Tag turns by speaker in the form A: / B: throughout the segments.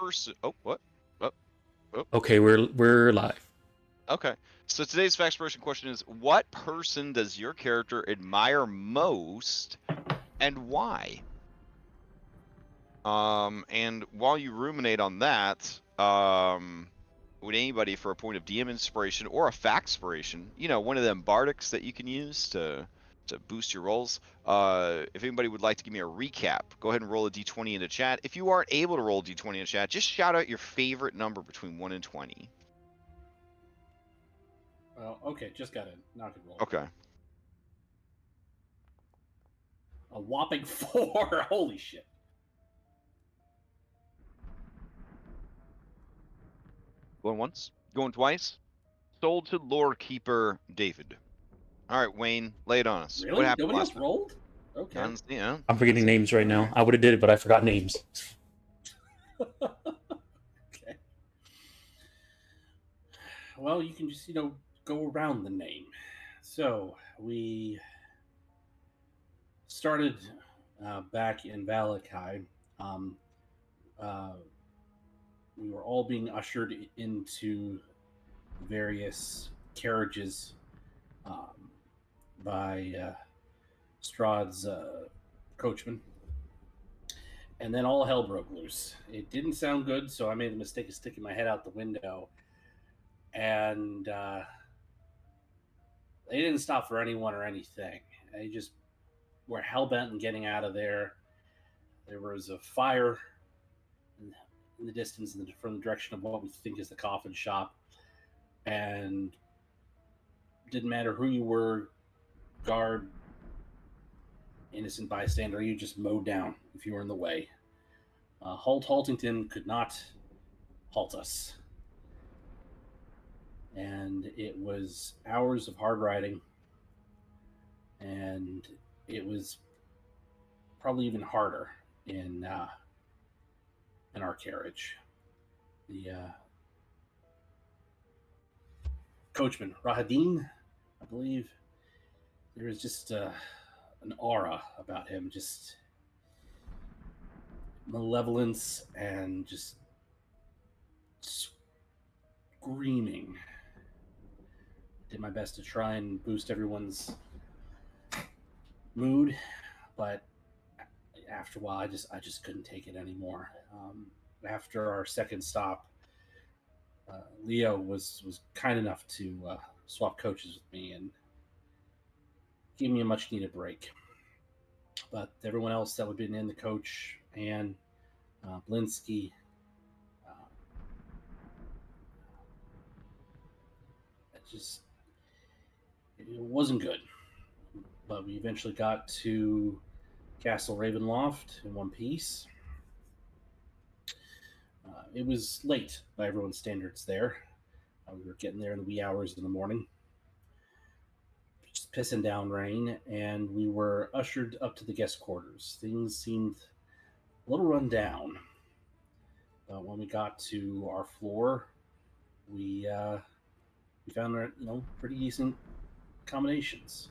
A: person... Oh, what? Oh, oh.
B: Okay, we're live.
A: Okay. So today's fact expression question is, what person does your character admire most and why? And while you ruminate on that, would anybody, for a point of DM inspiration or a fact inspiration, one of them bardics that you can use to boost your rolls, if anybody would like to give me a recap, go ahead and roll a d20 into chat. If you aren't able to roll a d20 in chat, just shout out your favorite number between 1 and 20.
C: Well, okay, just got it. Now I can roll.
A: Okay.
C: A whopping 4. Holy shit.
A: Going once, going twice. Sold to lore keeper David. All right, Wayne, lay it on us.
C: Really?
A: What happened
C: Nobody
A: last
C: else
A: time?
C: rolled? Okay.
A: Yeah.
B: I'm forgetting names right now. I would have did it, but I forgot names.
C: Okay. Well, you can just, go around the name. So, we started back in Valakai. We were all being ushered into various carriages by Strahd's coachman. And then all hell broke loose. It didn't sound good, so I made the mistake of sticking my head out the window. And they didn't stop for anyone or anything. They just were hell-bent on getting out of there. There was a fire in the distance from the direction of what we think is the coffin shop. And didn't matter who you were, guard, innocent bystander, you just mowed down if you were in the way. Haltington could not halt us. And it was hours of hard riding, and it was probably even harder in our carriage. The coachman, Rahadin, I believe, there was just an aura about him, just malevolence and just screaming. Did my best to try and boost everyone's mood, but after a while, I just couldn't take it anymore. After our second stop, Leo was kind enough to swap coaches with me and give me a much needed break. But everyone else that had been in the coach, and Blinsky, it wasn't good. But we eventually got to Castle Ravenloft in one piece. It was late by everyone's standards there. We were getting there in the wee hours in the morning. Just pissing down rain, and we were ushered up to the guest quarters. Things seemed a little run down. But when we got to our floor, we found our, pretty decent accommodations.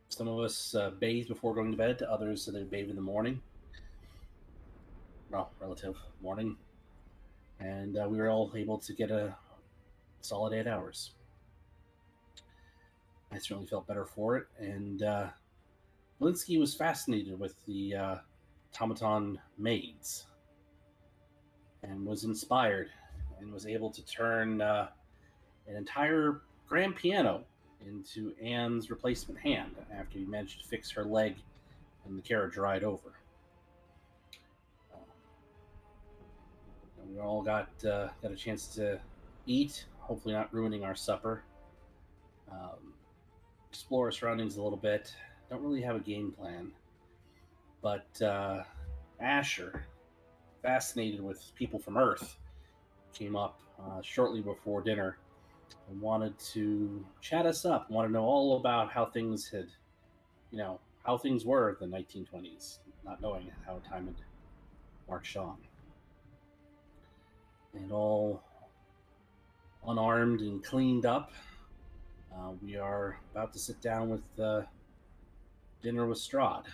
C: Some of us bathed before going to bed. Others said they bathed in the morning. Well, relative morning. And we were all able to get a solid 8 hours. I certainly felt better for it. And Blinsky was fascinated with the automaton maids and was inspired and was able to turn an entire grand piano into Anne's replacement hand after he managed to fix her leg and the carriage ride over. We all got a chance to eat, hopefully not ruining our supper. Explore our surroundings a little bit. Don't really have a game plan. But Asher, fascinated with people from Earth, came up shortly before dinner and wanted to chat us up, wanted to know all about how things had, how things were in the 1920s, not knowing how time had marched on. And all unarmed and cleaned up, we are about to sit down with dinner with Strahd.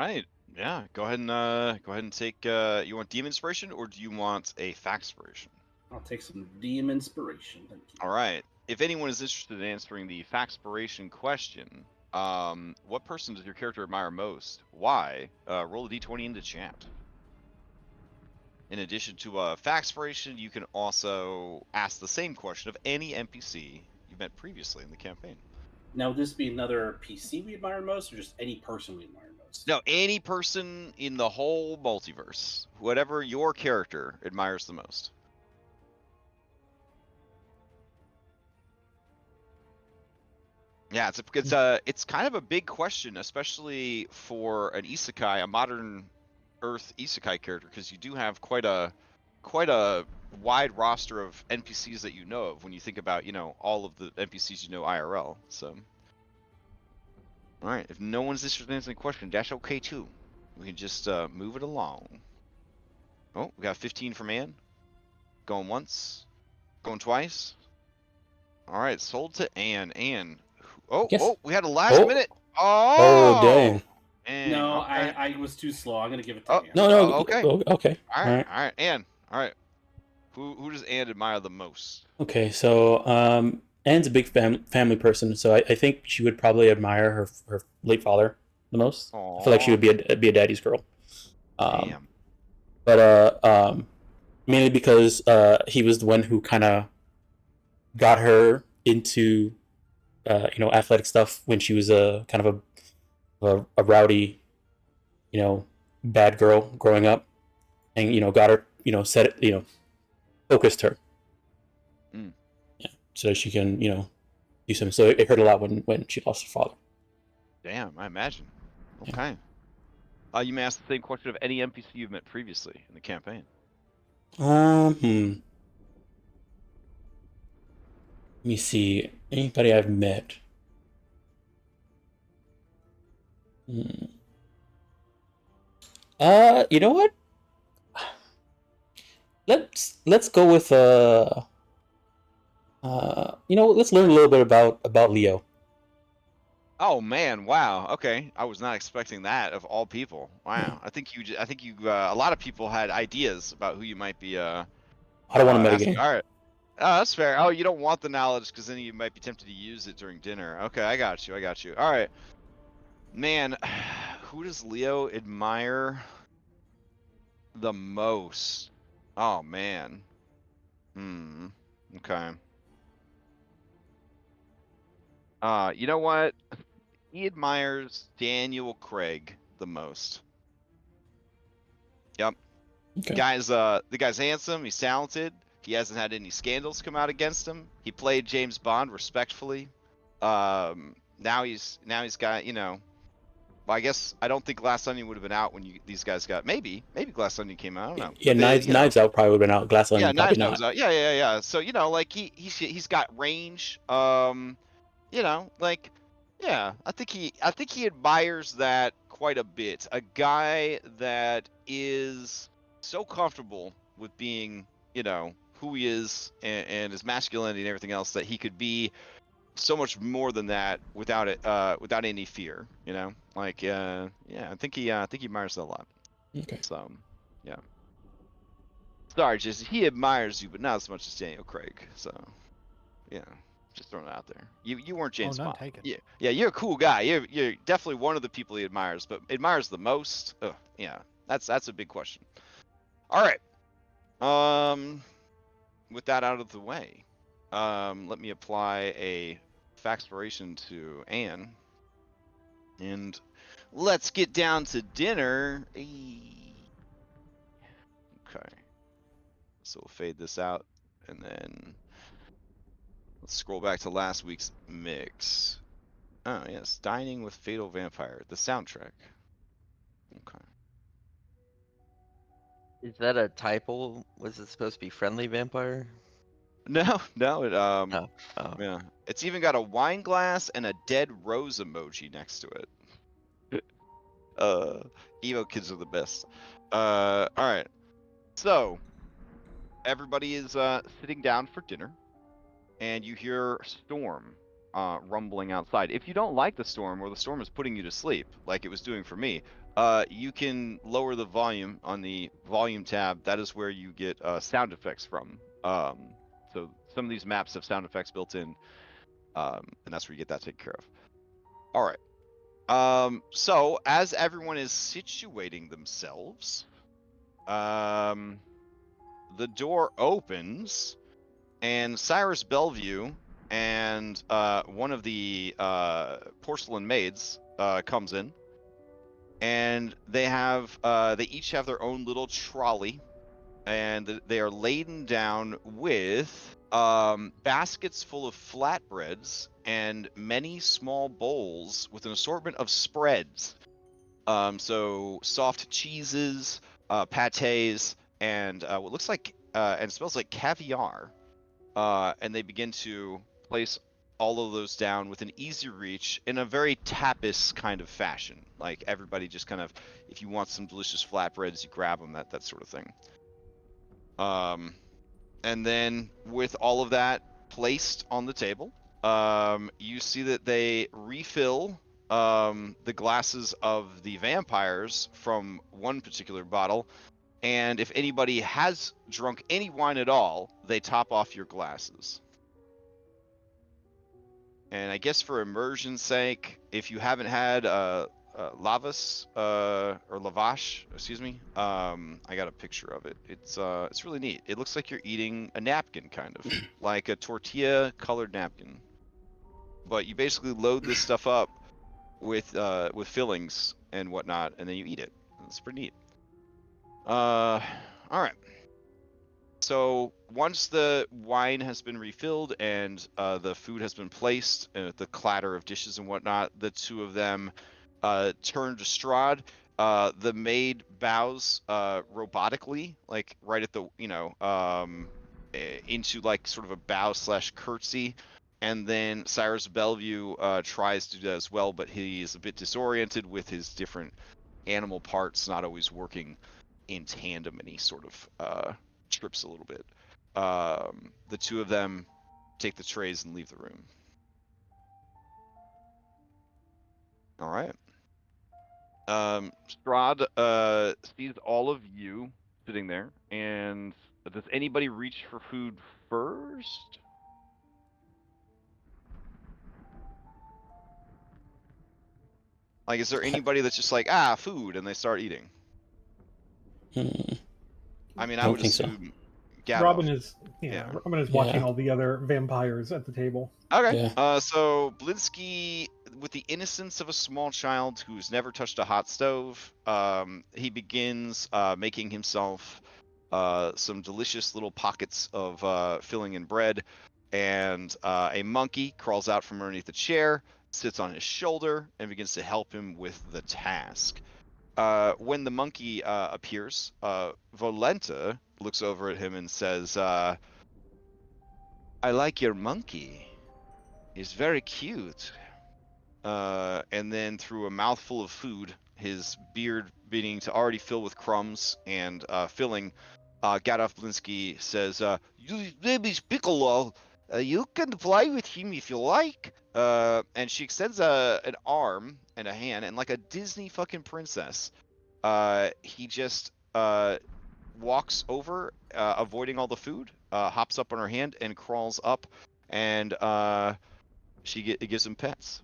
A: right. Yeah. Go ahead and take. You want demon inspiration or do you want a fact inspiration?
C: I'll take some DM inspiration. Thank you.
A: All right. If anyone is interested in answering the fact inspiration question, what person does your character admire most? Why? Roll a d20 into chat. In addition to fact inspiration, you can also ask the same question of any NPC you met previously in the campaign.
C: Now, would this be another PC we admire most, or just any person we admire most?
A: No, any person in the whole multiverse, whatever your character admires the most. Yeah, it's kind of a big question, especially for an isekai, a modern Earth isekai character, because you do have quite a wide roster of NPCs that you know of when you think about, all of the NPCs you know IRL. So, all right, if no one's interested in answering the question, that's okay too. We can just move it along. Oh, we got 15 from Ann. Going once, going twice. All right, sold to Ann. Ann. Oh, we had a last minute.
B: Oh, dang.
C: No,
A: Okay.
C: I was too slow. I'm gonna give it to Anne.
B: No.
A: Okay.
B: Okay.
A: All right. Ann. All right. Who does Ann admire the most?
B: Okay. So, Anne's a big family person, so I think she would probably admire her late father the most.
A: Aww.
B: I feel like she would be a daddy's girl.
A: Damn.
B: But mainly because he was the one who kind of got her into athletic stuff when she was a kind of a rowdy, bad girl growing up, and got her, focused her, yeah, so that she can do something. So it hurt a lot when she lost her father.
A: Damn, I imagine. Okay. Yeah. You may ask the same question of any NPC you've met previously in the campaign.
B: Let me see. Anybody I've met. You know what? Let's go with let's learn a little bit about Leo.
A: Oh man, wow. Okay, I was not expecting that of all people. Wow. I think you a lot of people had ideas about who you might be
B: I don't want to
A: asking.
B: metagame.
A: All right. Oh, that's fair. Oh, you don't want the knowledge because then you might be tempted to use it during dinner. Okay, I got you. All right. Man, who does Leo admire the most? Oh man. Okay. You know what? He admires Daniel Craig the most. Yep.
B: Okay.
A: The guy's handsome, he's talented. He hasn't had any scandals come out against him. He played James Bond respectfully. Now he's got, well, I guess I don't think Glass Onion would have been out when these guys got maybe Glass Onion came out. I don't know.
B: Yeah, Knives Out probably would have been out. Glass Onion probably
A: Knives Out
B: not.
A: was out. Yeah. So like he's got range. Like I think he admires that quite a bit. A guy that is so comfortable with being, who he is and his masculinity and everything else that he could be so much more than that without any fear, like I think he admires that a lot.
B: Okay.
A: So yeah, sorry, Jason, he admires you but not as much as Daniel Craig, so yeah, just throwing it out there. You weren't James Bond. Yeah, you're a cool guy. You're definitely one of the people he admires, but admires the most, yeah, that's a big question. All right, with that out of the way, let me apply a factspiration to Anne. And let's get down to dinner. Okay. So we'll fade this out. And then let's scroll back to last week's mix. Oh, yes. Dining with Fatal Vampire, the soundtrack. Okay.
D: Is that a typo? Was it supposed to be friendly vampire?
A: No, it
D: Oh.
A: yeah. It's even got a wine glass and a dead rose emoji next to it. Emo kids are the best. All right. So everybody is sitting down for dinner, and you hear Storm rumbling outside. If you don't like the storm, or the storm is putting you to sleep, like it was doing for me, you can lower the volume on the volume tab. That is where you get sound effects from. So some of these maps have sound effects built in, and that's where you get that taken care of. All right. So as everyone is situating themselves, the door opens, and Cyrus Bellevue and one of the porcelain maids comes in, and they each have their own little trolley, and they are laden down with baskets full of flatbreads and many small bowls with an assortment of spreads. So soft cheeses, pâtés, and what looks like and smells like caviar. And they begin to place all of those down with an easy reach in a very tapas kind of fashion. Like everybody just kind of, if you want some delicious flatbreads, you grab them, that sort of thing. And then with all of that placed on the table, you see that they refill the glasses of the vampires from one particular bottle, and if anybody has drunk any wine at all, they top off your glasses. And I guess for immersion's sake, if you haven't had lavas or lavash, excuse me, I got a picture of it. It's really neat. It looks like you're eating a napkin, kind of like a tortilla-colored napkin. But you basically load this stuff up with fillings and whatnot, and then you eat it. It's pretty neat. All right. So once the wine has been refilled and the food has been placed, the clatter of dishes and whatnot, the two of them turn to Strahd. The maid bows robotically, like right at the, into like sort of a bow / curtsy. And then Cyrus Bellevue tries to do that as well, but he is a bit disoriented with his different animal parts not always working in tandem, and he sort of trips a little bit. The two of them take the trays and leave the room. All right. Strahd sees all of you sitting there, and does anybody reach for food first? Like, is there anybody that's just like, food, and they start eating? I mean, I would assume Gadolf.
E: Robin is
A: Yeah.
E: Robin is watching all the other vampires at the table.
A: Okay. So Blinsky, with the innocence of a small child who's never touched a hot stove, he begins making himself some delicious little pockets of filling in bread, and a monkey crawls out from underneath the chair, sits on his shoulder, and begins to help him with the task. When the monkey appears, Volenta looks over at him and says, I like your monkey. He's very cute. And then through a mouthful of food, his beard beginning to already fill with crumbs and filling, Gadolf Blinsky says, "Your name is Piccolo. You can play with him if you like." And she extends an arm and a hand, and like a Disney fucking princess, he just walks over, avoiding all the food, hops up on her hand and crawls up, and it gives him pets.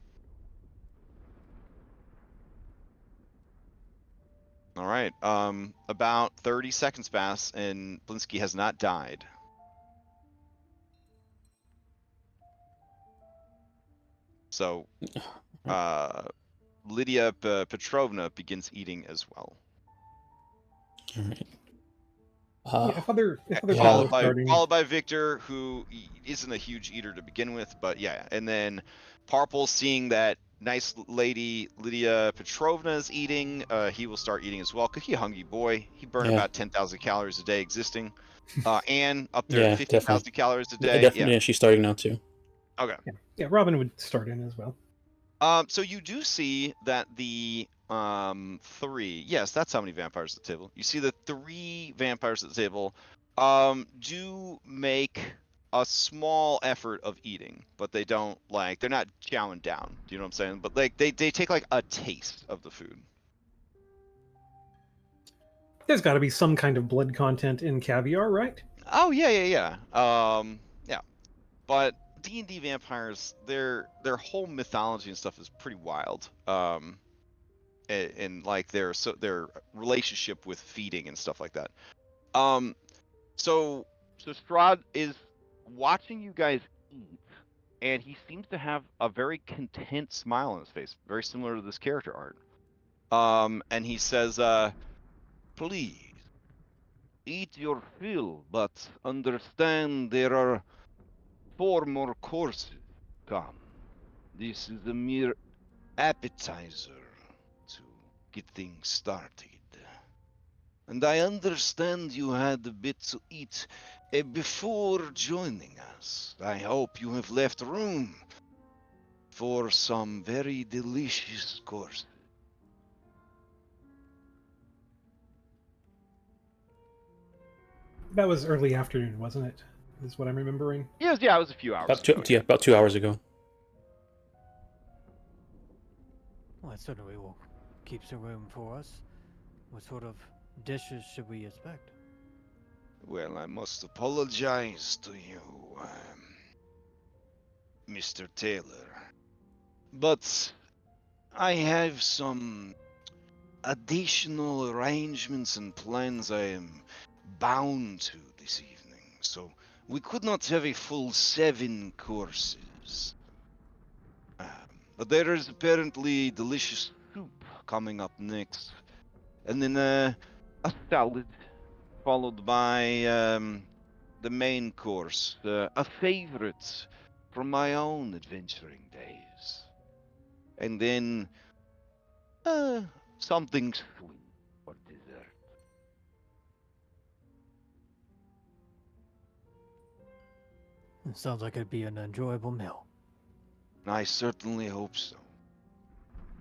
A: All right. About 30 seconds pass, and Blinsky has not died. So, Lydia Petrovna begins eating as well.
B: All right.
E: Followed
A: by Victor, who isn't a huge eater to begin with, but yeah. And then Parpel, seeing that nice lady Lydia Petrovna is eating, he will start eating as well, because he's a hungry boy. He burned about 10,000 calories a day existing. Anne, up there at 50,000 calories a day.
B: Definitely, she's starting now too.
A: Okay.
E: Yeah, Robin would start in as well.
A: So you do see that the three, yes, that's how many vampires at the table. You see the 3 vampires at the table do make a small effort of eating, but they don't like they're not chowing down. Do you know what I'm saying? But like they take like a taste of the food.
E: There's got to be some kind of blood content in caviar, right?
A: Oh yeah. Yeah. But D&D vampires, their whole mythology and stuff is pretty wild. And like their relationship with feeding and stuff like that. So Strahd is watching you guys eat, and he seems to have a very content smile on his face, very similar to this character art. And he says, "Please eat your fill, but understand there are 4 more courses to come. This is a mere appetizer to get things started. And I understand you had a bit to eat before joining us. I hope you have left room for some very delicious course."
E: That was early afternoon, wasn't it? Is what I'm remembering.
A: Yeah, it was a few hours
B: About
A: ago.
B: about 2 hours ago.
F: Well, that certainly will keep some room for us. What sort of dishes should we expect?
A: Well, I must apologize to you, Mr. Taylor. But I have some additional arrangements and plans I am bound to this evening, so we could not have a full 7 courses. But there is apparently delicious soup coming up next, and then a salad, followed by the main course, a favorite from my own adventuring days, and then something sweet for dessert.
F: It sounds like it'd be an enjoyable meal.
A: I certainly hope so.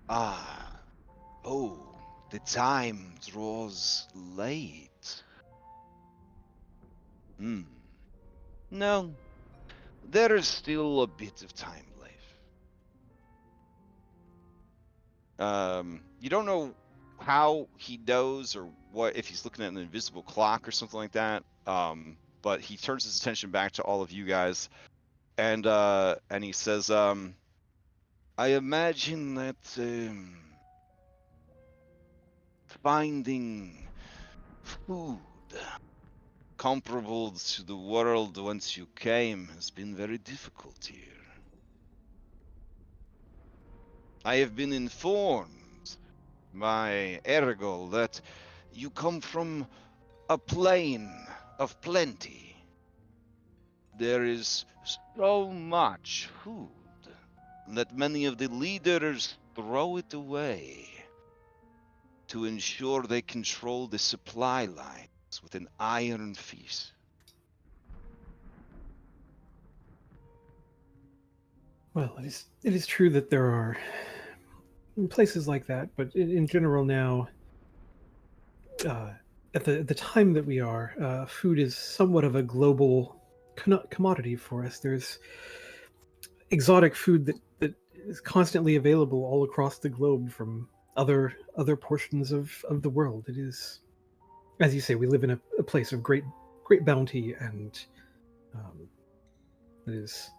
A: Ah, oh, the time draws late. No, there is still a bit of time left. You don't know how he knows or what, if he's looking at an invisible clock or something like that. But he turns his attention back to all of you guys, and he says, I imagine that finding food comparable to the world whence you came has been very difficult here. I have been informed by Ergol that you come from a plane of plenty. There is so much food that many of the leaders throw it away to ensure they control the supply lines with an iron fist.
E: Well, it is true that there are places like that, but in general now, at the time that we are, food is somewhat of a global commodity for us. There's exotic food that is constantly available all across the globe from other portions of the world. It is, as you say, we live in a place of great bounty, and it is.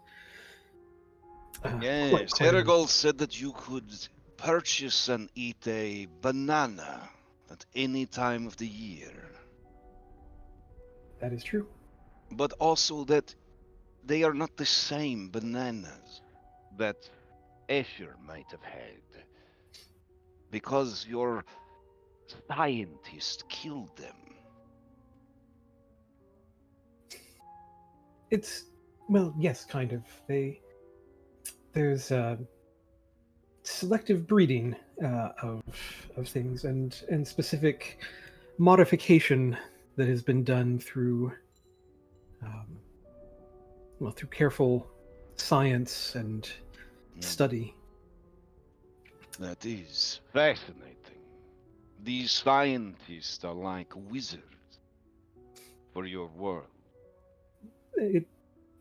A: Yes,
E: quite
A: Ergol said that you could purchase and eat a banana at any time of the year.
E: That is true.
A: But also that they are not the same bananas that Escher might have had. Because your scientist killed them.
E: It's, well, yes, kind of. There's selective breeding of things, and specific modification that has been done through through careful science and study.
A: That is fascinating. These scientists are like wizards for your world.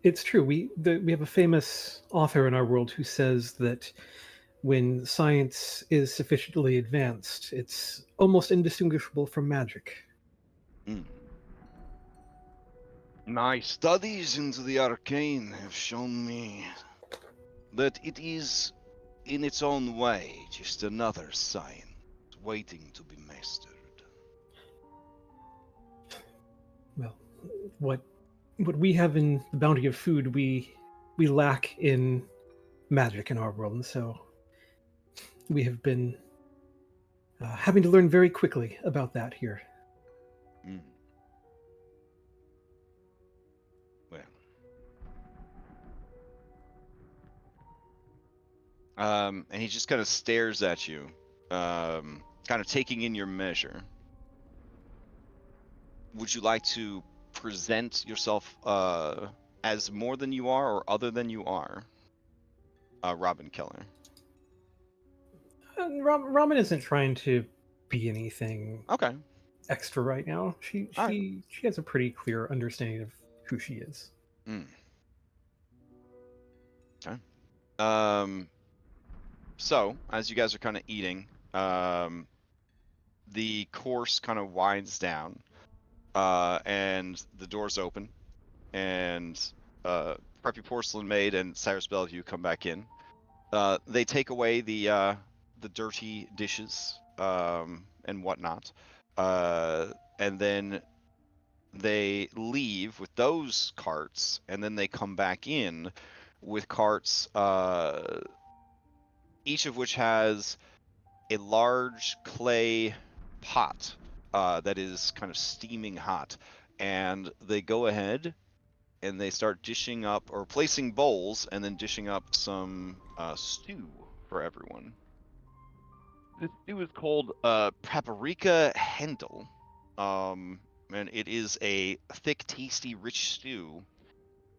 E: It's true. We have a famous author in our world who says that when science is sufficiently advanced, it's almost indistinguishable from magic.
A: Hmm. My studies into the arcane have shown me that it is, in its own way, just another science waiting to be mastered.
E: Well, what we have in the bounty of food, we lack in magic in our world, and so we have been having to learn very quickly about that here.
A: Hmm. Well. And he just kind of stares at you, kind of taking in your measure. Would you like to present yourself as more than you are or other than you are, Robin Keller?
E: Ramen isn't trying to be anything
A: Okay.
E: extra right now. She
A: All right.
E: she has a pretty clear understanding of who she is.
A: Mm. Okay. Um, so as you guys are kind of eating, the course kind of winds down, and the doors open, and Preppy Porcelain Maid and Cyrus Bellevue come back in. They take away the dirty dishes and whatnot, and then they leave with those carts, and then they come back in with carts, each of which has a large clay pot that is kind of steaming hot, and they go ahead and they start dishing up or placing bowls and then dishing up some stew for everyone. This stew is called paprika hendel, and it is a thick, tasty, rich stew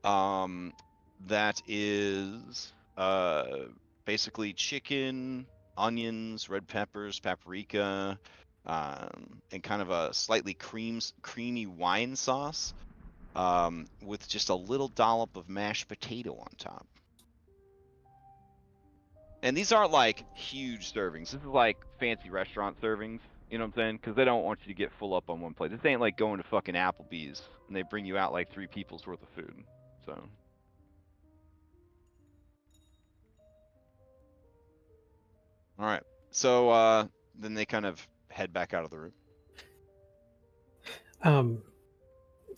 A: that is basically chicken, onions, red peppers, paprika, and kind of a slightly creamy wine sauce, with just a little dollop of mashed potato on top. And these aren't like huge servings. This is like fancy restaurant servings. You know what I'm saying? Because they don't want you to get full up on one plate. This ain't like going to fucking Applebee's and they bring you out like 3 people's worth of food. So. All right. So then they kind of head back out of the room.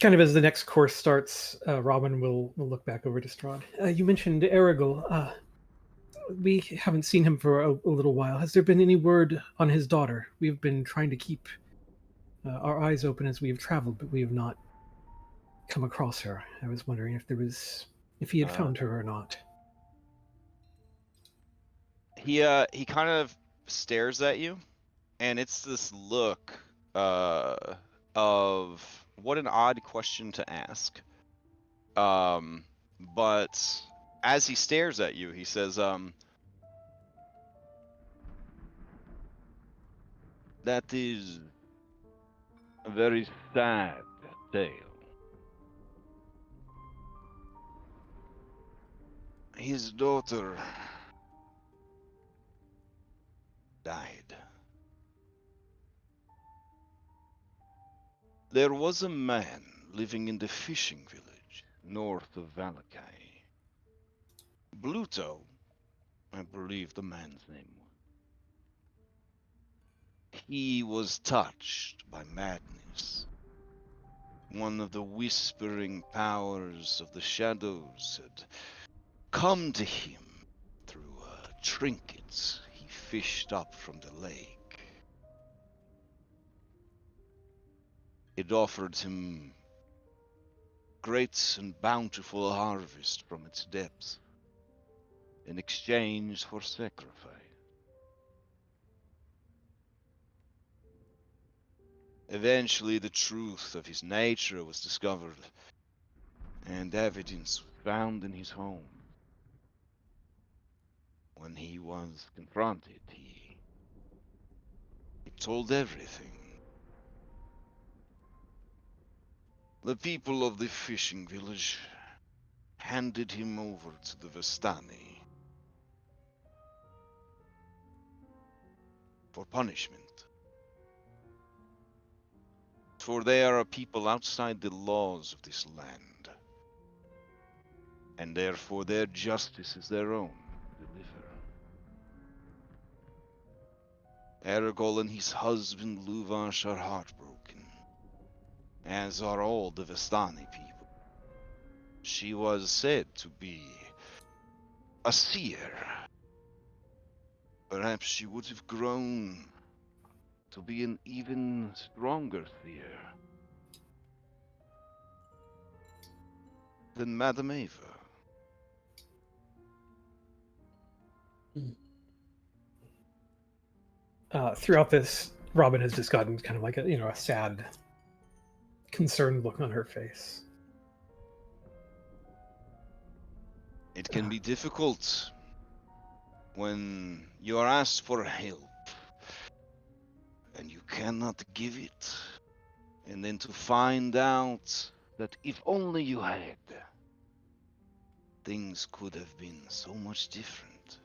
E: Kind of as the next course starts, Robin will look back over to Strahd. You mentioned Erigel. We haven't seen him for a little while. Has there been any word on his daughter? We've been trying to keep our eyes open as we have traveled, but we have not come across her. I was wondering if he had found her or not.
A: He kind of stares at you, and it's this look of what an odd question to ask. But as he stares at you, he says, that is a very sad tale. His daughter died. There was a man living in the fishing village north of Valakai. Bluto, I believe the man's name was. He was touched by madness. One of the whispering powers of the shadows had come to him through trinkets he fished up from the lake. It offered him great and bountiful harvest from its depths in exchange for sacrifice. Eventually, the truth of his nature was discovered, and evidence was found in his home. When he was confronted, he told everything. The people of the fishing village handed him over to the Vistani for punishment. For they are a people outside the laws of this land, and therefore their justice is their own to deliver. Ergol and his husband Luvash are heartbroken, as are all the Vistani people. She was said to be a seer. Perhaps she would have grown to be an even stronger seer than Madame Ava.
E: Throughout this, Robin has just gotten kind of like a sad, concerned look on her face.
A: It can be difficult when you are asked for help and you cannot give it, and then to find out that if only you had, things could have been so much different.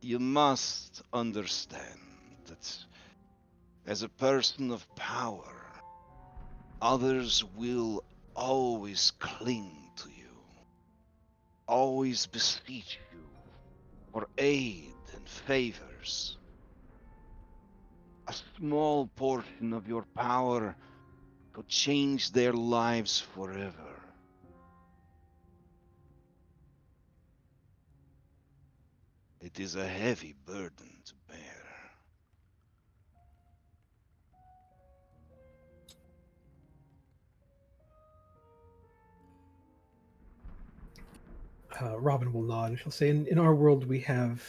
A: You must understand that as a person of power, others will always cling to you, always beseech you for aid and favors. A small portion of your power could change their lives forever. It is a heavy burden to bear.
E: Robin will nod and she'll say, "In our world, we have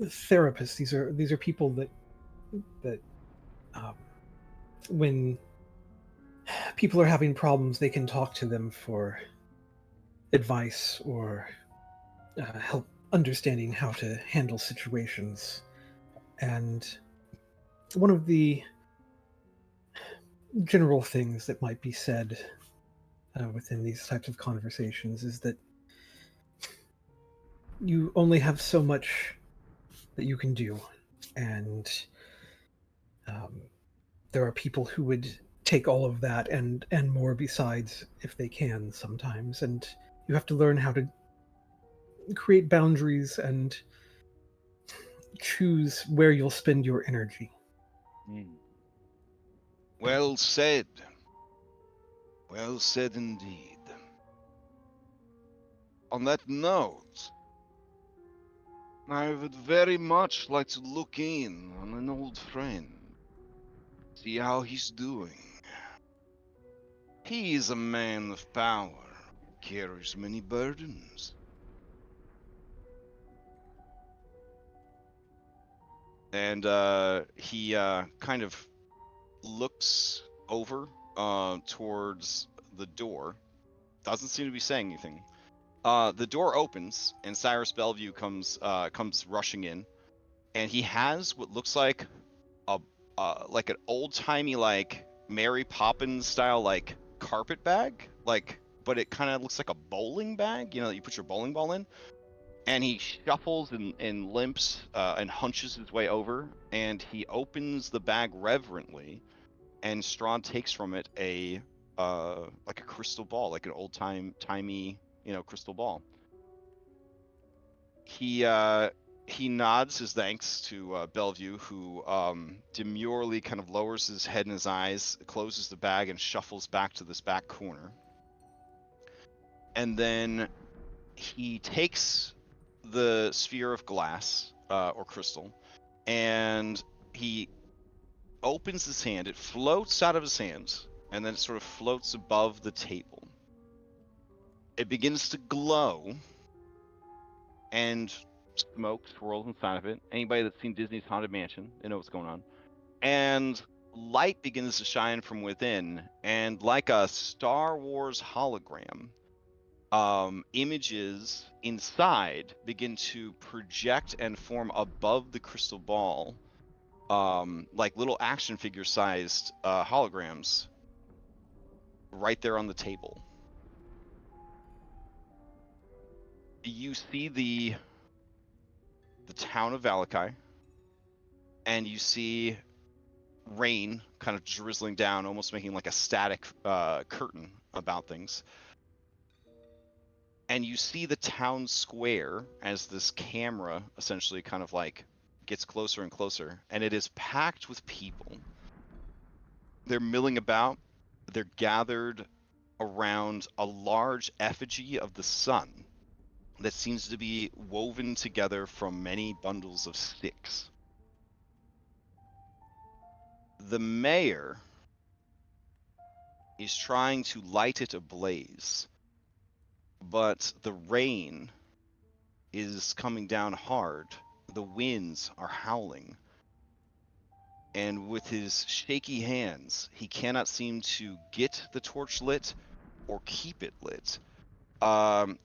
E: therapists. These are people that when people are having problems, they can talk to them for advice or help understanding how to handle situations. And one of the general things that might be said within these types of conversations is that you only have so much that you can do, and there are people who would take all of that and more besides if they can sometimes, and you have to learn how to create boundaries and choose where you'll spend your energy."
A: Well said. Well said indeed. On that note, I would very much like to look in on an old friend, see how he's doing. He is a man of power, carries many burdens. And he kind of looks over towards the door. Doesn't seem to be saying anything. The door opens and Cyrus Bellevue comes rushing in, and he has what looks like a like an old timey like Mary Poppins style like carpet bag, but it kind of looks like a bowling bag, that you put your bowling ball in. And he shuffles and limps and hunches his way over, and he opens the bag reverently, and Strahd takes from it a like a crystal ball, like an old timey crystal ball. He nods his thanks to Bellevue, who demurely kind of lowers his head in his eyes, closes the bag, and shuffles back to this back corner. And then he takes the sphere of glass or crystal, and he opens his hand. It floats out of his hands, and then it sort of floats above the table. It begins to glow, and smoke swirls inside of it. Anybody that's seen Disney's Haunted Mansion, they know what's going on. And light begins to shine from within, and like a Star Wars hologram, images inside begin to project and form above the crystal ball, like little action figure sized holograms right there on the table. you see the town of Valakai, and you see rain kind of drizzling down, almost making like a static curtain about things. And you see the town square as this camera essentially kind of like gets closer and closer, and it is packed with people. They're milling about. They're gathered around a large effigy of the sun that seems to be woven together from many bundles of sticks. The mayor is trying to light it ablaze, but the rain is coming down hard. The winds are howling. And with his shaky hands, he cannot seem to get the torch lit or keep it lit.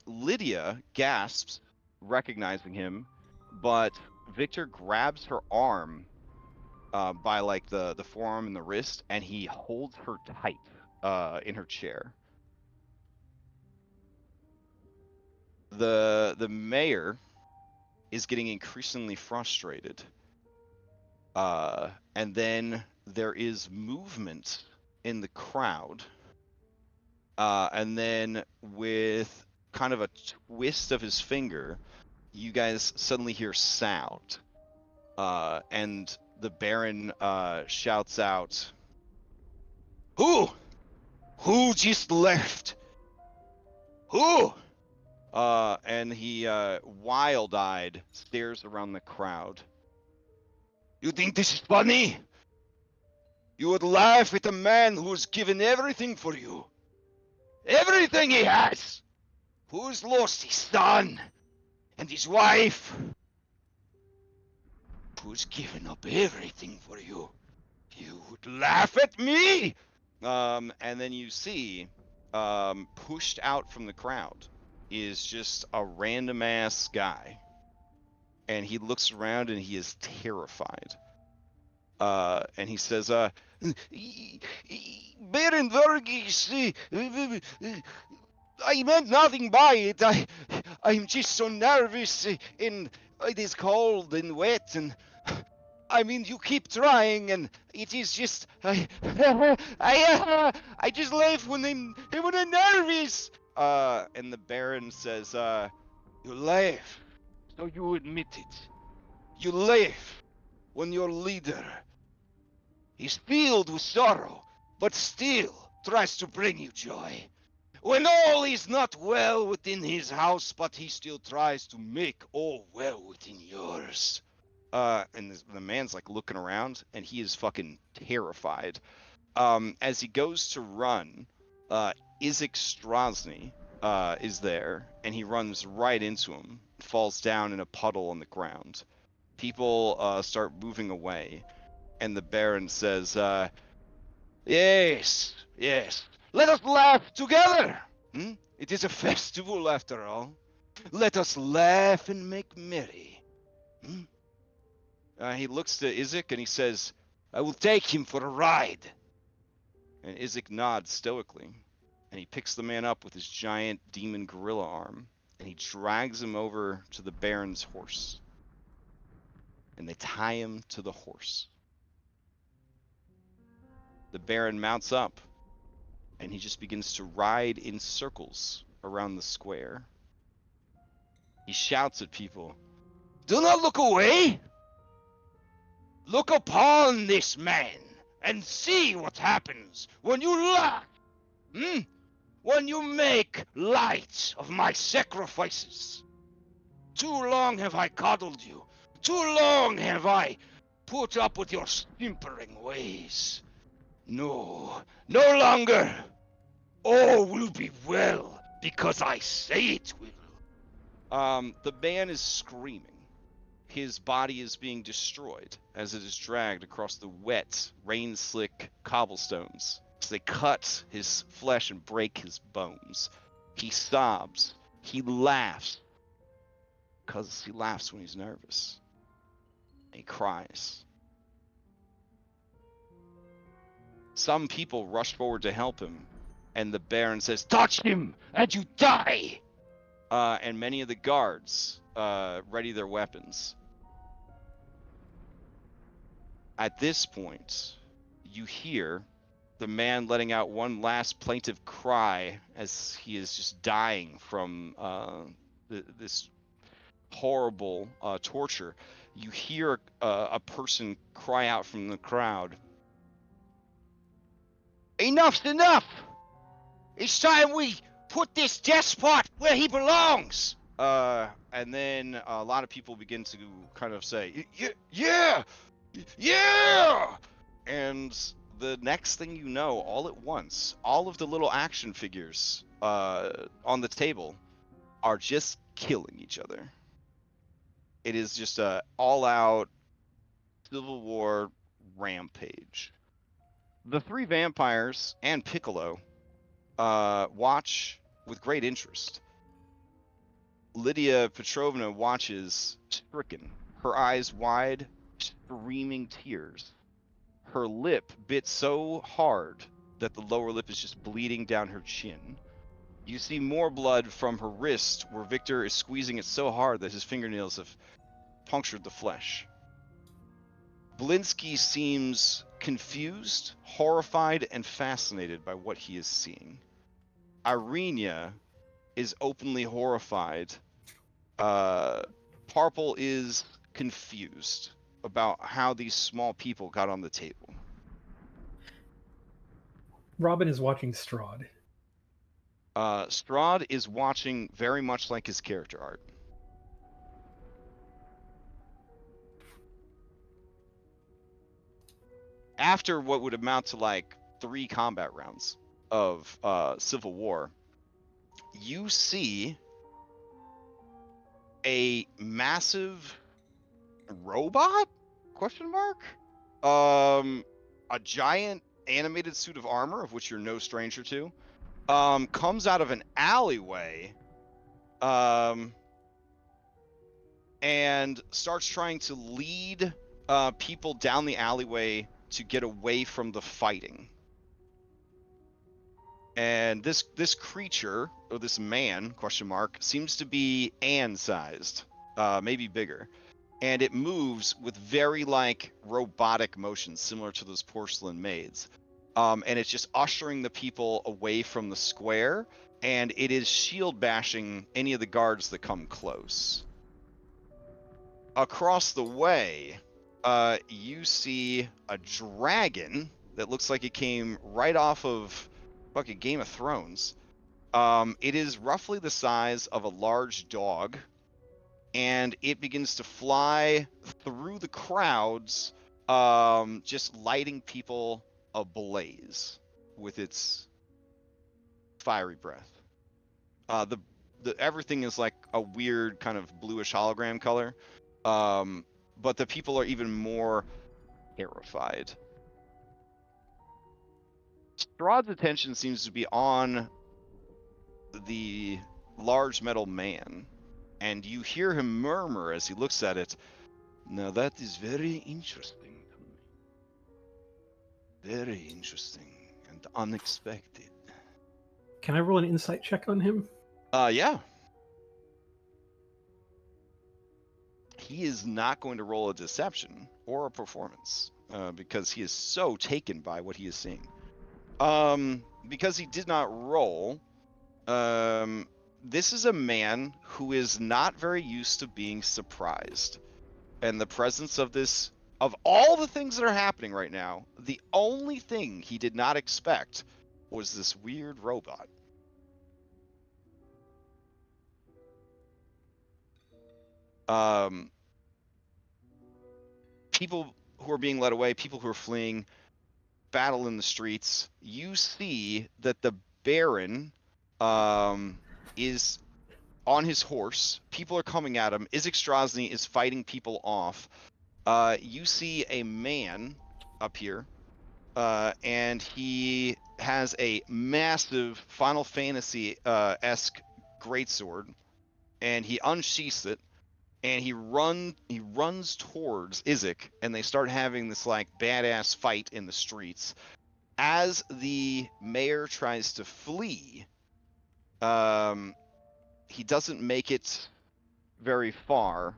A: Lydia gasps, recognizing him, but Victor grabs her arm by like the forearm and the wrist, and he holds her tight in her chair. The mayor is getting increasingly frustrated. And then there is movement in the crowd. And then with kind of a twist of his finger, you guys suddenly hear sound. And the Baron shouts out, "Who? Who just left? Who?" And he wild-eyed stares around the crowd. "You think this is funny? You would laugh at a man who's given everything for you. Everything he has! Who's lost his son and his wife? Who's given up everything for you? You would laugh at me?" And then you see, pushed out from the crowd is just a random-ass guy. And he looks around and he is terrified. And he says, "Baron Vergis, I meant nothing by it. I'm just so nervous, and it is cold and wet, and I mean, you keep trying, and it is just, I just laugh when I'm nervous." And the Baron says, "You laugh, so you admit it. You laugh when your leader is filled with sorrow, but still tries to bring you joy. When all is not well within his house, but he still tries to make all well within yours." And the man's like looking around, and he is fucking terrified. As he goes to run, Isaac Strasny is there, and he runs right into him, falls down in a puddle on the ground. People start moving away, and the Baron says, "Yes, yes, let us laugh together. It is a festival after all. Let us laugh and make merry." He looks to Isaac and he says, "I will take him for a ride." And Isaac nods stoically, and he picks the man up with his giant demon gorilla arm, and he drags him over to the Baron's horse. And they tie him to the horse. The Baron mounts up, and he just begins to ride in circles around the square. He shouts at people, "Do not look away! Look upon this man, and see what happens when you laugh! When you make light of my sacrifices! Too long have I coddled you. Too long have I put up with your simpering ways. No, no longer! All will be well, because I say it will." The man is screaming. His body is being destroyed as it is dragged across the wet, rain-slick cobblestones as they cut his flesh and break his bones. He sobs. He laughs, because he laughs when he's nervous. He cries. Some people rush forward to help him, and the Baron says, "Touch him, and you die!" and many of the guards ready their weapons. At this point, you hear the man letting out one last plaintive cry as he is just dying from this horrible torture. You hear a person cry out from the crowd, "Enough's enough! It's time we put this despot where he belongs!" And then a lot of people begin to kind of say, "Yeah! Yeah!" And the next thing you know, all at once, all of the little action figures on the table are just killing each other. It is just a all-out Civil War rampage. The three vampires and Piccolo watch with great interest. Lydia Petrovna watches stricken, her eyes wide, streaming tears. Her lip bit so hard that the lower lip is just bleeding down her chin. You see more blood from her wrist, where Victor is squeezing it so hard that his fingernails have punctured the flesh. Blinsky seems confused, horrified, and fascinated by what he is seeing. Irenia is openly horrified. Parpel is confused about how these small people got on the table.
E: Robin is watching Strahd.
A: Strahd is watching very much like his character art. After what would amount to like 3 combat rounds of Civil War, you see a massive robot? Question mark? A giant animated suit of armor, of which you're no stranger to, comes out of an alleyway, and starts trying to lead people down the alleyway to get away from the fighting. And this creature, or this man, question mark, seems to be Anne-sized, maybe bigger. And it moves with very like robotic motions, similar to those porcelain maids. And it's just ushering the people away from the square, and it is shield bashing any of the guards that come close. Across the way, you see a dragon that looks like it came right off of fucking Game of Thrones. It is roughly the size of a large dog, and it begins to fly through the crowds, just lighting people ablaze with its fiery breath. The everything is like a weird kind of bluish hologram color, but the people are even more terrified. Strahd's attention seems to be on the large metal man, and you hear him murmur as he looks at it, "Now that is very interesting to me. Very interesting and unexpected."
E: Can I roll an insight check on him?
A: Yeah. He is not going to roll a deception or a performance, because he is so taken by what he is seeing. Because he did not roll, this is a man who is not very used to being surprised. And the presence of this, of all the things that are happening right now, the only thing he did not expect was this weird robot. People who are being led away, people who are fleeing, battle in the streets. You see that the Baron is on his horse. People are coming at him. Izek Strasny is fighting people off. You see a man up here, and he has a massive Final Fantasy-esque greatsword, and he unsheaths it, and he runs towards Izek, and they start having this like badass fight in the streets. As the mayor tries to flee, he doesn't make it very far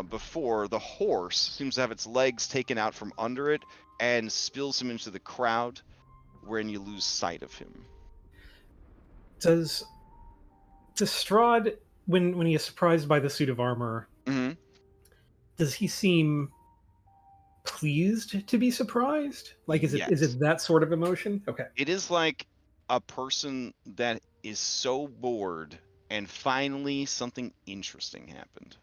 A: before the horse seems to have its legs taken out from under it and spills him into the crowd, wherein you lose sight of him.
E: Does Strahd, when he is surprised by the suit of armor,
A: Mm-hmm.
E: does he seem pleased to be surprised? Like, is
A: Yes.
E: it that sort of emotion? Okay.
A: It is like a person that is so bored and finally something interesting happened.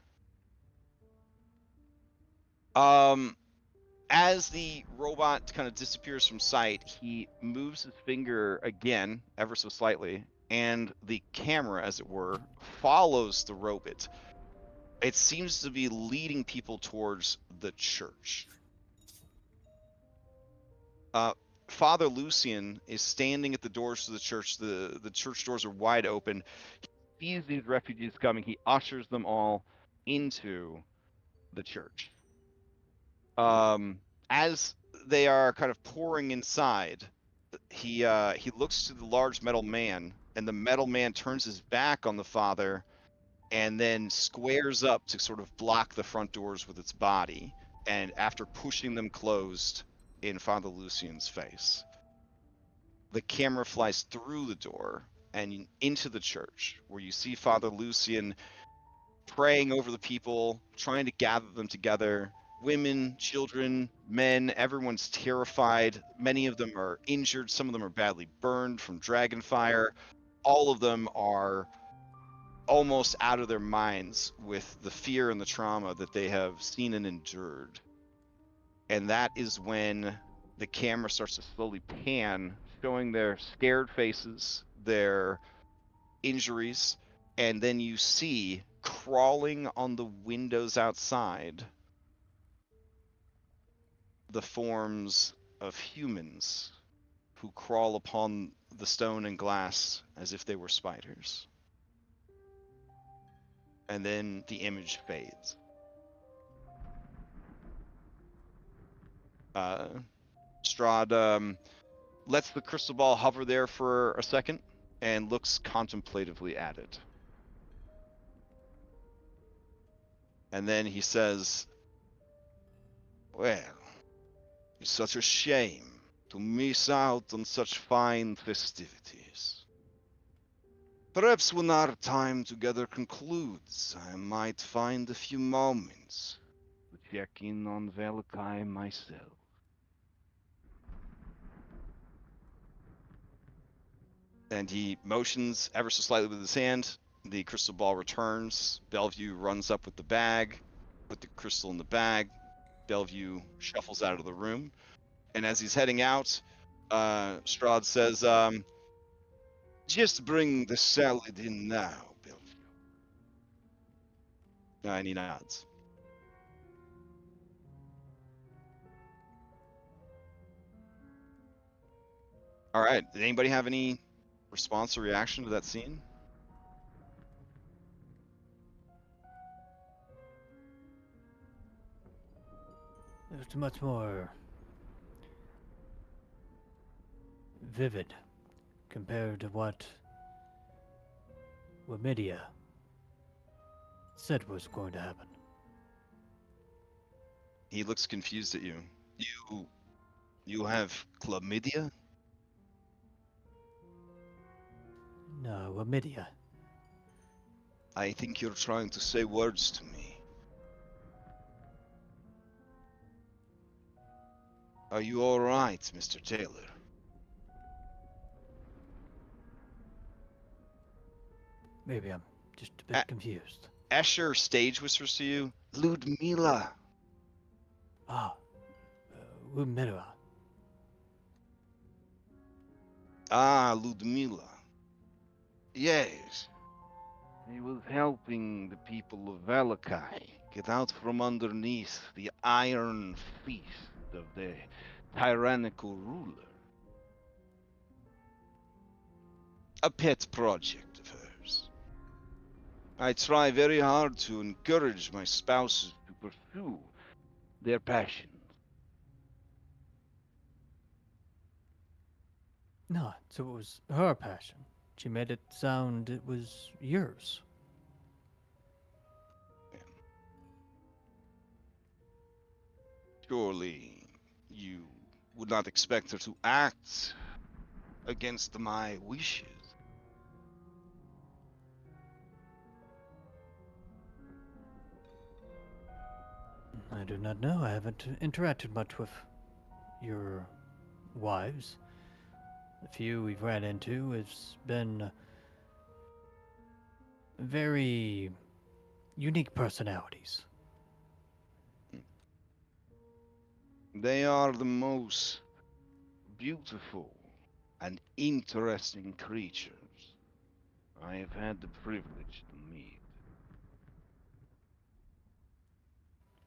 A: As the robot kind of disappears from sight, he moves his finger again, ever so slightly, and the camera, as it were, follows the robot. It seems to be leading people towards the church. Father Lucian is standing at the doors to the church. The church doors are wide open. He sees these refugees coming. He ushers them all into the church. As they are kind of pouring inside, he looks to the large metal man, and the metal man turns his back on the father and then squares up to sort of block the front doors with its body, and after pushing them closed in Father Lucian's face, the camera flies through the door and into the church, where you see Father Lucian praying over the people, trying to gather them together. Women, children, men, everyone's terrified. Many of them are injured. Some of them are badly burned from dragon fire. All of them are almost out of their minds with the fear and the trauma that they have seen and endured. And that is when the camera starts to slowly pan, showing their scared faces, their injuries, and then you see crawling on the windows outside the forms of humans who crawl upon the stone and glass as if they were spiders. And then the image fades. Strahd lets the crystal ball hover there for a second and looks contemplatively at it. And then he says, "Well, it's such a shame to miss out on such fine festivities. Perhaps when our time together concludes, I might find a few moments to check in on Valakai myself." And he motions ever so slightly with his hand. The crystal ball returns. Bellevue runs up with the bag, put the crystal in the bag. Bellevue shuffles out of the room. And as he's heading out, Strahd says, "Just bring the salad in now, Bellevue." And he nods. All right. Did anybody have any response or reaction to that scene?
F: It's much more vivid compared to what Wamidia said was going to happen.
A: He looks confused at you. You have chlamydia?
F: No, Wamidia.
A: I think you're trying to say words to me. Are you all right, Mr. Taylor?
F: Maybe I'm just a bit confused.
A: Escher stage whispers to you, "Ludmila."
F: Ah, Wamidia.
A: Ah, Ludmila. Yes. He was helping the people of Valakai get out from underneath the iron fist of the tyrannical ruler. A pet project of hers. I try very hard to encourage my spouses to pursue their passions.
F: No, so it was her passion. She made it sound it was yours.
A: Surely you would not expect her to act against my wishes.
F: I do not know. I haven't interacted much with your wives. The few we've ran into has been very unique personalities.
A: They are the most beautiful and interesting creatures I have had the privilege to meet.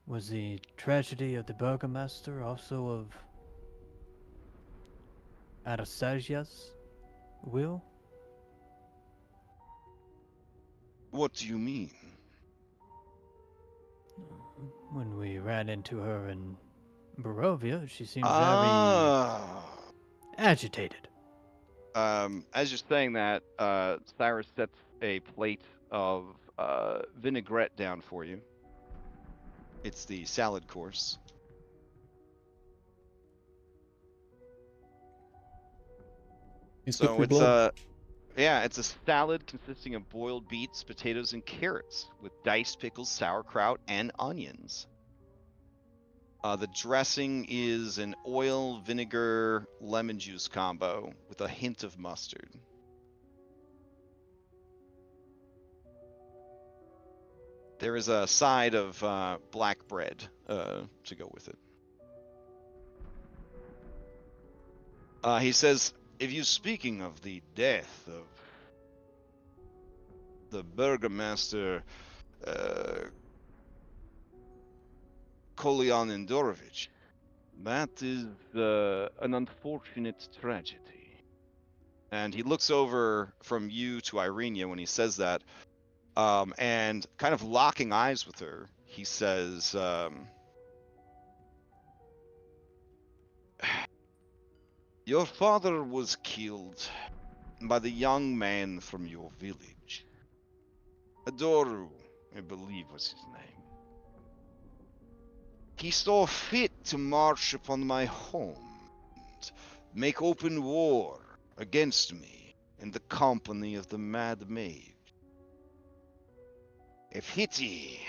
F: Was the tragedy of the burgomaster also of Anastasia's will?
A: What do you mean?
F: When we ran into her in Barovia, she seemed very
A: Ah.
F: agitated.
A: As you're saying that, Cyrus sets a plate of vinaigrette down for you. It's the salad course.
B: It's
A: So
B: good for
A: it's
B: blood.
A: it's a salad consisting of boiled beets, potatoes, and carrots with diced pickles, sauerkraut, and onions. The dressing is an oil, vinegar, lemon juice combo with a hint of mustard. There is a side of black bread to go with it. He says, if you're speaking of the death of the burgomaster Kolyan Endorovich, that is an unfortunate tragedy. And he looks over from you to Irenia when he says that, and kind of locking eyes with her, he says, your father was killed by the young man from your village. Adoru, I believe was his name. He saw fit to march upon my home and make open war against me in the company of the Mad Mage. If Hitty,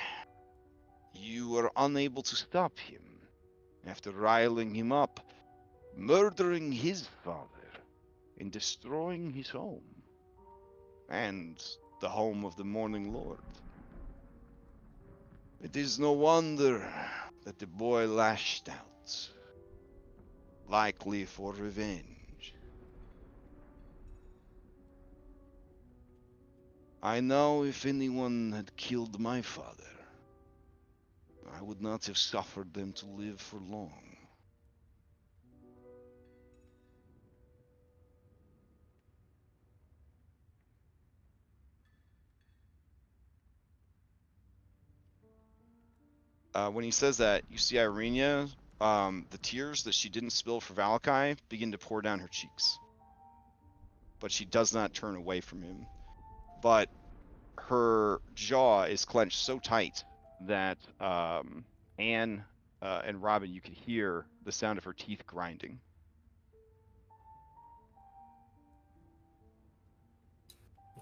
A: you were unable to stop him after riling him up, murdering his father and destroying his home and the home of the Morning Lord. It is no wonder that the boy lashed out, likely for revenge. I know if anyone had killed my father, I would not have suffered them to live for long. When he says that, you see Irenia, the tears that she didn't spill for Valakai begin to pour down her cheeks. But she does not turn away from him. But her jaw is clenched so tight that Anne and Robin, you can hear the sound of her teeth grinding.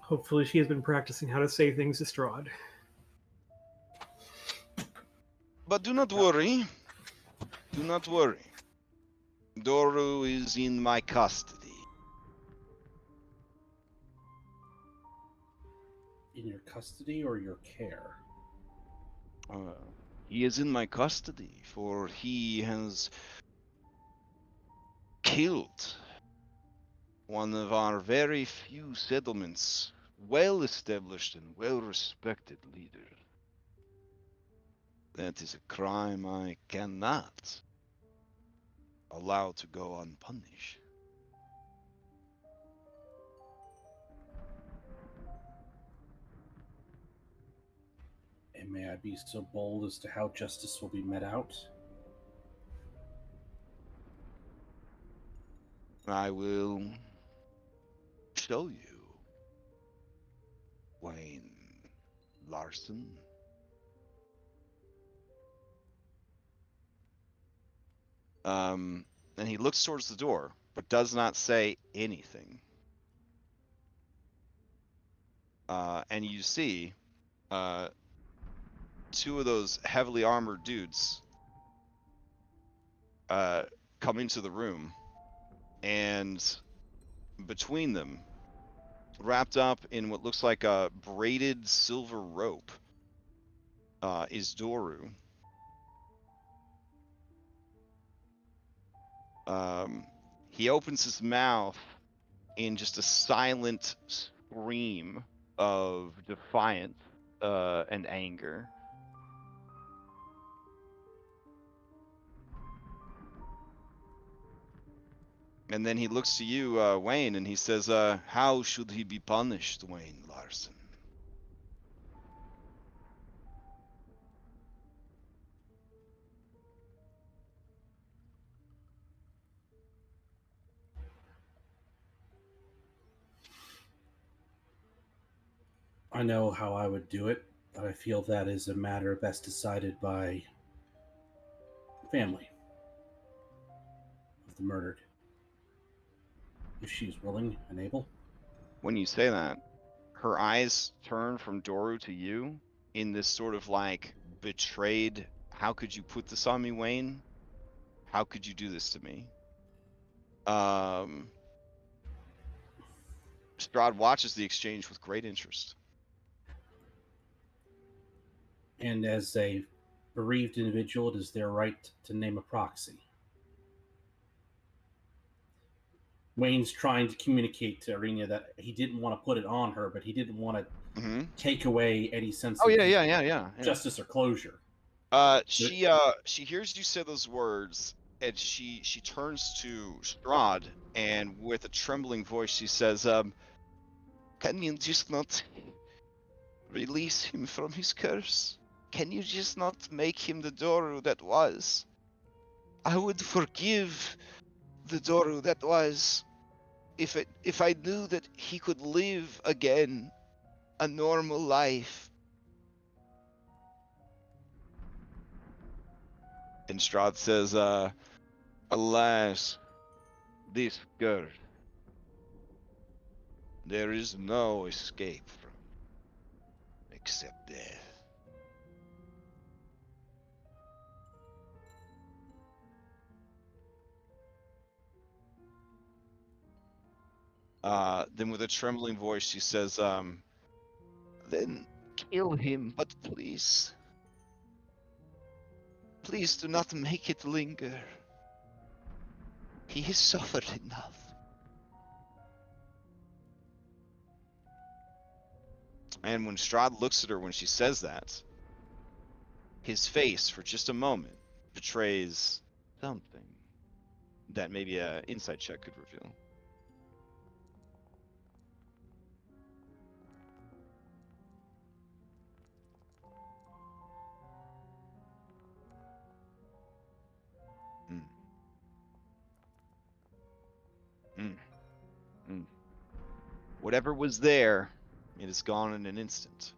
E: Hopefully, she has been practicing how to say things to Strahd.
A: But do not worry. Do not worry. Doru is in my custody.
C: In your custody or your care?
A: He is in my custody, for he has killed one of our very few settlements, well-established and well-respected leader. That is a crime I cannot allow to go unpunished.
C: And may I be so bold as to how justice will be met out?
A: I will show you, Wayne Larson. And he looks towards the door, but does not say anything. And you see two of those heavily armored dudes come into the room, and between them, wrapped up in what looks like a braided silver rope, is Doru. He opens his mouth in just a silent scream of defiance and anger. And then he looks to you, Wayne, and he says, how should he be punished, Wayne Larson?
C: I know how I would do it, but I feel that is a matter best decided by family of the murdered. If she's willing and able.
A: When you say that, her eyes turn from Doru to you in this sort of like betrayed, how could you put this on me, Wayne? How could you do this to me? Strahd watches the exchange with great interest.
C: And as a bereaved individual, it is their right to name a proxy. Wayne's trying to communicate to Arena that he didn't want to put it on her, but he didn't want to take away any sense
A: Oh
C: of
A: yeah.
C: justice or closure.
A: She hears you say those words, and she turns to Strahd, and with a trembling voice, she says, "Can you just not release him from his curse? Can you just not make him the Doru that was? I would forgive the Doru that was if I knew that he could live again a normal life." And Strahd says, "Alas, this curse, there is no escape from except death." Then with a trembling voice, she says, "Then kill him, but please, please do not make it linger. He has suffered enough." And when Strahd looks at her when she says that, his face, for just a moment, betrays something that maybe an insight check could reveal. Whatever was there, it is gone in an instant.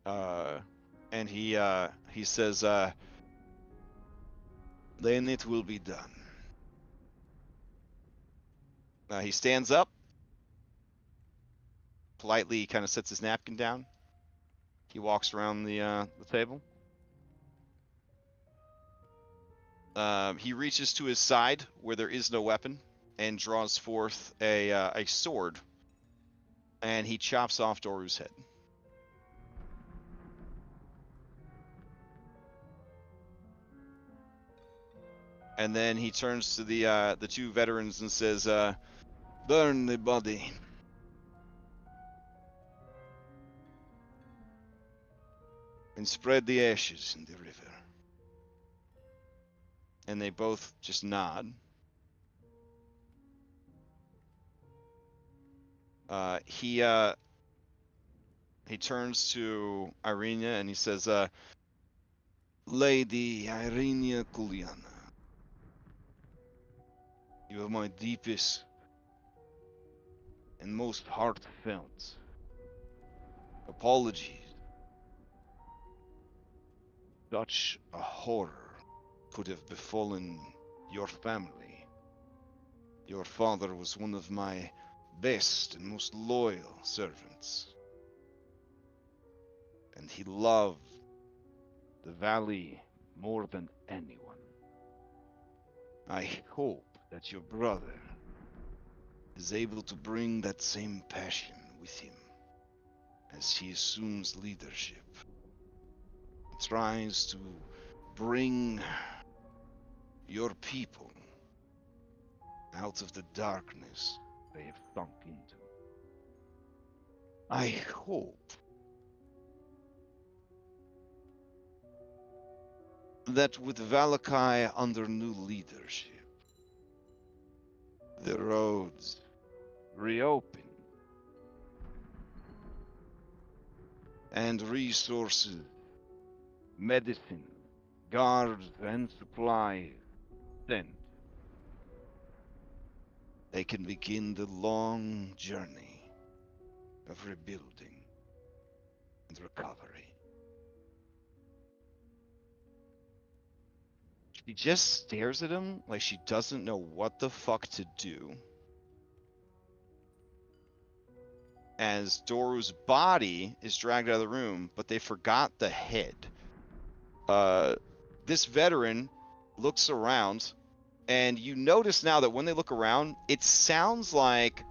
A: And he says, "Then it will be done." He stands up, politely kind of sets his napkin down. He walks around the table. He reaches to his side where there is no weapon and draws forth a sword, and he chops off Doru's head. And then he turns to the two veterans and says, "Burn the body." "And spread the ashes in the river." And they both just nod. He turns to Irina and he says, "Lady Irina Kuliana, you have my deepest and most heartfelt apologies. Such a horror could have befallen your family. Your father was one of my best and most loyal servants. And he loved the valley more than anyone. I hope that your brother is able to bring that same passion with him as he assumes leadership. Tries to bring your people out of the darkness they have sunk into. I hope that with Valakai under new leadership, the roads reopen and resources, medicine, guards, and supplies sent. They can begin the long journey of rebuilding and recovery. She just stares at him like she doesn't know what the fuck to do. As Doru's body is dragged out of the room, but they forgot the head. This veteran looks around, and you notice now that when they look around, it sounds like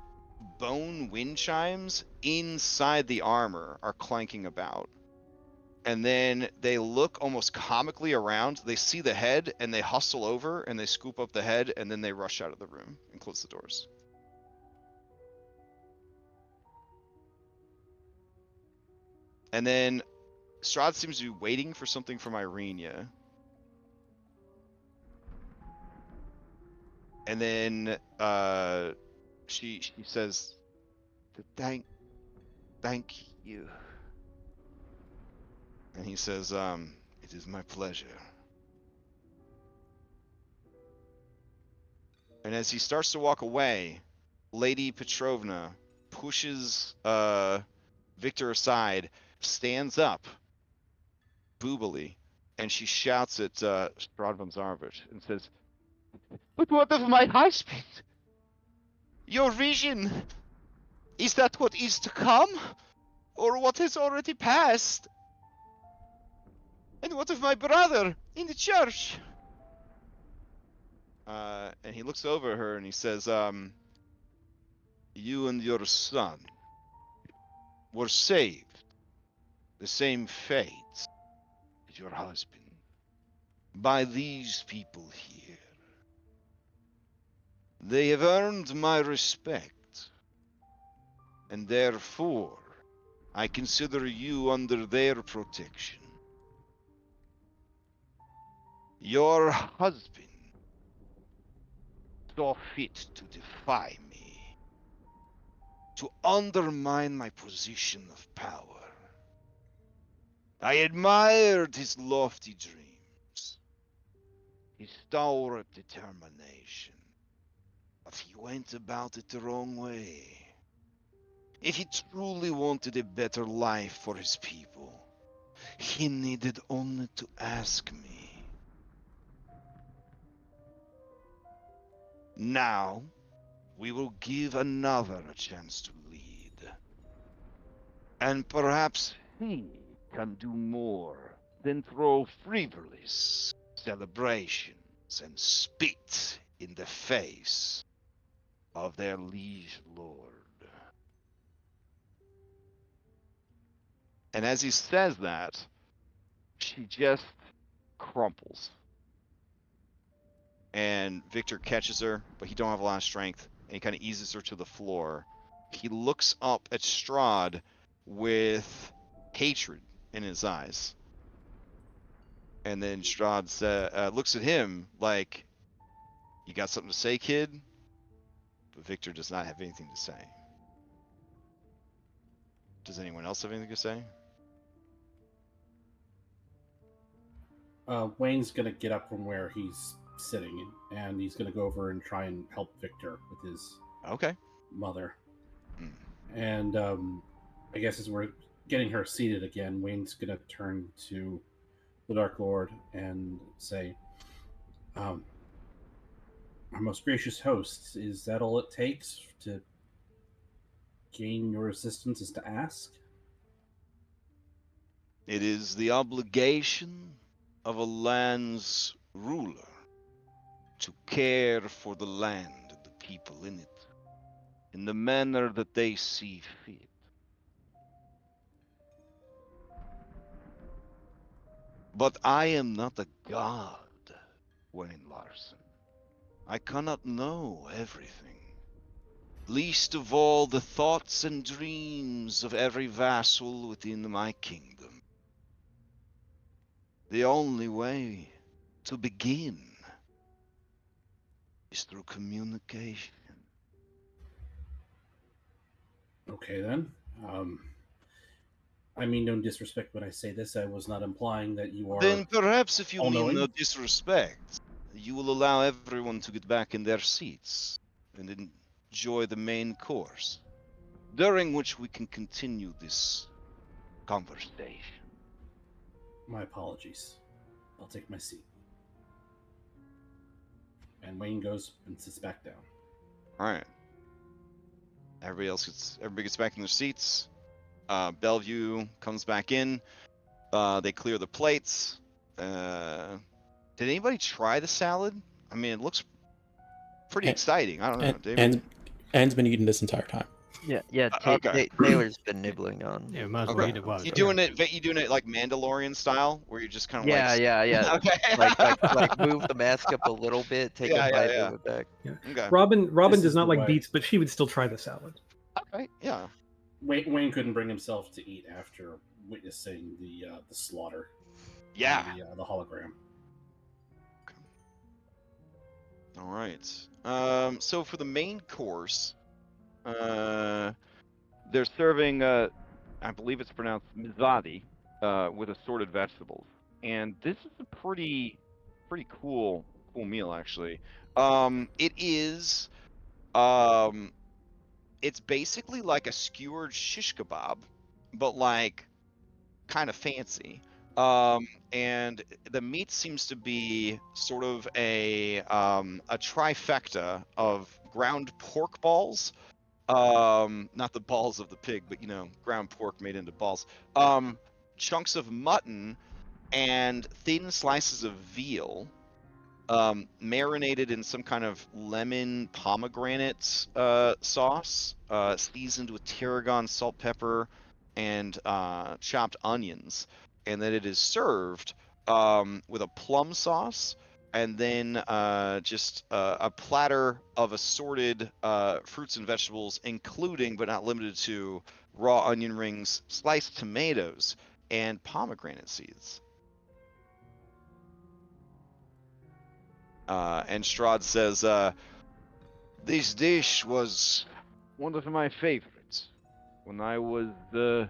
A: bone wind chimes inside the armor are clanking about. And then they look almost comically around. They see the head, and they hustle over, and they scoop up the head, and then they rush out of the room and close the doors. And then Strahd seems to be waiting for something from Irenia. And then she says, thank you. And he says, it is my pleasure. And as he starts to walk away, Lady Petrovna pushes Victor aside, stands up, boobily, and she shouts at Strahd Von Zarovich and says, "But what of my high speed? Your vision? Is that what is to come? Or what has already passed? And what of my brother in the church?" And he looks over at her and he says, you and your son were saved the same fate as your husband by these people here. They have earned my respect, and therefore I consider you under their protection. Your husband saw fit to defy me, to undermine my position of power. I admired his lofty dreams, his stalwart determination, but he went about it the wrong way. If he truly wanted a better life for his people, he needed only to ask me. Now, we will give another a chance to lead. And perhaps he can do more than throw frivolous celebrations and spit in the face of their liege lord. And as he says that, she just crumples. And Victor catches her, but he don't have a lot of strength, and he kind of eases her to the floor. He looks up at Strahd with hatred in his eyes. And then Strahd looks at him like, "You got something to say, kid?" But Victor does not have anything to say. Does anyone else have anything to say?
C: Wayne's gonna get up from where he's sitting, and he's gonna go over and try and help Victor with his mother.
A: Mm.
C: And I guess as we're getting her seated again, Wayne's gonna turn to the Dark Lord and say, Our most gracious hosts, is that all it takes to gain your assistance is to ask?
A: It is the obligation of a land's ruler to care for the land and the people in it in the manner that they see fit. But I am not a god, Wayne Larson. I cannot know everything. Least of all the thoughts and dreams of every vassal within my kingdom. The only way to begin is through communication.
C: Okay, then. I mean no disrespect when I say this. I was not implying that you are
A: Then perhaps if you mean
C: all-knowing.
A: no disrespect, you will allow everyone to get back in their seats and enjoy the main course, during which we can continue this conversation.
C: My apologies. I'll take my seat. And Wayne goes and sits back down.
A: All right. Everybody gets back in their seats. Bellevue comes back in. They clear the plates. Did anybody try the salad? I mean, it looks pretty
B: And-
A: exciting. I don't know, David.
B: Anne's been eating this entire time.
D: Yeah.
A: Okay.
D: Taylor's been nibbling on.
F: Yeah, might as well
A: Okay.
F: eat it while it's
A: You
F: here.
A: doing it like Mandalorian style, where you're just kind of
D: Yeah,
A: like,
D: yeah.
A: okay,
D: Like move the mask up a little bit, take
A: Yeah,
D: a
A: yeah,
D: bite,
A: yeah.
D: move it back.
A: Okay.
E: Robin
C: This
E: does
C: is
E: not
C: the
E: like
C: way.
E: beets, but she would still try the salad.
A: Okay. Yeah.
C: Wayne couldn't bring himself to eat after witnessing the slaughter.
A: Yeah.
C: And the hologram.
A: All right. So for the main course, they're serving, I believe it's pronounced mizadi, with assorted vegetables, and this is a pretty cool meal actually. It is, it's basically like a skewered shish kebab, but like kind of fancy. And the meat seems to be sort of a trifecta of ground pork balls, not the balls of the pig, but ground pork made into balls, chunks of mutton, and thin slices of veal, marinated in some kind of lemon pomegranate sauce, seasoned with tarragon, salt, pepper, and chopped onions, and then it is served with a plum sauce, and then just a platter of assorted fruits and vegetables, including but not limited to raw onion rings, sliced tomatoes, and pomegranate seeds. And Strahd says, this dish was one of my favorites when I was a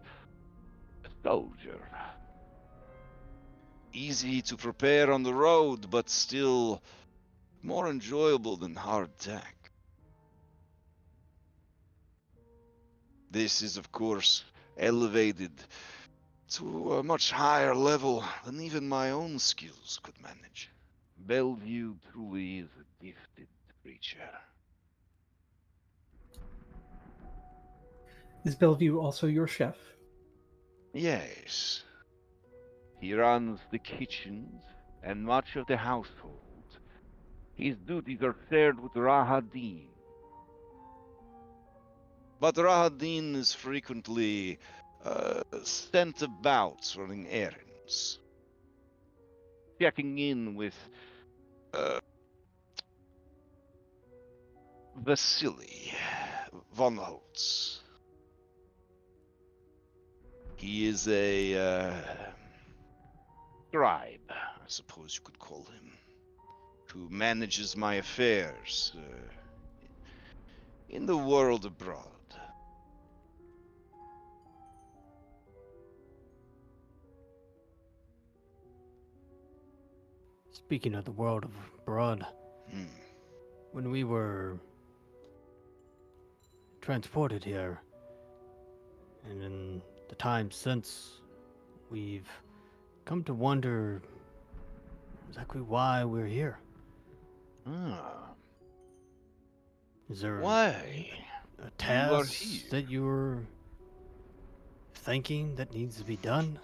A: soldier. Easy to prepare on the road, but still more enjoyable than hardtack. This is, of course, elevated to a much higher level than even my own skills could manage. Bellevue truly is a gifted creature.
E: Is Bellevue also your chef?
A: Yes. He runs the kitchens and much of the household. His duties are shared with Rahadin. But Rahadin is frequently sent about running errands, checking in with Vasily von Holtz. He is a scribe, I suppose you could call him, who manages my affairs in the world abroad.
F: Speaking of the world of abroad, when we were transported here, and in the time since, we've come to wonder exactly why we're here.
A: Ah.
F: Is there
A: Why?
F: a
A: You are
F: task
A: here.
F: that you're thinking that needs to be done?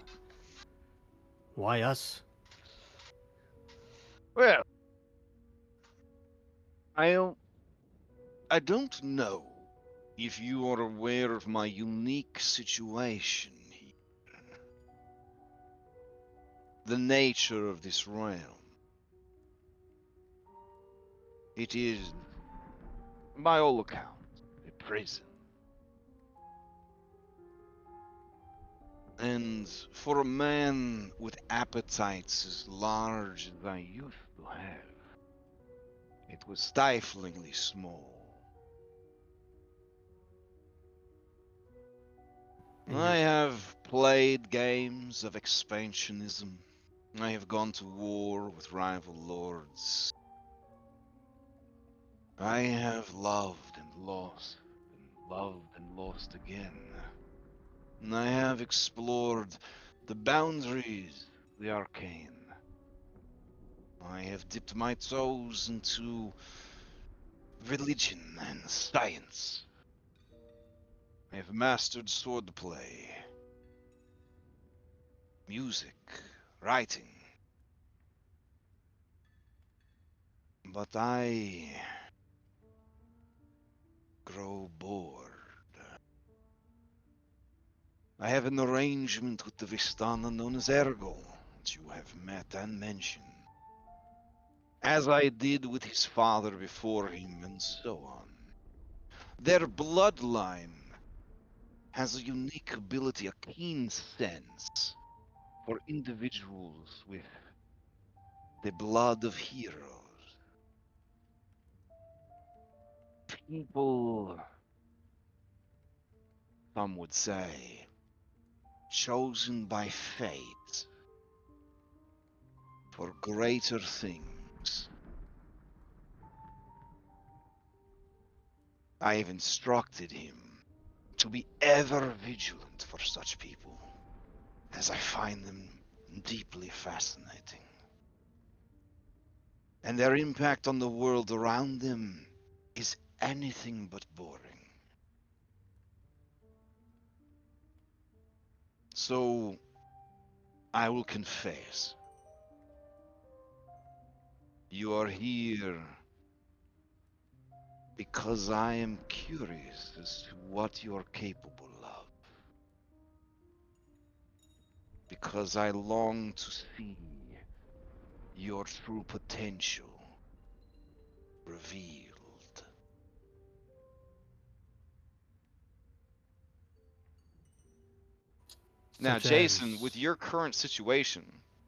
F: Why us?
A: Well, I don't know if you are aware of my unique situation here. The nature of this realm. It is, by all accounts, a prison. And for a man with appetites as large as I used to have, it was stiflingly small.
F: And
A: I have played games of expansionism. I have gone to war with rival lords. I have loved and lost, and loved and lost again. And I have explored the boundaries of the arcane. I have dipped my toes into religion and science. I have mastered swordplay, music, writing. But I grow bored. I have an arrangement with the Vistana known as Ergo, that you have met and mentioned. As I did with his father before him, and so on. Their bloodline has a unique ability, a keen sense for individuals with the blood of heroes. People, some would say, chosen by fate for greater things. I have instructed him to be ever vigilant for such people, as I find them deeply fascinating. And their impact on the world around them is anything but boring. So, I will confess, you are here because I am curious as to what you are capable of. Because I long to see your true potential revealed. Now,
F: such
A: Jason, with
F: as
A: your current situation,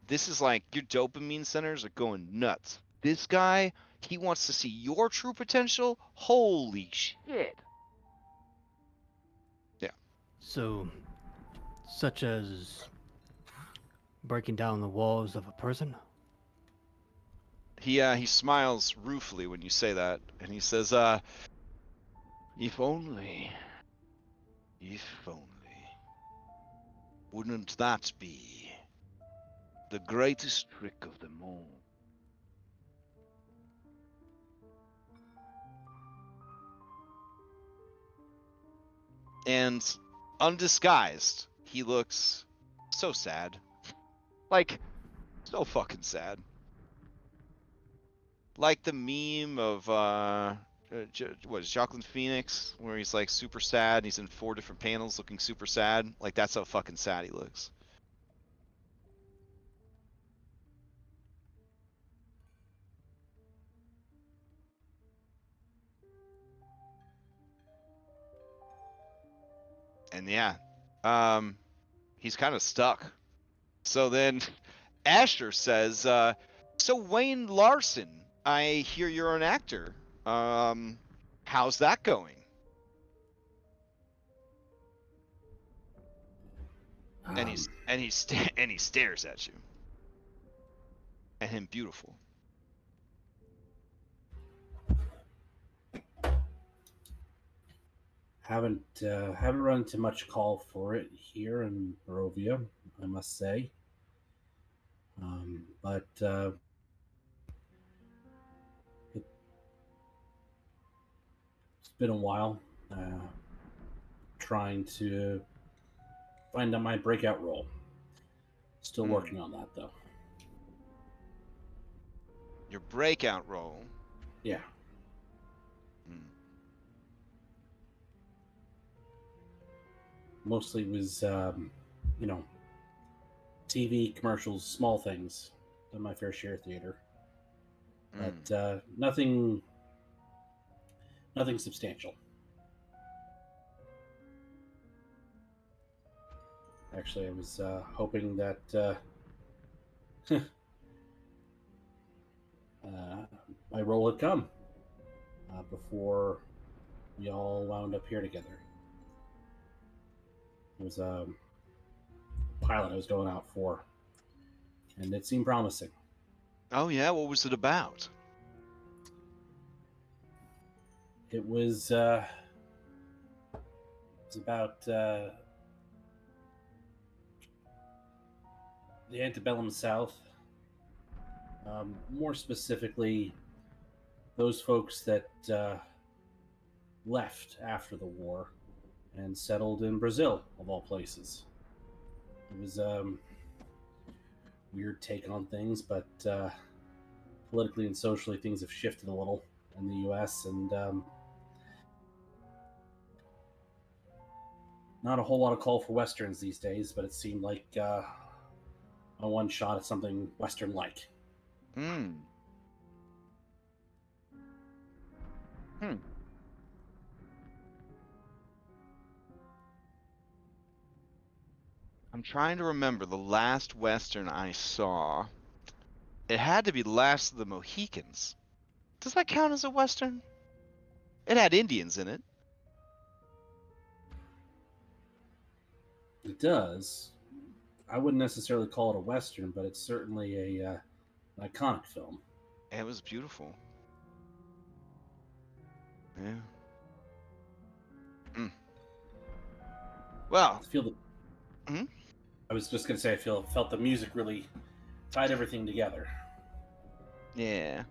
A: this is like your dopamine centers are going nuts. This guy, he wants to see your true potential. Holy shit. Yeah.
F: so such as breaking down the walls of a prison?
A: He smiles ruefully when you say that, and he says, if only, if only. Wouldn't that be the greatest trick of them all? And undisguised, he looks so sad. Like, so fucking sad. Like the meme of, what is Joaquin Phoenix, where he's like super sad, and he's in 4 different panels looking super sad. Like, that's how fucking sad he looks. And yeah, he's kind of stuck. So then Asher says, so Wayne Larson, I hear you're an actor. How's that going? And he stares at you. And him beautiful.
C: Haven't run into much call for it here in Barovia, I must say. But been a while. Trying to find out my breakout role. Still working on that, though.
A: Your breakout role.
C: Yeah.
A: Hmm.
C: Mostly was, TV commercials, small things. Done my fair share of theater, but nothing substantial. Actually, I was hoping that my role had come before we all wound up here together. It was a pilot I was going out for, and it seemed promising.
A: Oh yeah, what was it about?
C: It was about the antebellum South. More specifically, those folks that left after the war and settled in Brazil, of all places. It was weird take on things, but politically and socially, things have shifted a little in the U.S. and not a whole lot of call for westerns these days. But it seemed like a one shot at something western-like.
A: Hmm. I'm trying to remember the last Western I saw. It had to be Last of the Mohicans. Does that count as a Western? It had Indians in it.
C: It does. I wouldn't necessarily call it a western, but it's certainly an iconic film.
A: And it was beautiful. Yeah. Well.
C: I feel that.
A: Hmm?
C: I was just gonna say I felt the music really tied everything together.
A: Yeah.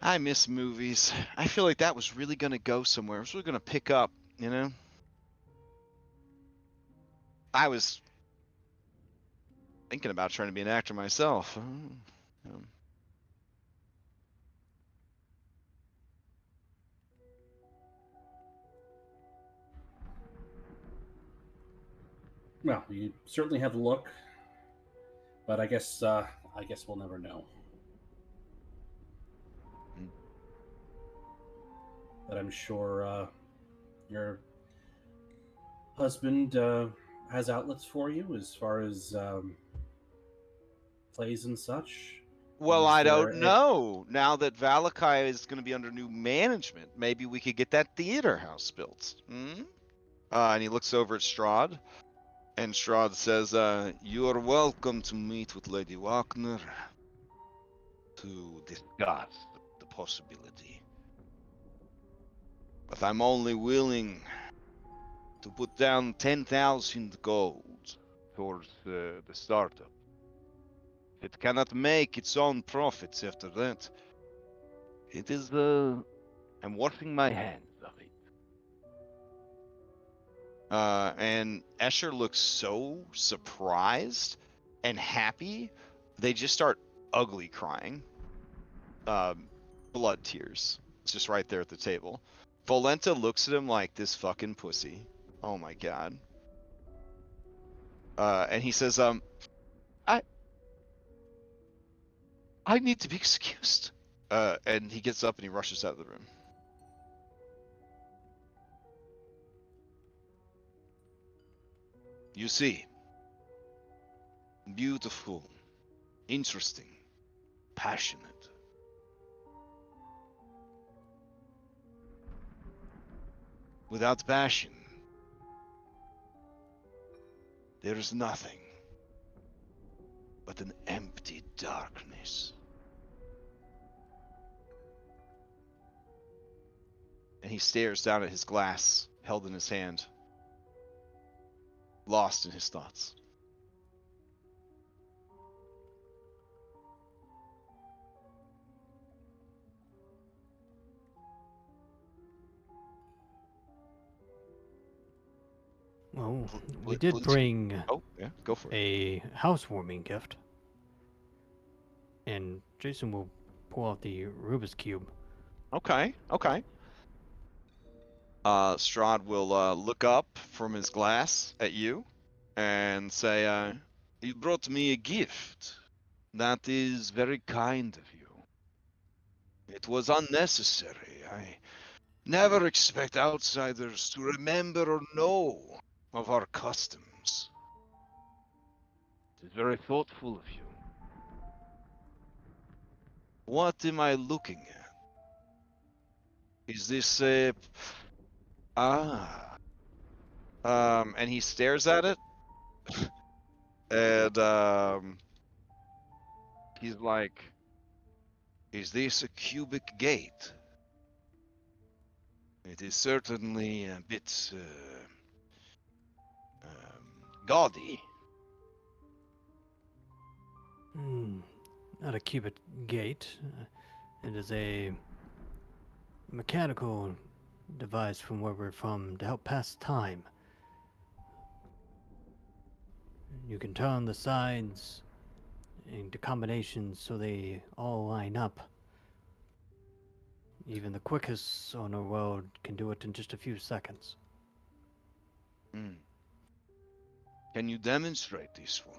A: I miss movies. I feel like that was really gonna go somewhere. It was really gonna pick up, you know? I was thinking about trying to be an actor myself.
C: Well, you certainly have the look, but I guess we'll never know. But I'm sure your husband has outlets for you as far as plays and such.
A: Well,
C: Is
A: I don't
C: there
A: know. Now that Valakai is going to be under new management, maybe we could get that theater house built. And he looks over at Strahd, and Strahd says, "You are welcome to meet with Lady Wagner to discuss the possibility. But I'm only willing to put down 10,000 gold towards the startup. It cannot make its own profits after that. It is I'm washing my hands of it." And Escher looks so surprised and happy. They just start ugly crying. Blood tears. It's just right there at the table. Volenta looks at him like, this fucking pussy. Oh my god. And he says, I need to be excused. And he gets up and he rushes out of the room. You see, beautiful, interesting, passionate. Without passion, there is nothing but an empty darkness. And he stares down at his glass held in his hand, lost in his thoughts.
F: Well, we
A: Pl-
F: did
A: please-
F: bring
A: Oh, yeah, go for it.
F: a housewarming gift. And Jason will pull out the Rubik's Cube.
A: Okay, okay. Strahd will look up from his glass at you and say, "You brought me a gift. That is very kind of you. It was unnecessary. I never expect outsiders to remember or know of our customs. It is very thoughtful of you. What am I looking at? Is this a... Ah. And he stares at it, and he's like, "Is this a cubic gate? It is certainly a bit gaudy."
F: Not a cubic gate. It is a mechanical device from where we're from to help pass time. You can turn the sides into combinations so they all line up. Even the quickest on the road can do it in just a few seconds.
A: Hmm. Can you demonstrate this for me?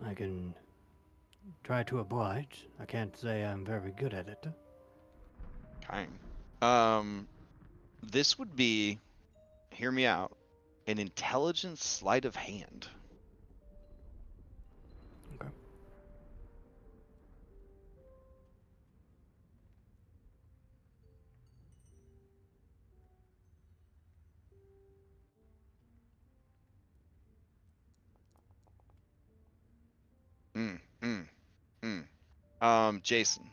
F: I can try to oblige. I can't say I'm very good at it.
A: Okay. This would be, hear me out, an intelligence sleight of hand.
F: Okay.
A: Jason,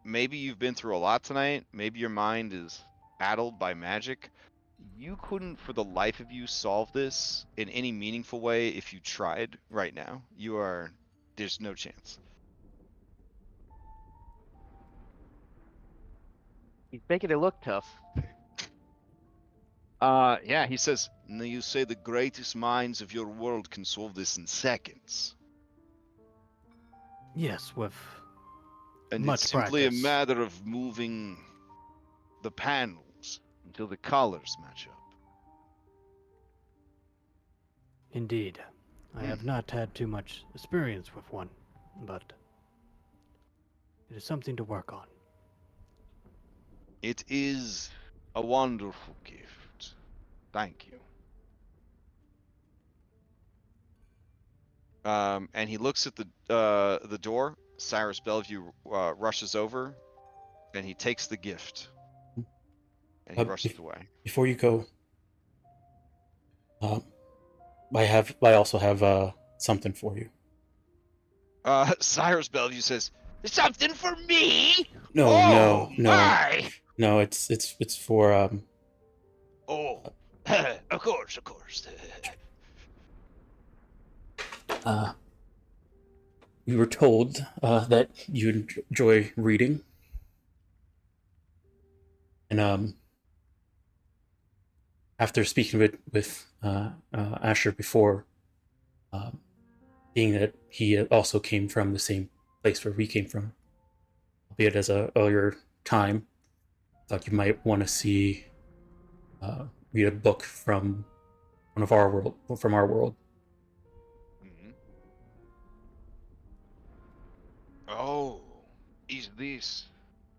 A: maybe you've been through a lot tonight. Maybe your mind is addled by magic. You couldn't, for the life of you, solve this in any meaningful way if you tried right now. There's no chance.
D: He's making it look tough.
A: Yeah, he says, "No, you say the greatest minds of your world can solve this in seconds.
F: Yes, with
A: And
F: much
A: it's simply a
F: practice.
A: matter of moving the panels until the colors match up."
F: Indeed. I have not had too much experience with one, but it is something to work on.
A: It is a wonderful gift. Thank you. And he looks at the door. Cyrus Bellevue rushes over, and he takes the gift, and he rushes away.
B: Before you go, I also have something for you.
A: Cyrus Bellevue says, "Something for me?
B: No.
A: My!
B: No, it's for
A: Oh, of course.
B: we were told that you enjoy reading, and after speaking with Asher before, being that he also came from the same place where we came from, albeit as a earlier time, thought you might want to read a book from our world.
A: Mhm. Oh, is this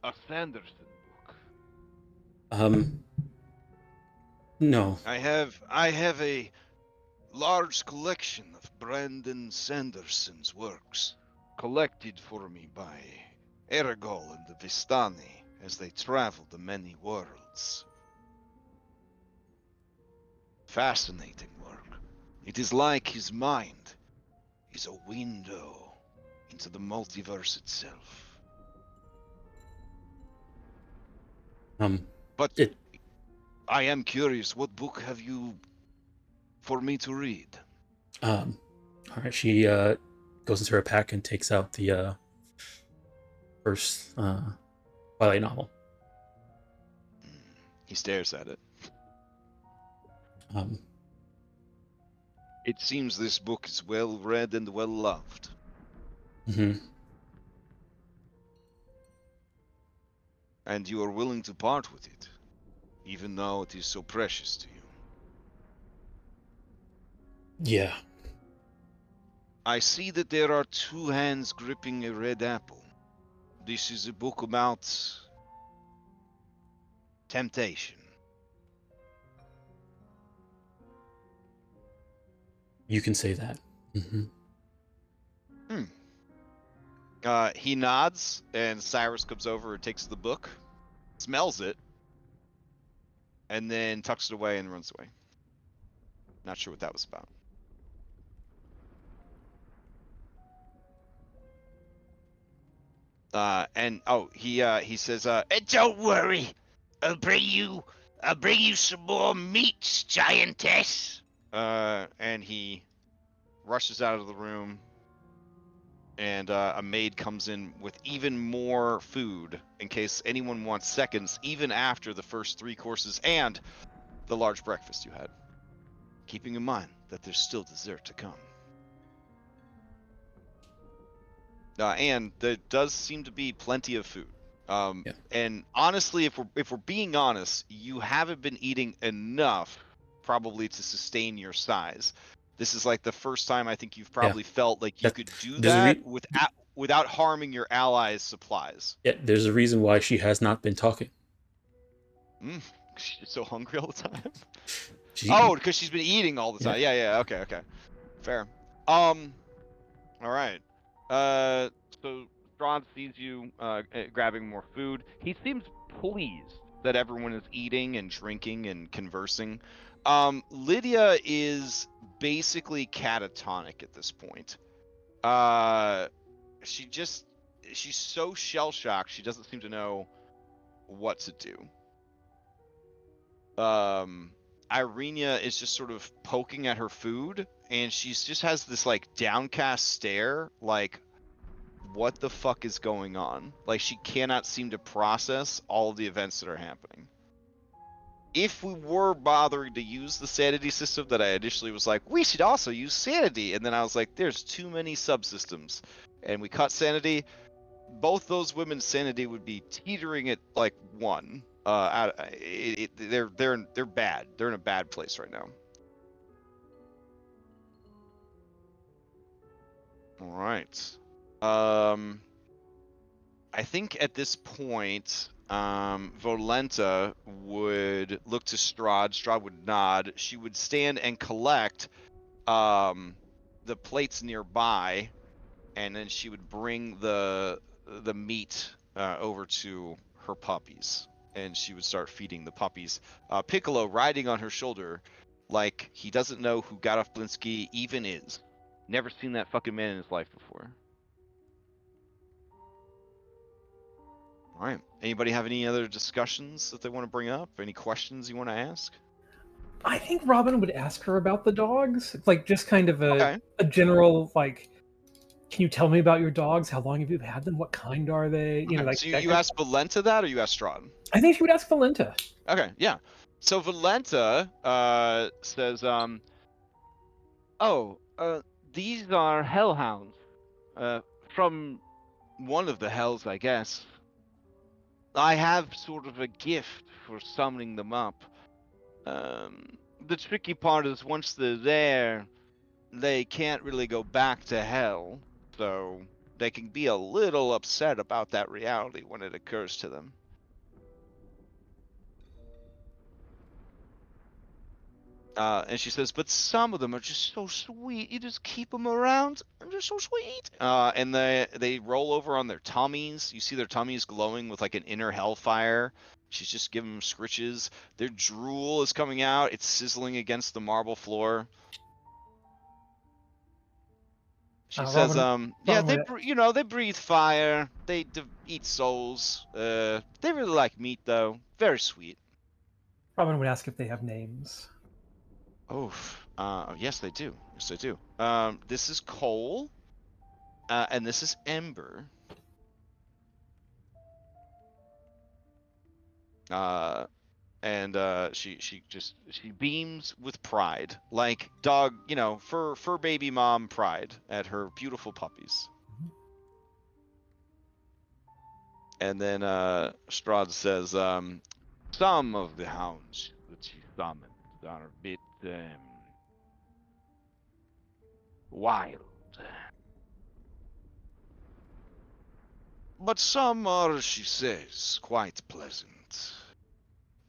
A: a Sanderson book?
B: No.
A: I have a large collection of Brandon Sanderson's works, collected for me by Ergol and the Vistani as they traveled the many worlds. Fascinating work. It is like his mind is a window into the multiverse itself. But
B: It
A: I am curious, what book have you for me to read?
B: all right. She goes into her pack and takes out the first Twilight novel.
A: He stares at it.
B: Um,
A: It seems this book is well read and well loved.
B: mhm.
A: And you are willing to part with it, even though it is so precious to you.
B: Yeah.
A: I see that there are two hands gripping a red apple. This is a book about temptation.
B: You can say that. Hmm.
A: He nods, and Cyrus comes over and takes the book, smells it, and then tucks it away and runs away. Not sure what that was about. He says, don't worry, I'll bring you some more meat, giantess. And he rushes out of the room, and a maid comes in with even more food in case anyone wants seconds, even after the first 3 courses and the large breakfast you had. Keeping in mind that there's still dessert to come. And there does seem to be plenty of food.
B: Yeah.
A: And honestly, if we're being honest, you haven't been eating enough probably to sustain your size. This is like the first time I think you've probably felt like you
B: That-
A: could do
B: there's a
A: that without harming your allies' supplies.
B: Yeah, there's a reason why she has not been talking.
A: She's so hungry all the time.
B: She,
A: Oh, because she's been eating all the time.
B: Yeah.
A: Yeah. Okay. Fair. All right. So Strahd sees you grabbing more food. He seems pleased that everyone is eating and drinking and conversing. Lydia is basically catatonic at this point. She's so shell shocked she doesn't seem to know what to do. Irenia is just sort of poking at her food, and she just has this like downcast stare, like, what the fuck is going on? Like, she cannot seem to process all of the events that are happening. If we were bothering to use the sanity system that I initially was like, we should also use sanity, and then I was like, there's too many subsystems, and we cut sanity, both those women's sanity would be teetering at like 1. They're bad. They're in a bad place right now. All right. I think at this point, Volenta would look to Strahd. Strahd would nod. She would stand and collect the plates nearby, and then she would bring the meat over to her puppies, and she would start feeding the puppies. Piccolo riding on her shoulder, like he doesn't know who Gadoff Blinsky even is. Never seen that fucking man in his life before. All right. Anybody have any other discussions that they want to bring up? Any questions you want to ask?
E: I think Robin would ask her about the dogs, like just kind of
A: Okay.
E: a general like, can you tell me about your dogs? How long have you had them? What kind are they? You know,
A: Okay,
E: like
A: so
E: that
A: you
E: kind of-
A: asked Valenta that, or you asked Strahd?
E: I think she would ask Valenta.
A: Okay, yeah. So Valenta says, these are hellhounds. From one of the hells, I guess. I have sort of a gift for summoning them up. The tricky part is once they're there, they can't really go back to hell, so they can be a little upset about that reality when it occurs to them. And she says, but some of them are just so sweet. You just keep them around, and they're so sweet. And they roll over on their tummies. You see their tummies glowing with like an inner hellfire. She's just giving them scritches. Their drool is coming out. It's sizzling against the marble floor. She says, yeah,
E: Robin would-
A: they breathe fire. They eat souls. They really like meat, though. Very sweet.
E: Robin would ask if they have names.
A: Oh, yes, they do. Yes, they do. This is Cole, and this is Ember. and she beams with pride, like dog, fur baby mom pride at her beautiful puppies. And then Strahd says, some of the hounds that she summoned are a bit wild. But some are, she says, quite pleasant.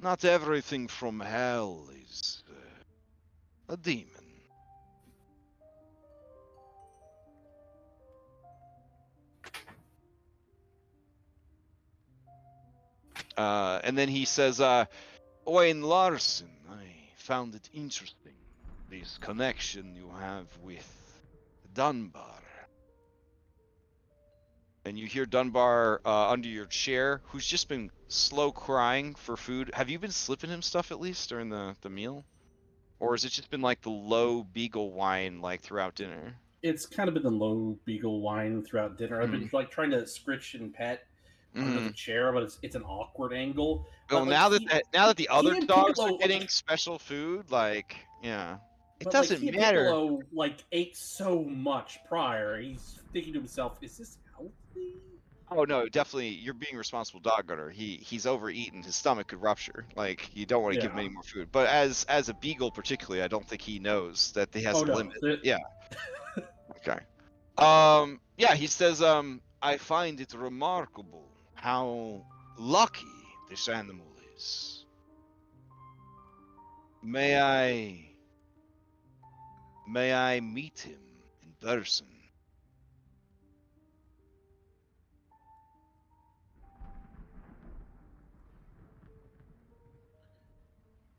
A: Not everything from hell is a demon. And then he says, Wayne Larson, I found it interesting, this connection you have with Dunbar. And you hear Dunbar under your chair, who's just been slow crying for food. Have you been slipping him stuff at least during the meal? Or has it just been like the low beagle wine like throughout dinner?
C: It's kind of been the low beagle wine throughout dinner. I've been like trying to scritch and pet under the chair, but it's an awkward angle.
A: Well,
C: But like
A: now that the other
C: and
A: dogs are
C: Piccolo,
A: getting special food, like, yeah, it
C: but like
A: doesn't
C: he and
A: matter.
C: Piccolo like ate so much prior. He's thinking to himself, "Is this healthy?"
A: Oh no, definitely, you're being a responsible dog owner. He's overeaten. His stomach could rupture. Like, you don't want to give him any more food. But as a beagle particularly, I don't think he knows that he has
C: Oh
A: a
C: no.
A: limit. Yeah. Okay. Yeah, he says, I find it remarkable how lucky this animal is. May I meet him in person?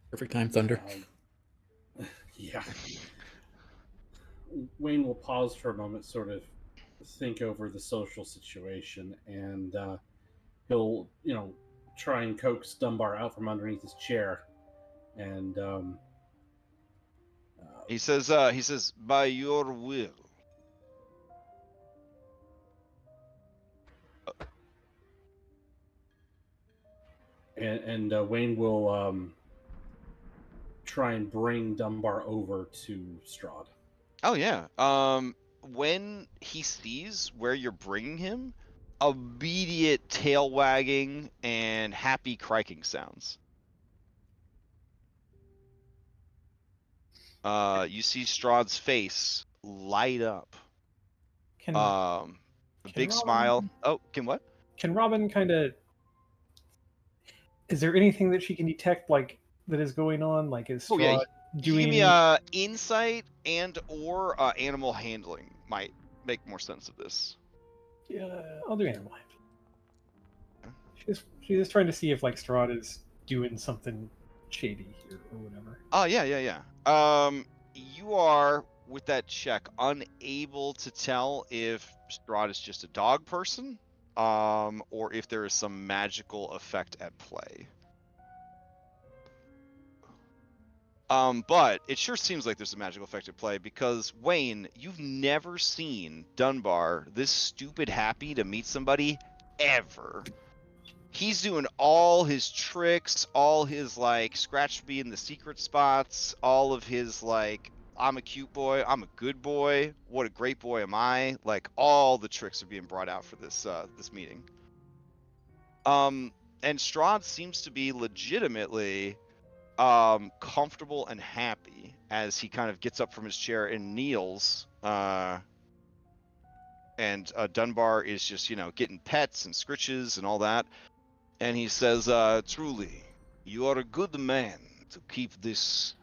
B: Perfect time, Thunder.
C: Yeah. Wayne will pause for a moment, sort of think over the social situation, and he'll, try and coax Dunbar out from underneath his chair, and
A: He says, by your will.
C: Wayne will try and bring Dunbar over to Strahd.
A: Oh yeah. When he sees where you're bringing him, immediate tail wagging and happy criking sounds. You see Strahd's face light up.
E: Can
A: A big
E: Robin-
A: smile. Oh, can what?
E: can Robin kind of? Is there anything that she can detect, like that is going on? Like, is
A: Oh yeah.
E: Strahd doing?
A: Give me insight and or animal handling might make more sense of this.
E: Yeah, I'll do animal handling. She's just trying to see if like Strahd is doing something shady here or whatever.
A: Oh yeah. You are with that check unable to tell if Strahd is just a dog person, or if there is some magical effect at play. But it sure seems like there's a magical effect at play because Wayne, you've never seen Dunbar this stupid happy to meet somebody ever. He's doing all his tricks, all his like scratch me in the secret spots, all of his like I'm a cute boy, I'm a good boy, what a great boy am I? Like all the tricks are being brought out for this this meeting. And Strahd seems to be legitimately comfortable and happy as he kind of gets up from his chair and kneels. And Dunbar is just getting pets and scritches and all that. And he says, truly, you are a good man to keep this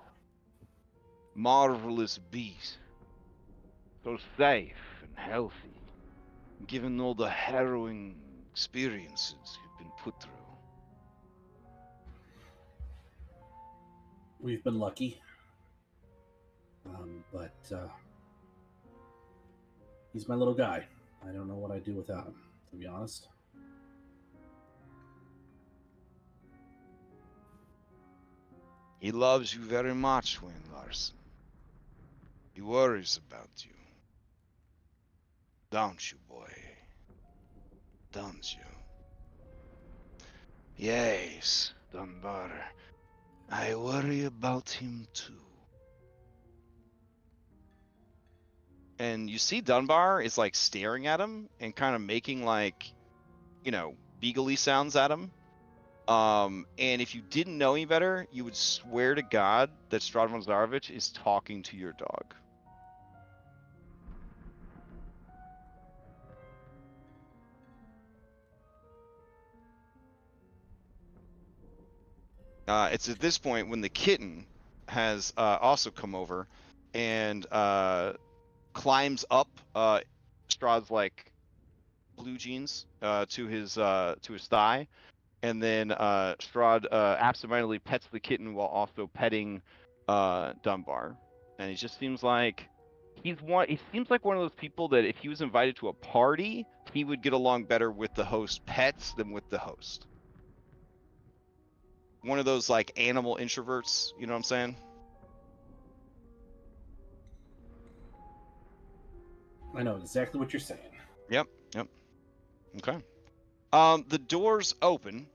A: marvelous beast so safe and healthy, given all the harrowing experiences you've been put through.
C: We've been lucky, but he's my little guy. I don't know what I'd do without him, to be honest.
A: He loves you very much, Wayne Larson. He worries about you. Don't you, boy? Don't you? Yes, Dunbar. I worry about him too. And you see Dunbar is like staring at him and kind of making like, beagly sounds at him. And if you didn't know any better, you would swear to God that Strahd Von Zarovich is talking to your dog. It's at this point when the kitten has also come over and climbs up Strahd's like blue jeans to his thigh, and then Strahd absentmindedly pets the kitten while also petting Dunbar, and he just seems like he seems like one of those people that if he was invited to a party, he would get along better with the host pets than with the host. One of those like animal introverts, you know what I'm saying?
C: I know exactly what you're saying.
A: Yep. Okay. The doors open,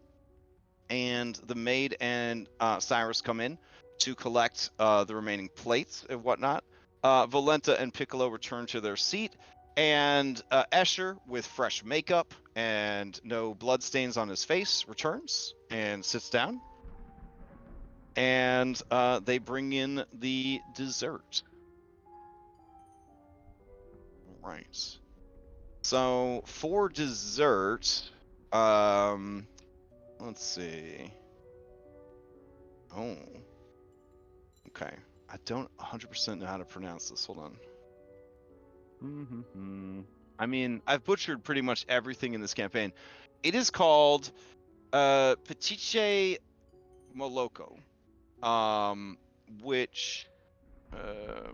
A: and the maid and Cyrus come in to collect the remaining plates and whatnot. Valenta and Piccolo return to their seat, and Escher, with fresh makeup and no bloodstains on his face, returns and sits down. And they bring in the dessert. All right. So for dessert, let's see. Oh, okay. I don't 100% know how to pronounce this. Hold on. I mean, I've butchered pretty much everything in this campaign. It is called Petiche Moloko, which let's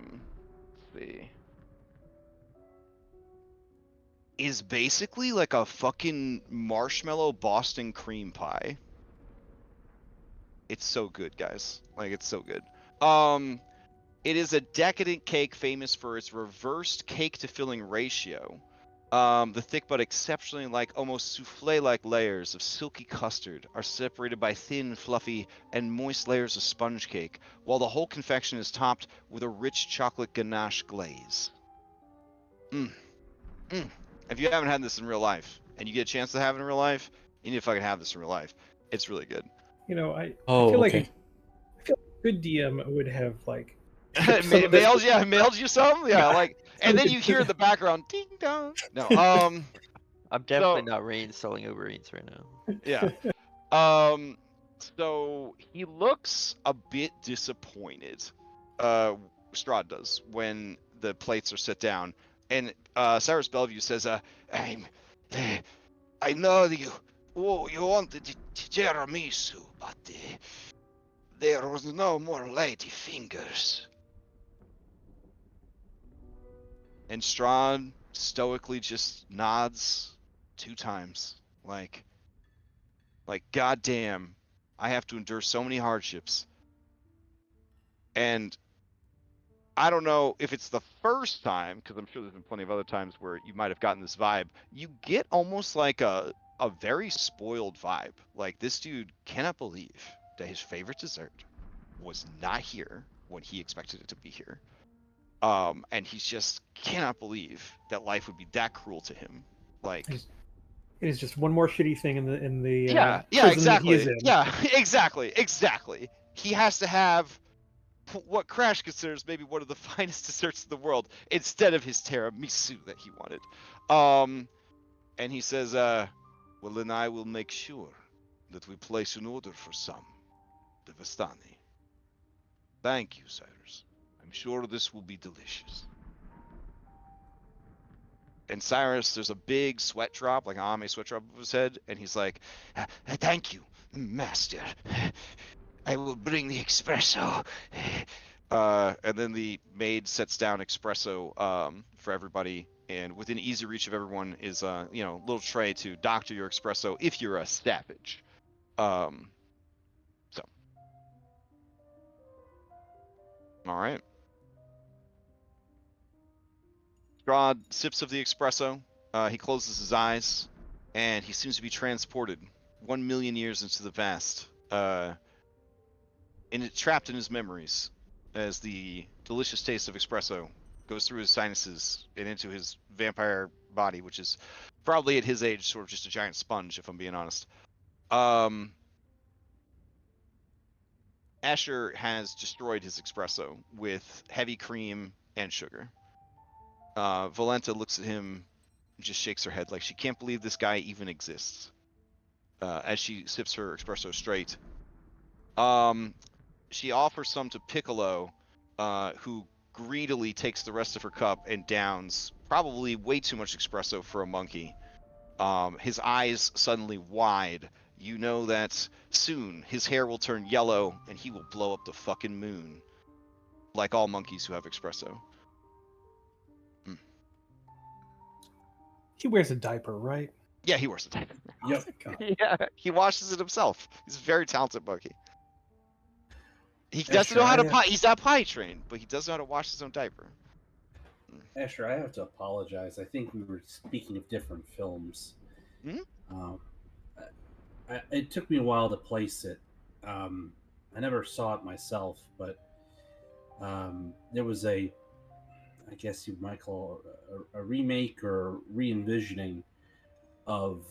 A: see, is basically like a fucking marshmallow Boston cream pie. It's so good, guys. Like, it's so good. It is a decadent cake famous for its reversed cake to filling ratio. The thick but exceptionally almost souffle-like layers of silky custard are separated by thin, fluffy, and moist layers of sponge cake, while the whole confection is topped with a rich chocolate ganache glaze. If you haven't had this in real life, and you get a chance to have it in real life, you need to fucking have this in real life. It's really good.
E: I
B: Oh,
E: feel
B: okay.
E: like a good DM would have like shipped some of
A: mailed
E: this.
A: mailed you some, yeah,
E: Yeah.
A: and then you hear in the background ding dong. No,
D: I'm definitely
A: so
D: not reinstalling Uber Eats right now.
A: yeah, so he looks a bit disappointed. Strahd does when the plates are set down, and Cyrus Bellevue says, I know you wanted tiramisu, but there was no more lady fingers. And Strahd stoically just nods 2 times, like, goddamn, I have to endure so many hardships. And I don't know if it's the first time, because I'm sure there's been plenty of other times where you might have gotten this vibe. You get almost like a very spoiled vibe. Like, this dude cannot believe that his favorite dessert was not here when he expected it to be here. And he just cannot believe that life would be that cruel to him. Like,
E: It is just one more shitty thing in the
A: yeah,
E: prison that he is
A: exactly.
E: in.
A: Yeah, exactly. He has to have what Crash considers maybe one of the finest desserts in the world instead of his tiramisu that he wanted. And he says, well, then I will make sure that we place an order for some, the Vistani. Thank you, Cyrus. I'm sure this will be delicious. And Cyrus, there's a big sweat drop, like an anime sweat drop of his head, and he's like, thank you, master. I will bring the espresso. And then the maid sets down espresso for everybody, and within easy reach of everyone is little tray to doctor your espresso if you're a savage. So, all right. Strahd sips of the espresso. He closes his eyes, and he seems to be transported 1 million years into the past. and it's trapped in his memories as the delicious taste of espresso goes through his sinuses and into his vampire body, which is probably at his age sort of just a giant sponge, if I'm being honest. Asher has destroyed his espresso with heavy cream and sugar. Valenta looks at him and just shakes her head like she can't believe this guy even exists. As she sips her espresso straight. She offers some to Piccolo, who greedily takes the rest of her cup and downs probably way too much espresso for a monkey. His eyes suddenly wide. You know that soon his hair will turn yellow and he will blow up the fucking moon. Like all monkeys who have espresso.
E: He wears a diaper, right?
A: Yeah, he wears a diaper.
C: Yep.
A: Yeah, he washes it himself. He's a very talented monkey. He doesn't
C: Asher,
A: know how to potty. He's not potty trained, but he does know how to wash his own diaper.
C: Asher, I have to apologize. I think we were speaking of different films.
A: Hmm?
C: It took me a while to place it. I never saw it myself, but there was I guess you might call it a remake or re-envisioning of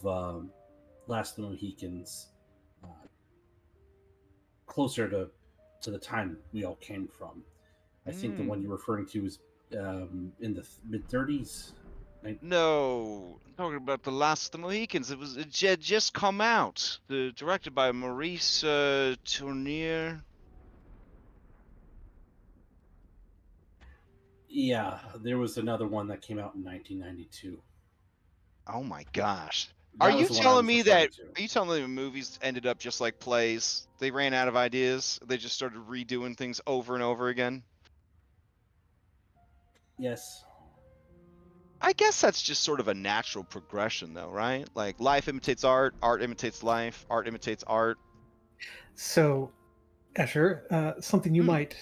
C: Last of the Mohicans, closer to the time we all came from. I think the one you're referring to is in the mid-30s.
A: No, I'm talking about The Last of the Mohicans. It had just come out. Directed by Maurice Tournier.
C: Yeah, there was another one that came out in 1992.
A: Oh my gosh. Are
C: That was
A: you
C: the one I
A: telling
C: was
A: me
C: referring
A: that?
C: to.
A: Are you telling me the movies ended up just like plays? They ran out of ideas. They just started redoing things over and over again.
C: Yes.
A: I guess that's just sort of a natural progression, though, right? Like life imitates art, art imitates life, art imitates art.
E: So, Escher, something you might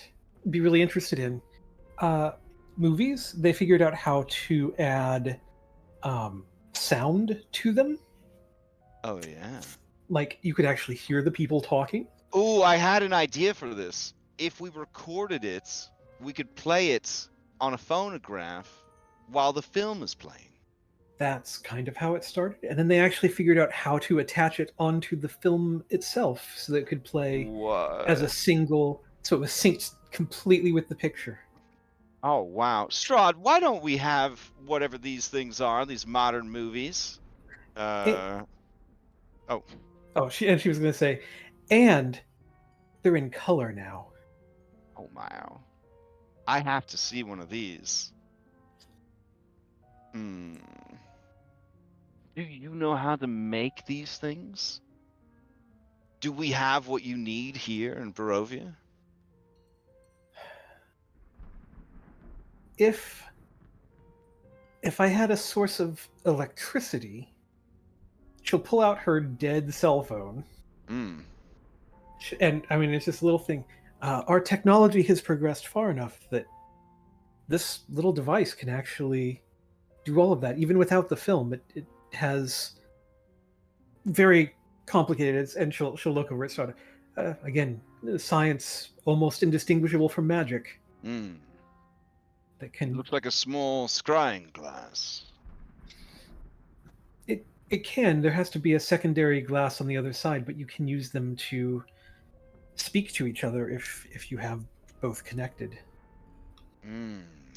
E: be really interested in. Movies, they figured out how to add sound to them.
A: Oh yeah.
E: Like, you could actually hear the people talking.
A: Oh, I had an idea for this. If we recorded it, we could play it on a phonograph while the film is playing.
E: That's kind of how it started. And then they actually figured out how to attach it onto the film itself so that it could play
A: What?
E: as a single, so it was synced completely with the picture.
A: Oh wow, Strahd, why don't we have whatever these things are, these modern movies? Oh,
E: Oh, she was going to say, and they're in color now.
A: oh wow. I have to see one of these. Hmm. Do you know how to make these things? Do we have what you need here in Barovia?
E: If I had a source of electricity, she'll pull out her dead cell phone. And I mean, it's this little thing. Our technology has progressed far enough that this little device can actually do all of that, even without the film. It has very complicated, and she'll look over it. Sort of, again, science almost indistinguishable from magic. That can.
A: It looks like a small scrying glass.
E: It can. There has to be a secondary glass on the other side, but you can use them to speak to each other if you have both connected.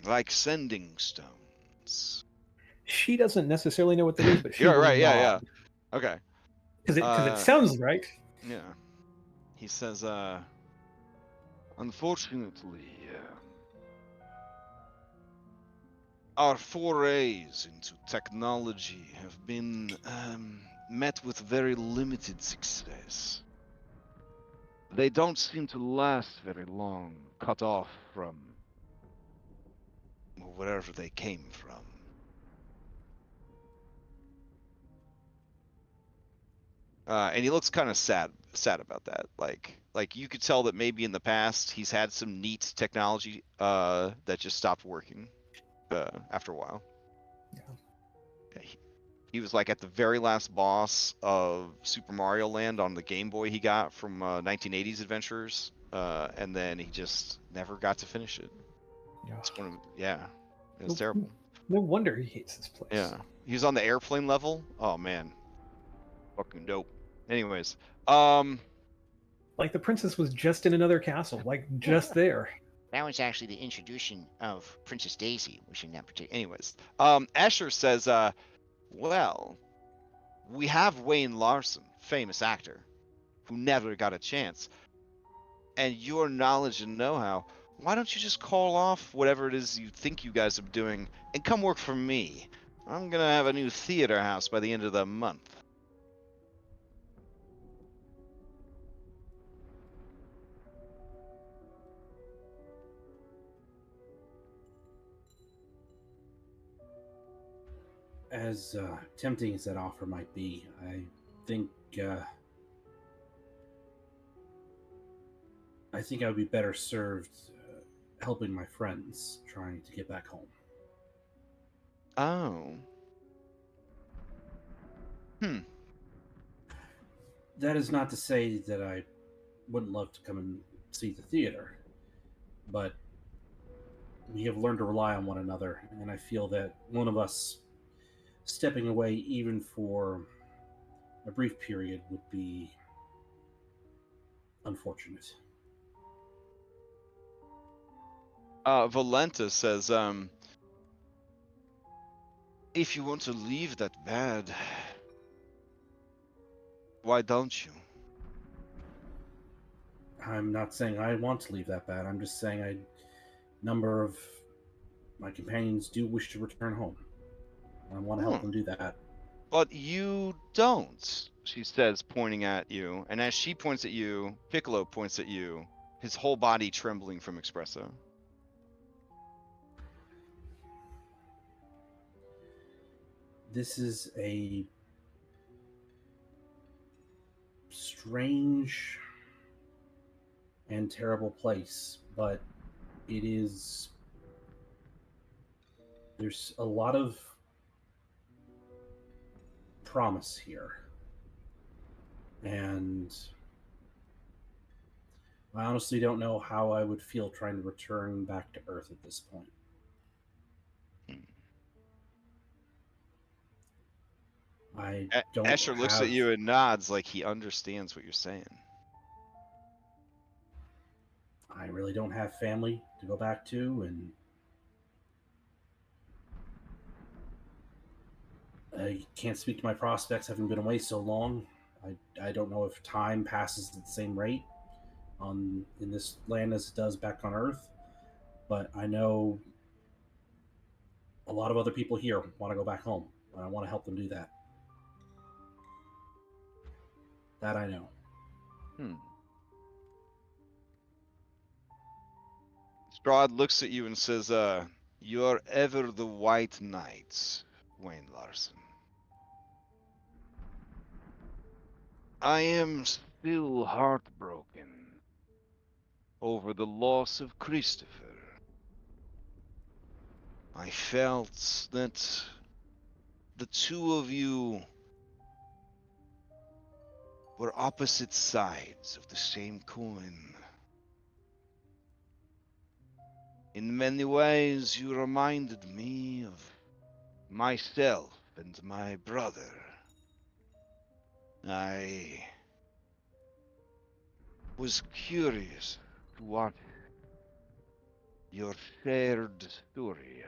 A: Like sending stones.
E: She doesn't necessarily know what that is, but she
A: You're
E: will
A: right. Yeah.
E: nod.
A: Okay.
E: Because it sounds right.
A: Yeah. He says, unfortunately, our forays into technology have been met with very limited success. They don't seem to last very long, cut off from wherever they came from. And he looks kind of sad about that. Like you could tell that maybe in the past he's had some neat technology that just stopped working after a while. Yeah. He was like at the very last boss of Super Mario Land on the Game Boy he got from 1980s Adventurers. and then he just never got to finish it. It's one of, yeah, it was
E: Nope.
A: terrible.
E: No wonder he hates this place.
A: Yeah, he was on the airplane level. Oh man, fucking dope. Anyways,
E: Like the princess was just in another castle, like just there.
G: That was actually the introduction of Princess Daisy, which in that particular.
A: anyways, Escher says, well, we have Wayne Larson, famous actor, who never got a chance, and your knowledge and know-how. Why don't you just call off whatever it is you think you guys are doing and come work for me? I'm gonna have a new theater house by the end of the month.
C: As tempting as that offer might be, I think I would be better served helping my friends trying to get back home.
A: Oh.
C: That is not to say that I wouldn't love to come and see the theater, but we have learned to rely on one another, and I feel that one of us stepping away, even for a brief period, would be unfortunate.
A: Valenta says, if you want to leave that bad, why don't you?
C: I'm not saying I want to leave that bad. I'm just saying a number of my companions do wish to return home. I want to help them do that.
A: But you don't, she says, pointing at you. And as she points at you, Piccolo points at you, his whole body trembling from espresso.
C: This is a strange and terrible place, but it is. There's a lot of promise here. And I honestly don't know how I would feel trying to return back to Earth at this point. I don't
A: Escher looks at
C: have-
A: you and nods like he understands what you're saying.
C: I really don't have family to go back to, and I can't speak to my prospects having been away so long. I don't know if time passes at the same rate in this land as it does back on Earth, but I know a lot of other people here want to go back home, and I want to help them do that. That I know.
A: Strahd looks at you and says, you're ever the White Knight, Wayne Larson. I am still heartbroken over the loss of Christopher. I felt that the two of you were opposite sides of the same coin. In many ways, you reminded me of myself and my brother. I was curious to watch your shared story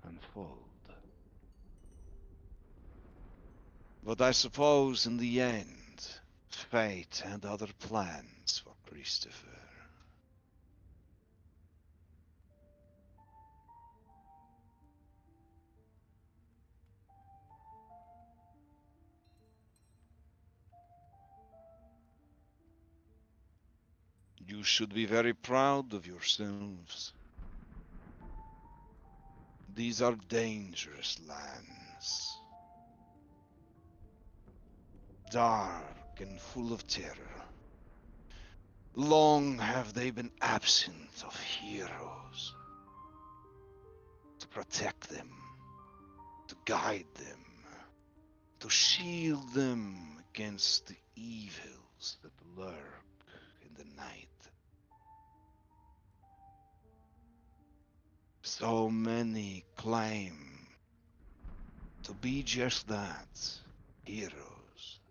A: unfold. But I suppose in the end, fate had other plans for Christopher. You should be very proud of yourselves. These are dangerous lands. Dark and full of terror. Long have they been absent of heroes to protect them, to guide them, to shield them against the evils that lurk in the night. So many claim to be just that, heroes.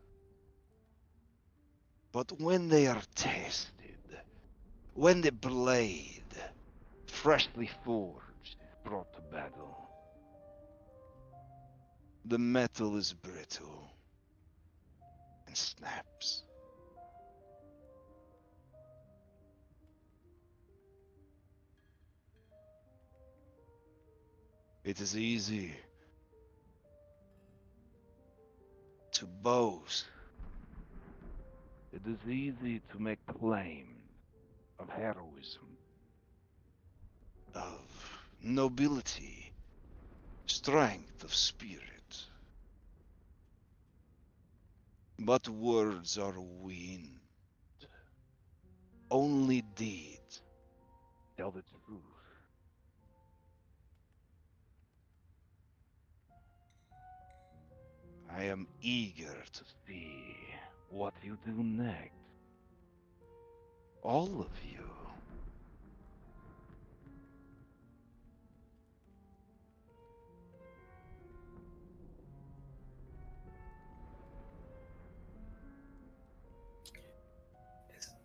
A: But when they are tested, when the blade, freshly forged, is brought to battle, the metal is brittle and snaps. It is easy to boast. It is easy to make claims of heroism, of nobility, strength of spirit. But words are wind. Only deeds tell the truth. I am eager to see what you do next. All of you.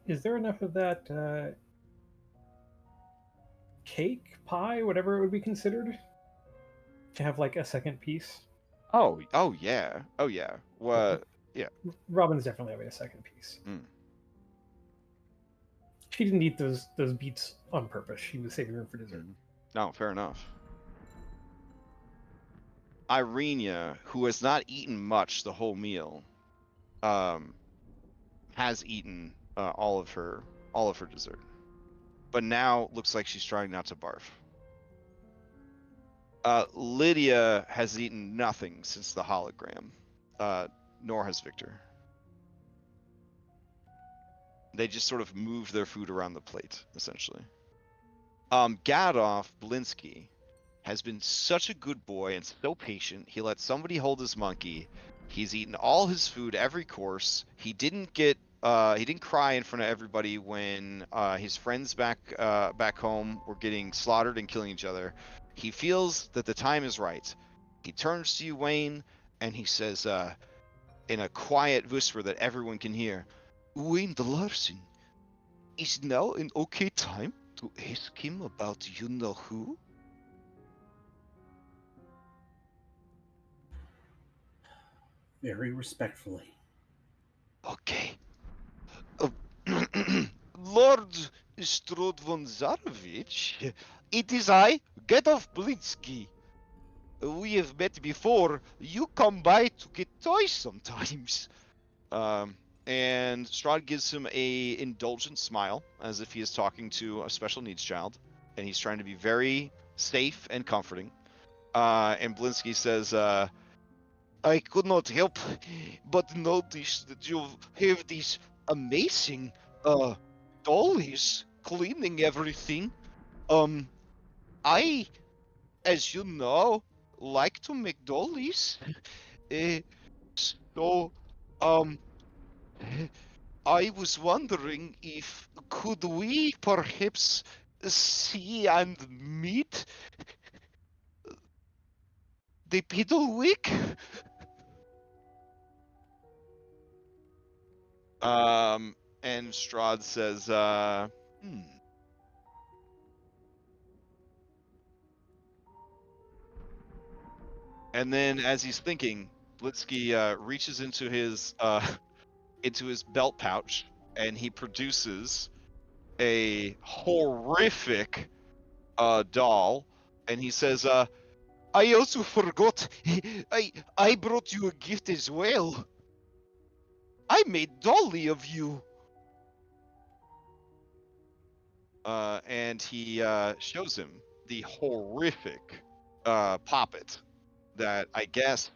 E: Is there enough of that cake, pie, whatever it would be considered, to have like a second piece?
A: Oh yeah. Oh yeah. What?
E: Robin's definitely having a second piece.
A: Mm.
E: She didn't eat those beets on purpose. She was saving them for dessert.
A: No, fair enough. Irenia, who has not eaten much the whole meal, has eaten all of her dessert, but now looks like she's trying not to barf. Lydia has eaten nothing since the hologram, nor has Victor. They just sort of moved their food around the plate, essentially. Gadov Blinsky has been such a good boy and so patient. He let somebody hold his monkey. He's eaten all his food every course. He didn't cry in front of everybody when his friends back home were getting slaughtered and killing each other. He feels that the time is right. He turns to you, Wayne, and he says in a quiet whisper that everyone can hear, "Wayne the Larson, is now an okay time to ask him about you know who?"
C: Very respectfully.
A: Okay. Lord Strahd Von Zarovich, it is I, Gadov Blinsky. We have met before. You come by to get toys sometimes. And Strahd gives him a indulgent smile, as if he is talking to a special needs child, and he's trying to be very safe and comforting. And Blinsky says, "I could not help but notice that you have these amazing dollies cleaning everything. I, as you know, like to make dollies. Uh, so, um, I was wondering if could we perhaps see and meet the Piddlewick?" And Strahd says, And then as he's thinking, Blitzky reaches into his belt pouch and he produces a horrific doll, and he says, "I also forgot. I brought you a gift as well. I made dolly of you." And he shows him the horrific poppet that I guess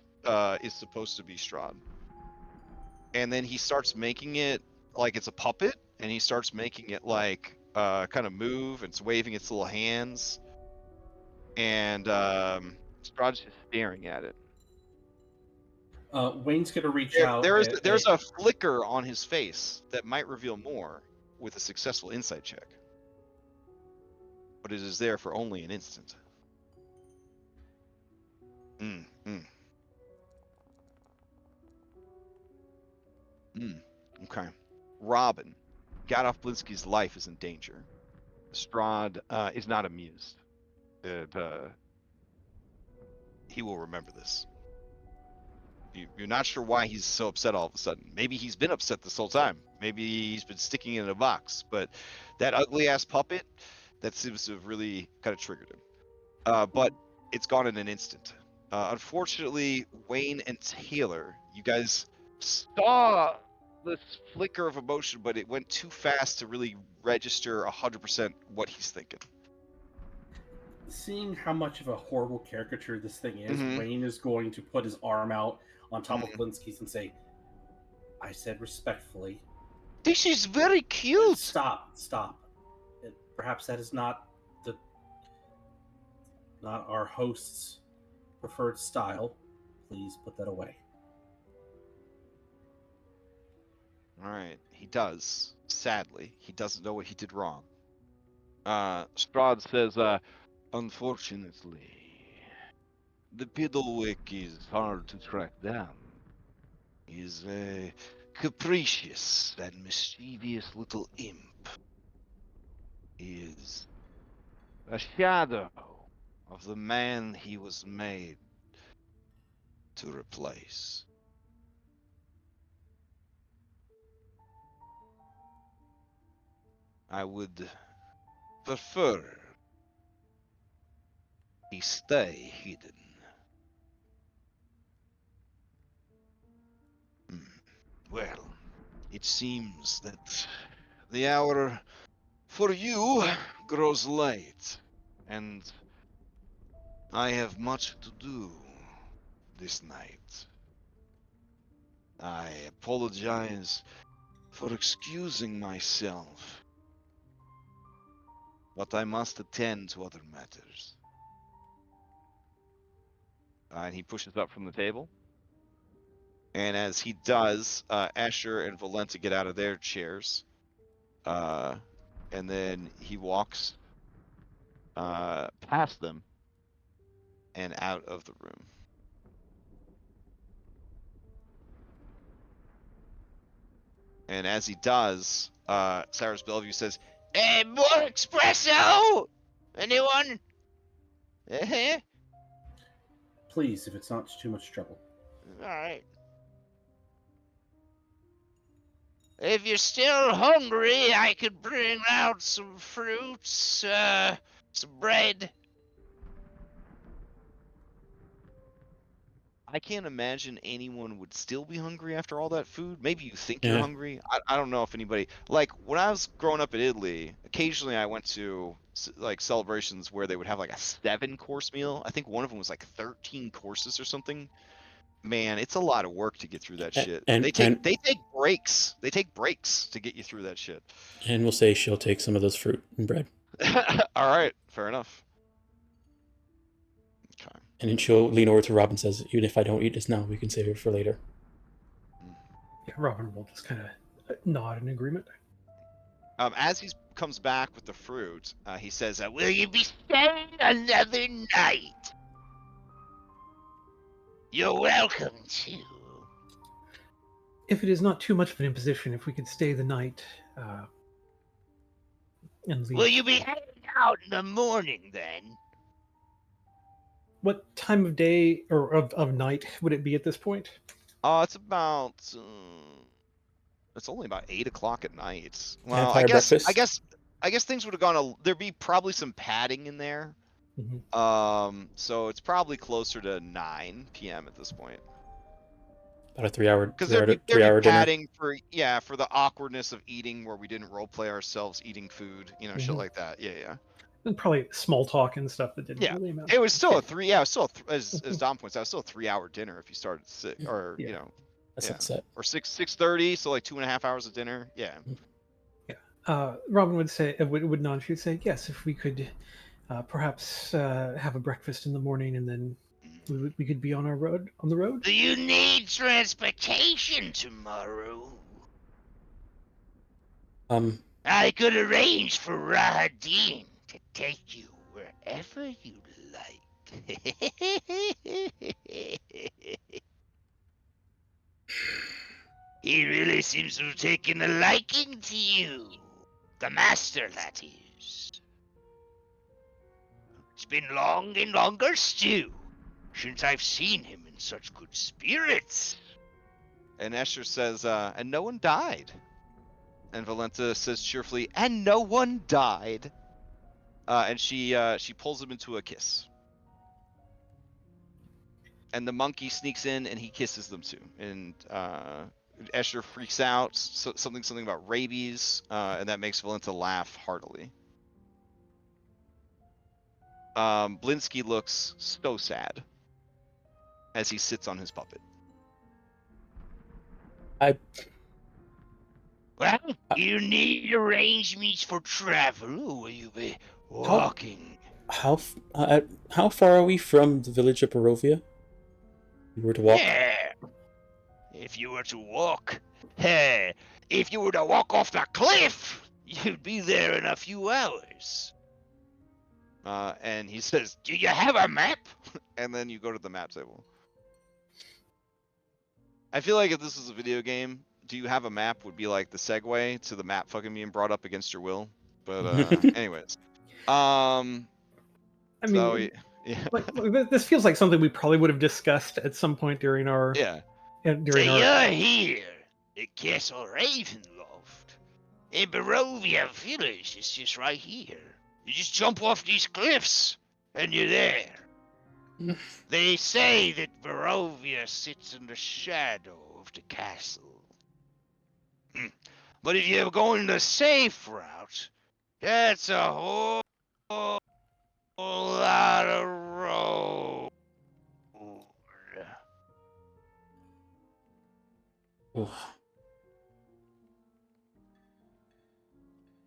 A: is supposed to be Strahd. And then he starts making it like it's a puppet, and he starts making it like kind of move. It's waving its little hands, and Strahd's just staring at it.
C: Wayne's gonna reach out.
A: There's a flicker on his face that might reveal more with a successful insight check, but it is there for only an instant. Okay. Robin, Gadolf Blinsky's life is in danger. Strahd is not amused. He will remember this. You're not sure why he's so upset all of a sudden. Maybe he's been upset this whole time. Maybe he's been sticking it in a box. But that ugly ass puppet, that seems to have really kind of triggered him. But it's gone in an instant. Unfortunately, Wayne and Taylor, you guys saw this flicker of emotion, but it went too fast to really register 100% what he's thinking.
C: Seeing how much of a horrible caricature this thing is,
A: Mhm.
C: Wayne is going to put his arm out on top of Blinsky's and say, I said respectfully,
A: This is very cute.
C: Stop. Perhaps that is not our host's preferred style. Please put that away.
A: All right, he does. Sadly, he doesn't know what he did wrong. Strahd says, unfortunately, the Piddlewick is hard to track down. He's a capricious and mischievous little imp. He is a shadow of the man he was made to replace. I would prefer he stay hidden. Well, it seems that the hour for you grows late, and I have much to do this night. I apologize for excusing myself, but I must attend to other matters. And he pushes up from the table. And as he does, Asher and Valenta get out of their chairs. And then he walks past them and out of the room. And as he does, Cyrus Bellevue says, more espresso! Anyone? Uh-huh.
C: Please, if it's not too much trouble.
A: Alright. If you're still hungry, I could bring out some fruits, some bread. I can't imagine anyone would still be hungry after all that food. Maybe you think you're
B: Yeah.
A: hungry. I don't know if anybody, like when I was growing up in Italy, occasionally I went to like celebrations where they would have like a 7-course meal. I think one of them was like 13 courses or something. Man, it's a lot of work to get through that shit.
B: And
A: They take breaks. They take breaks to get you through that shit.
B: we'll say she'll take some of those fruit and bread.
A: All right, fair enough. Okay.
B: And then she'll lean over to Rob and says, even if I don't eat this now, we can save it for later.
E: Yeah, Robin will just kind of nod in agreement.
A: As he comes back with the fruit, he says, "Will you be staying another night? You're welcome to."
E: If it is not too much of an imposition, if we could stay the night and leave.
G: Will you be heading out in the morning then?
E: What time of day or of night would it be at this point?
A: It's about. It's only about 8 o'clock at night. Well,
B: Vampire breakfast?
A: I guess things would have gone. There'd be probably some padding in there.
E: Mhm.
A: So it's probably closer to 9 p.m. at this point.
B: About a 3-hour
A: Because
B: three
A: there'd
B: hour
A: be
B: dinner.
A: padding for the awkwardness of eating where we didn't roleplay ourselves eating food, shit
E: Mhm.
A: like that. Yeah.
E: And probably small talk and stuff that didn't
A: Yeah,
E: really matter.
A: it was still as Dom points out, it was still a 3-hour dinner if you started at 6 or
E: Yeah.
B: That's
A: yeah,
B: set.
A: or 6:30, so like 2.5 hours of dinner. Yeah.
E: Robin would say, would nod. She would say, yes, if we could perhaps have a breakfast in the morning, and then we could be on the road.
G: Do you need transportation tomorrow? I could arrange for Rahadin to take you wherever you like. He really seems to have taken a liking to you. The master, that is. It's been long and longer still since I've seen him in such good spirits.
A: And Escher says, and no one died. And Valenta says cheerfully, and no one died. And she pulls him into a kiss. And the monkey sneaks in and he kisses them too. And Escher freaks out, something about rabies, and that makes Valenta laugh heartily. Blinsky looks so sad as he sits on his puppet.
G: Well, you need arrangements for travel, or will you be walking?
B: How far are we from the village of Barovia? You were to walk.
G: Yeah. If you were to walk, if you were to walk off the cliff, you'd be there in a few hours.
A: And he says, "Do you have a map?" And then you go to the map table. I feel like if this was a video game, "Do you have a map?" would be like the segue to the map fucking being brought up against your will. But anyways,
E: I mean,
A: so yeah,
E: like, this feels like something we probably would have discussed at some point during our
A: yeah.
G: So
E: during our.
G: you're here at Castle Ravenloft. In Barovia Village, it's just right here. You just jump off these cliffs, and you're there. They say that Barovia sits in the shadow of the castle. But if you're going the safe route, that's a whole lot of road.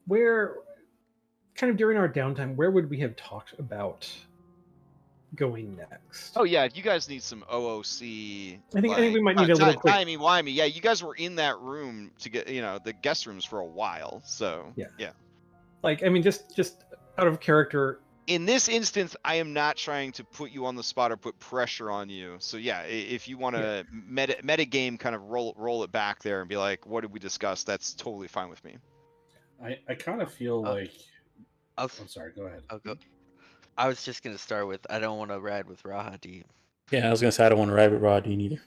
E: Where, kind of during our downtime, where would we have talked about going next?
A: Oh yeah, if you guys need some OOC,
E: I think we might need a little quick.
A: timey-wimey. Yeah, you guys were in that room to get, the guest rooms for a while. So yeah.
E: Like, I mean, just out of character.
A: In this instance, I am not trying to put you on the spot or put pressure on you. So yeah, if you want to meta game, kind of roll it back there and be like, what did we discuss? That's totally fine with me.
C: I kind of feel like. I'm sorry. Go ahead.
D: I'll go. I was just gonna start with I don't want to ride with Rahadi.
B: Yeah, I was gonna say I don't want to ride with Rodney either.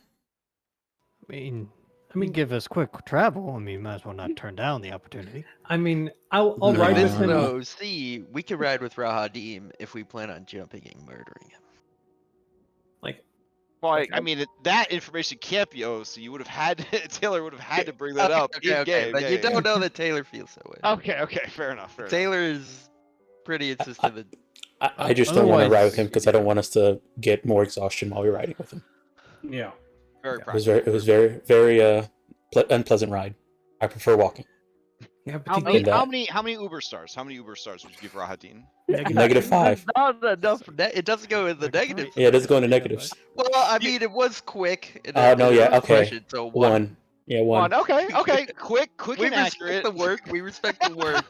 F: I mean, give us quick travel. I mean, might as well not turn down the opportunity.
E: I mean, I'll
B: No.
E: ride with
D: This
E: him.
D: OC, we could ride with Rahadim if we plan on jumping and murdering him.
E: Like,
A: Well, I mean, that information can't be OOC. You would have had Taylor would have had to bring that up.
D: Okay, but you don't know that Taylor feels that way.
A: Okay, fair enough.
D: Taylor is pretty insistent.
B: I just don't want to ride with him
F: Otherwise-
B: because I don't want us to get more exhaustion while we're riding with him.
C: Yeah.
A: Very
B: It was very unpleasant ride. I prefer walking.
E: yeah, but
A: How
E: to
A: many,
E: get-
A: how many Uber stars? How many Uber stars would you give Rahadin?
B: -5.
D: Not enough. It doesn't go in the negative.
B: Yeah, it does go into negatives.
D: Well, I mean, it was quick. and
B: No,
D: it
B: yeah,
D: was
B: okay.
D: question, so one.
B: Yeah, one.
A: Okay. Quick
D: We
A: and
D: respect
A: accurate.
D: the work. We respect the work.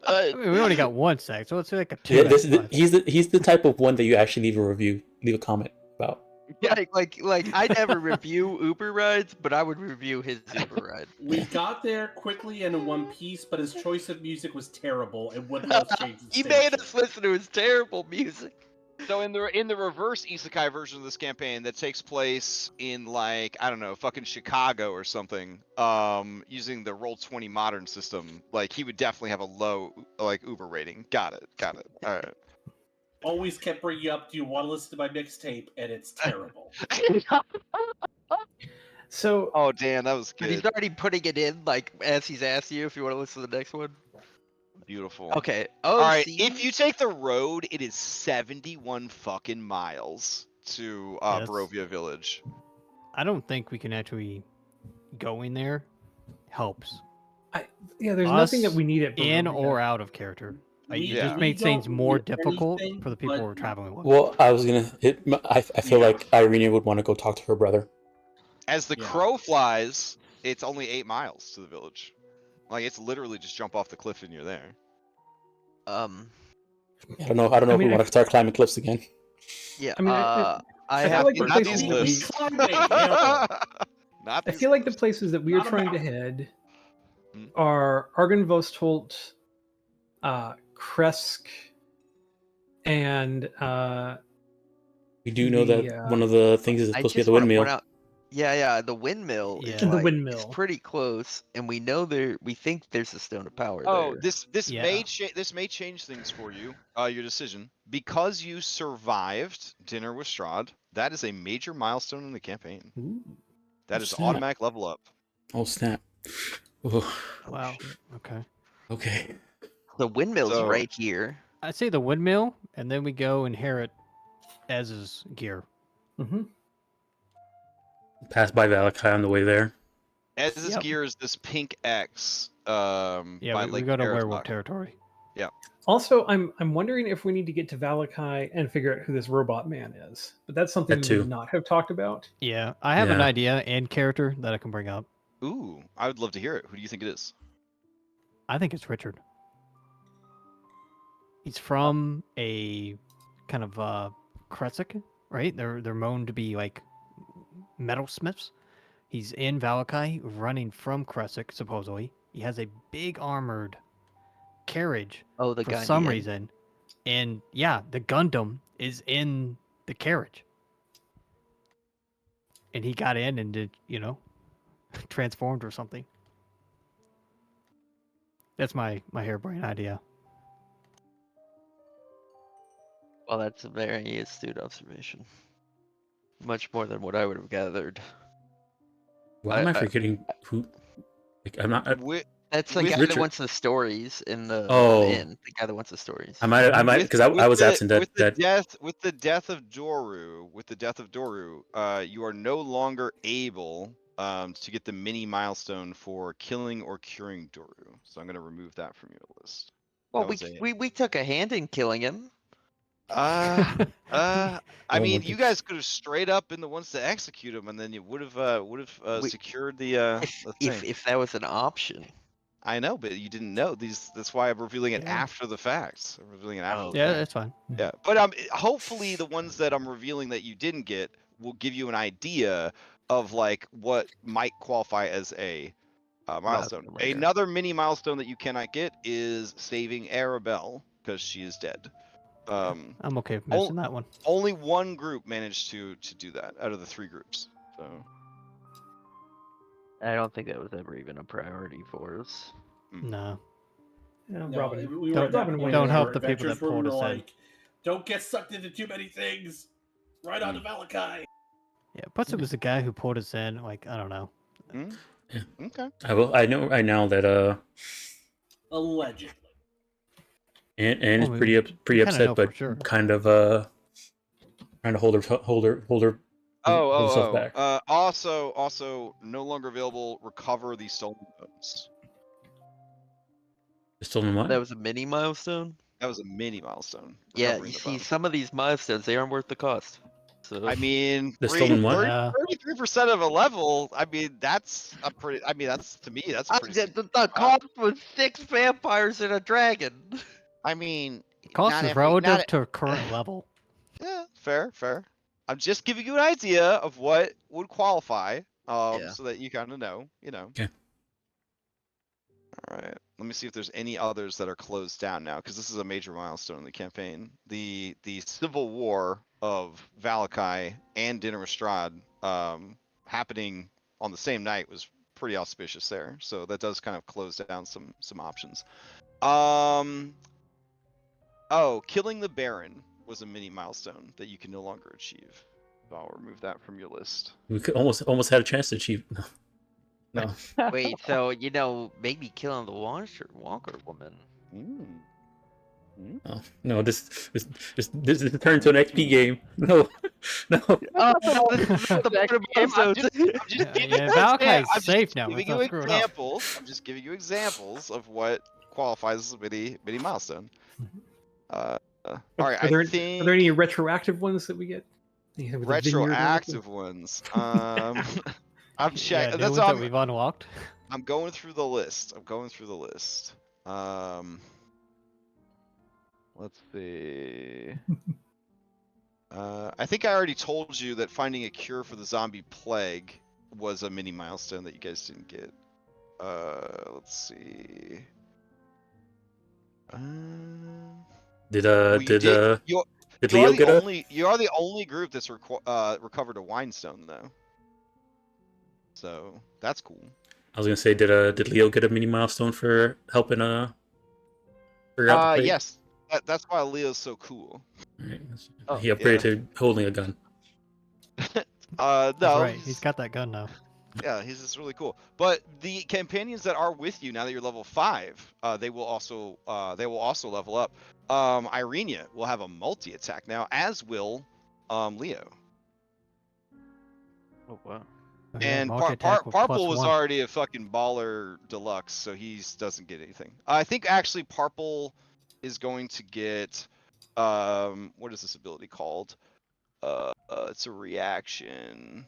F: I
D: But
F: mean, we only got one sec, so it's like a 2.
B: Yeah, he's the type of one that you actually leave a comment about.
D: yeah, like I never review Uber rides, but I would review his Uber ride.
C: We got there quickly and in one piece, but his choice of music was terrible. It wouldn't let us change the
D: He made us
C: station.
D: listen to his terrible music.
A: So in the reverse isekai version of this campaign that takes place in like, I don't know, fucking Chicago or something, using the Roll20 modern system, like he would definitely have a low like Uber rating. Got it. All right.
C: Always kept bringing up, do you want to listen to my mixtape? And it's terrible.
E: So,
A: Oh damn, that was
D: But he's
A: good.
D: already putting it in, like as he's asked you if you want to listen to the next one.
A: Beautiful.
D: Okay.
A: All right.
D: OC
A: If you take the road, it is 71 fucking miles to
F: Yes.
A: Barovia Village.
F: I don't think we can actually go in there. Helps.
E: yeah, there's
F: Us
E: nothing that we need at
F: In
E: Barovia.
F: or out of character.
C: We-
F: It
A: Yeah.
F: just
C: we
F: made things
C: don't
F: more
C: need
F: difficult
C: anything,
F: for the people
C: but-
F: we're traveling with.
B: Well, I was gonna. I feel
C: Yeah.
B: like Irene would want to go talk to her brother.
A: As the
C: Yeah.
A: crow flies, it's only 8 miles to the village. Like it's literally just jump off the cliff and you're there.
B: I don't know if
E: mean,
B: we want to start climbing cliffs again.
D: yeah.
E: I mean,
D: I
E: I feel
D: have
E: like
D: to
E: we're
A: Not
E: facing
A: these
E: the
A: lists.
C: climbing, yeah.
A: Not
E: I
A: these
E: feel like the
A: cliffs.
E: places that we are
C: Not a
E: trying to
C: mountain.
E: head
A: Hmm.
E: are Argenvostolt, Kresk, and
B: We do know
E: the
B: that one of the things is
D: I
B: supposed to be at
D: just
B: the
D: want to point
B: windmill.
D: out, yeah, the windmill is
F: Yeah.
E: the
D: like it's
E: windmill.
D: pretty close, and we know we think there's a stone of power
A: Oh,
D: there.
A: this
F: Yeah.
A: may change things for you. Your decision, because you survived dinner with Strahd. That is a major milestone in the campaign.
E: Ooh.
A: That is
B: Snap.
A: automatic level up.
B: Oh snap! Oh,
F: Wow. Okay.
B: okay.
D: The windmill's
A: So-
D: right here.
F: I say the windmill, and then we go inherit Ez's gear.
E: Mm-hmm.
B: Pass by Valakai on the way there.
A: As this
F: Yep.
A: gear is this pink X.
F: Yeah,
A: by
F: we
A: Lake
F: go to
A: Arizok.
F: werewolf territory.
E: Also, I'm wondering if we need to get to Valakai and figure out who this robot man is. But that's something
B: That
E: we
B: too.
E: would not have talked about.
F: Yeah, I have an
B: Yeah.
F: idea and character that I can bring up.
A: Ooh, I would love to hear it. Who do you think it is?
F: I think it's Richard. He's from a kind of Kresik, right? They're known to be like metalsmiths. He's in Valakai, running from Kresik, supposedly. He has a big armored carriage
D: Oh, the
F: for
D: Gundian.
F: some reason. And yeah, the Gundam is in the carriage. And he got in and did, transformed or something. That's my harebrained idea.
D: Well, that's a very astute observation. Much more than what I would have gathered.
B: Why am I
D: I-
B: forgetting who? Like, I'm not.
A: Wi-
D: That's the
A: With
D: guy that
B: Richard.
D: wants the stories in the
B: Oh.
D: inn. The guy that wants the stories.
B: I might, because I was absent.
A: with the death of Doru, you are no longer able to get the mini milestone for killing or curing Doru. So I'm gonna remove that from your list.
D: Well,
A: That was a-
D: we took a hand in killing him.
A: I
B: Oh,
A: mean,
B: my
A: you
B: goodness.
A: guys could have straight up been the ones to execute him, and then you would have
D: We-
A: secured the
D: If
A: thing.
D: if that was an option.
A: I know, but you didn't know these. That's why I'm revealing it
F: Yeah.
A: after the facts. I'm revealing it after.
D: Oh,
A: the
F: Yeah,
A: fact.
F: that's fine.
A: Yeah, but hopefully the ones that I'm revealing that you didn't get will give you an idea of like what might qualify as a milestone.
D: later.
A: Another mini milestone that you cannot get is saving Arabelle because she is dead.
F: I'm okay with missing that one.
A: Only one group managed to do that out of the 3 groups. So
D: I don't think that was ever even a priority for us.
F: No.
E: Yeah,
C: No,
E: Robin.
C: we were at that
E: Robin
C: point
E: went
C: in
F: Don't
C: our
F: help the people
C: adventures
F: that
C: where we
F: pulled
C: were
F: us in.
C: like, don't get sucked into too many things. Right on to Valakai.
F: Yeah, plus it was the guy who pulled us in. Like, I don't know.
A: okay.
B: I know right now that
C: Allegedly.
B: and
F: Well,
B: is
F: we-
B: pretty
F: we kinda
B: upset,
F: know for
B: but
F: sure.
B: kind of trying to hold herself back.
A: Also, no longer available. Recover the stolen bones.
B: Still in what?
D: That was a mini milestone.
A: That was a mini milestone.
D: Yeah,
A: recovering
D: you
A: the
D: see,
A: bones.
D: some of these milestones they aren't worth the cost. So
A: I mean,
B: The stolen what?
A: 33% of a level. I mean, that's a pretty. I mean, that's to me, that's a pretty.
D: the cost was 6 vampires and a dragon.
A: I mean,
F: Cost
A: not
F: is
A: every-
F: relative
A: not-
F: to current level.
A: Yeah, fair. I'm just giving you an idea of what would qualify,
D: Yeah.
A: so that you kind of know,
B: Okay.
A: All right. Let me see if there's any others that are closed down now, because this is a major milestone in the campaign. The civil war of Valakai and Dinner with Strahd happening on the same night was pretty auspicious there. So that does kind of close down some options. Oh, killing the Baron was a mini milestone that you can no longer achieve. So I'll remove that from your list.
B: We could almost had a chance to achieve. No.
D: Wait, so maybe killing the Walker woman.
B: Oh, no, this turned to an XP game. No.
D: Oh, this is the part of milestones.
A: I'm just giving
F: Yeah,
A: you
F: Valakai's
A: I'm just
F: safe now,
A: giving
F: let's
A: you
F: not screw it up.
A: examples. I'm just giving you examples of what qualifies as a mini milestone. All right,
E: Are there
A: think
E: any retroactive ones that we get? Yeah, with the vineyard and
A: retroactive ones. I'm
F: Yeah,
A: checking.
F: new
A: That's
F: ones
A: all.
F: that we've unlocked.
A: I'm going through the list. Let's see. I think I already told you that finding a cure for the zombie plague was a mini milestone that you guys didn't get. Let's see.
B: Did
A: Well, you did.
B: did
A: You are
B: Leo
A: the
B: get a?
A: only. You are the only group that's recovered a Winestone though. So that's cool.
B: I was gonna say, did Leo get a mini milestone for helping figure out the plate?
A: Yes. That's why Leo's so cool.
B: Right.
A: Oh,
B: He upgraded to holding a gun.
A: No.
F: That's right. He's got that gun now.
A: Yeah, he's just really cool. But the companions that are with you now that you're level 5, they will also level up. Irenia will have a multi attack now, as will Leo.
D: Oh wow.
F: Oh, yeah,
A: And
F: multi-attack with
A: Parpel was
F: +1.
A: already a fucking baller deluxe, so he doesn't get anything. I think actually Parpel is going to get what is this ability called? It's a reaction.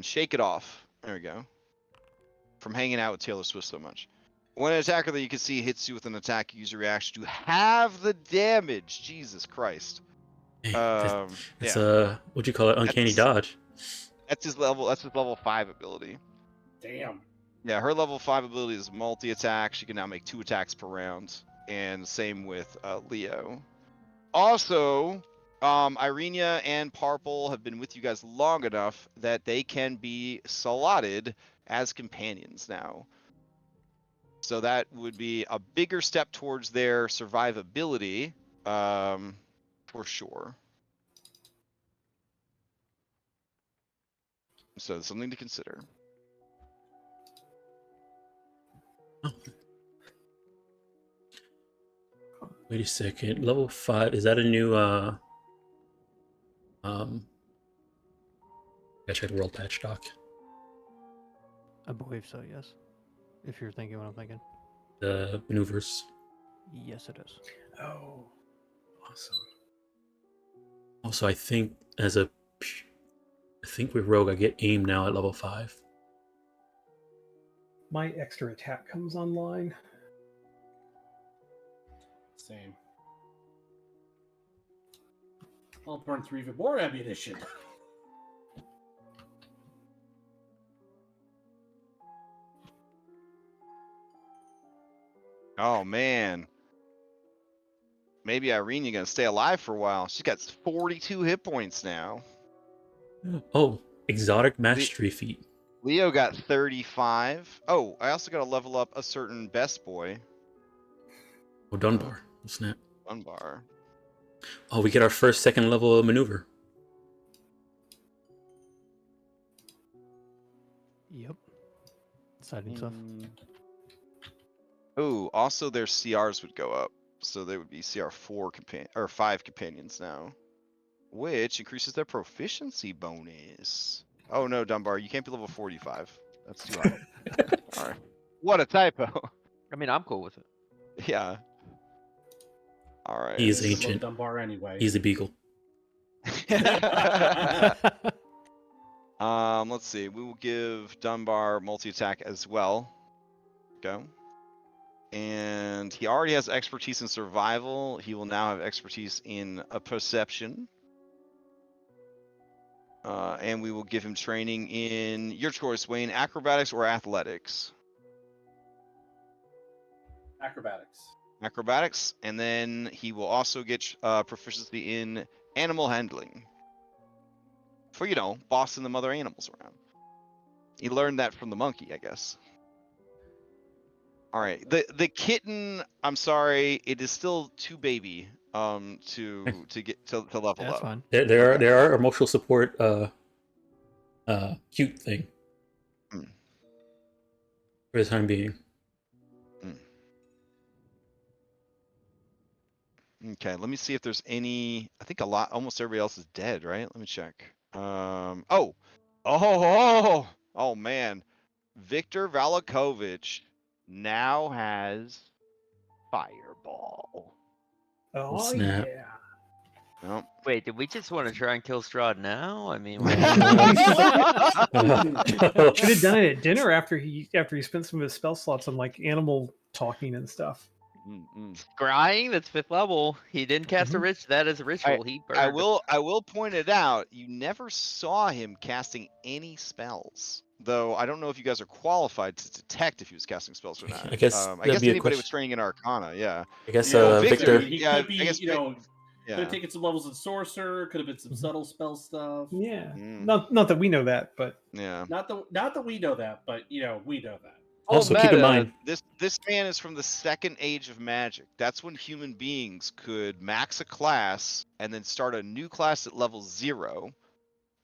A: Shake it off. There we go. From hanging out with Taylor Swift so much. When an attacker that you can see hits you with an attack, use a reaction to halve the damage. Jesus Christ.
B: It's what'd you call it? Uncanny dodge.
A: That's his level. That's his level 5 ability.
C: Damn.
A: Yeah, her level 5 ability is multi-attack. She can now make 2 attacks per round, and same with Leo. Also, Irenia and Parpel have been with you guys long enough that they can be slotted as companions now. So that would be a bigger step towards their survivability, for sure. So something to consider.
B: Wait a second. Level 5, is that a new I checked World Patch Doc.
F: I believe so, yes. If you're thinking what I'm thinking.
B: The maneuvers.
F: Yes, it is.
E: Oh, awesome.
B: Also, I think with Rogue I get aim now at level 5.
E: My extra attack comes online.
C: Same. I'll burn 3 Vibor ammunition.
A: Oh man. Maybe Irene gonna stay alive for a while. She's got 42 hit points now.
B: Oh, exotic mastery feat.
A: Leo got 35. Oh, I also gotta level up a certain best boy.
B: Oh, Dunbar. Oh, snap.
A: Dunbar.
B: Oh, we get our first second level of maneuver.
F: Yep. Exciting stuff.
A: Oh, also their CRs would go up. So they would be CR 5 companions now. Which increases their proficiency bonus. Oh no, Dunbar, you can't be level 45. That's too high. Alright. What a typo.
D: I mean, I'm cool with it.
A: Yeah. Alright.
B: He is
C: I love
B: ancient.
C: Dunbar anyway.
B: He's the beagle.
A: Let's see. We will give Dunbar multi-attack as well. Go. And he already has expertise in survival. He will now have expertise in perception. And we will give him training in your choice, Wayne, acrobatics or athletics.
C: Acrobatics.
A: Acrobatics, and then he will also get proficiency in animal handling. For, bossing the other animals around. He learned that from the monkey, I guess. All right, the kitten. I'm sorry, it is still too baby. To get to level up.
F: That's fine.
B: There are emotional support. Cute thing.
A: Mm.
B: For the time being.
A: Okay, let me see if there's any. I think almost everybody else is dead, right? Let me check. Oh man, Victor Valakovich now has Fireball.
E: Oh,
B: snap.
E: yeah.
A: Nope.
D: Wait, did we just want to try and kill Strahd now? I mean,
E: Should have done it at dinner after he spent some of his spell slots on like animal talking and stuff.
D: Scrying, that's 5th level. He didn't cast a that as a ritual. He burned.
A: I will point it out. You never saw him casting any spells, though. I don't know if you guys are qualified to detect if he was casting spells or not.
B: I guess
A: I
B: that'd
A: guess
B: be a
A: anybody with
B: question.
A: training in Arcana, yeah.
B: I guess
A: Well,
B: Victor.
C: He
A: yeah,
C: could be,
A: I guess
C: you know,
A: yeah.
C: could have taken some levels in sorcerer. Could have been some subtle spell stuff.
E: Yeah.
A: Mm.
E: Not that we know that, but
A: Yeah.
C: Not that we know that, but you know, we know that.
B: Also, keep in mind,
A: this man is from the second age of magic. That's when human beings could max a class and then start a new class at level 0,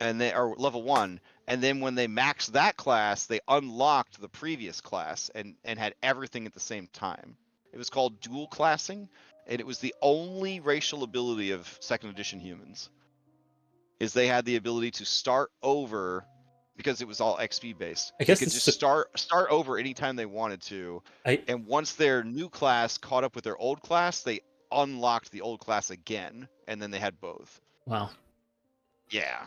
A: and they or level 1, and then when they maxed that class, they unlocked the previous class and had everything at the same time. It was called dual classing, and it was the only racial ability of second edition humans. Is they had the ability to start over because it was all XP based.
B: I
A: They
B: guess
A: could
B: it's
A: just start over anytime they wanted to.
B: I
A: And once their new class caught up with their old class, they unlocked the old class again, and then they had both.
B: wow.
A: Yeah.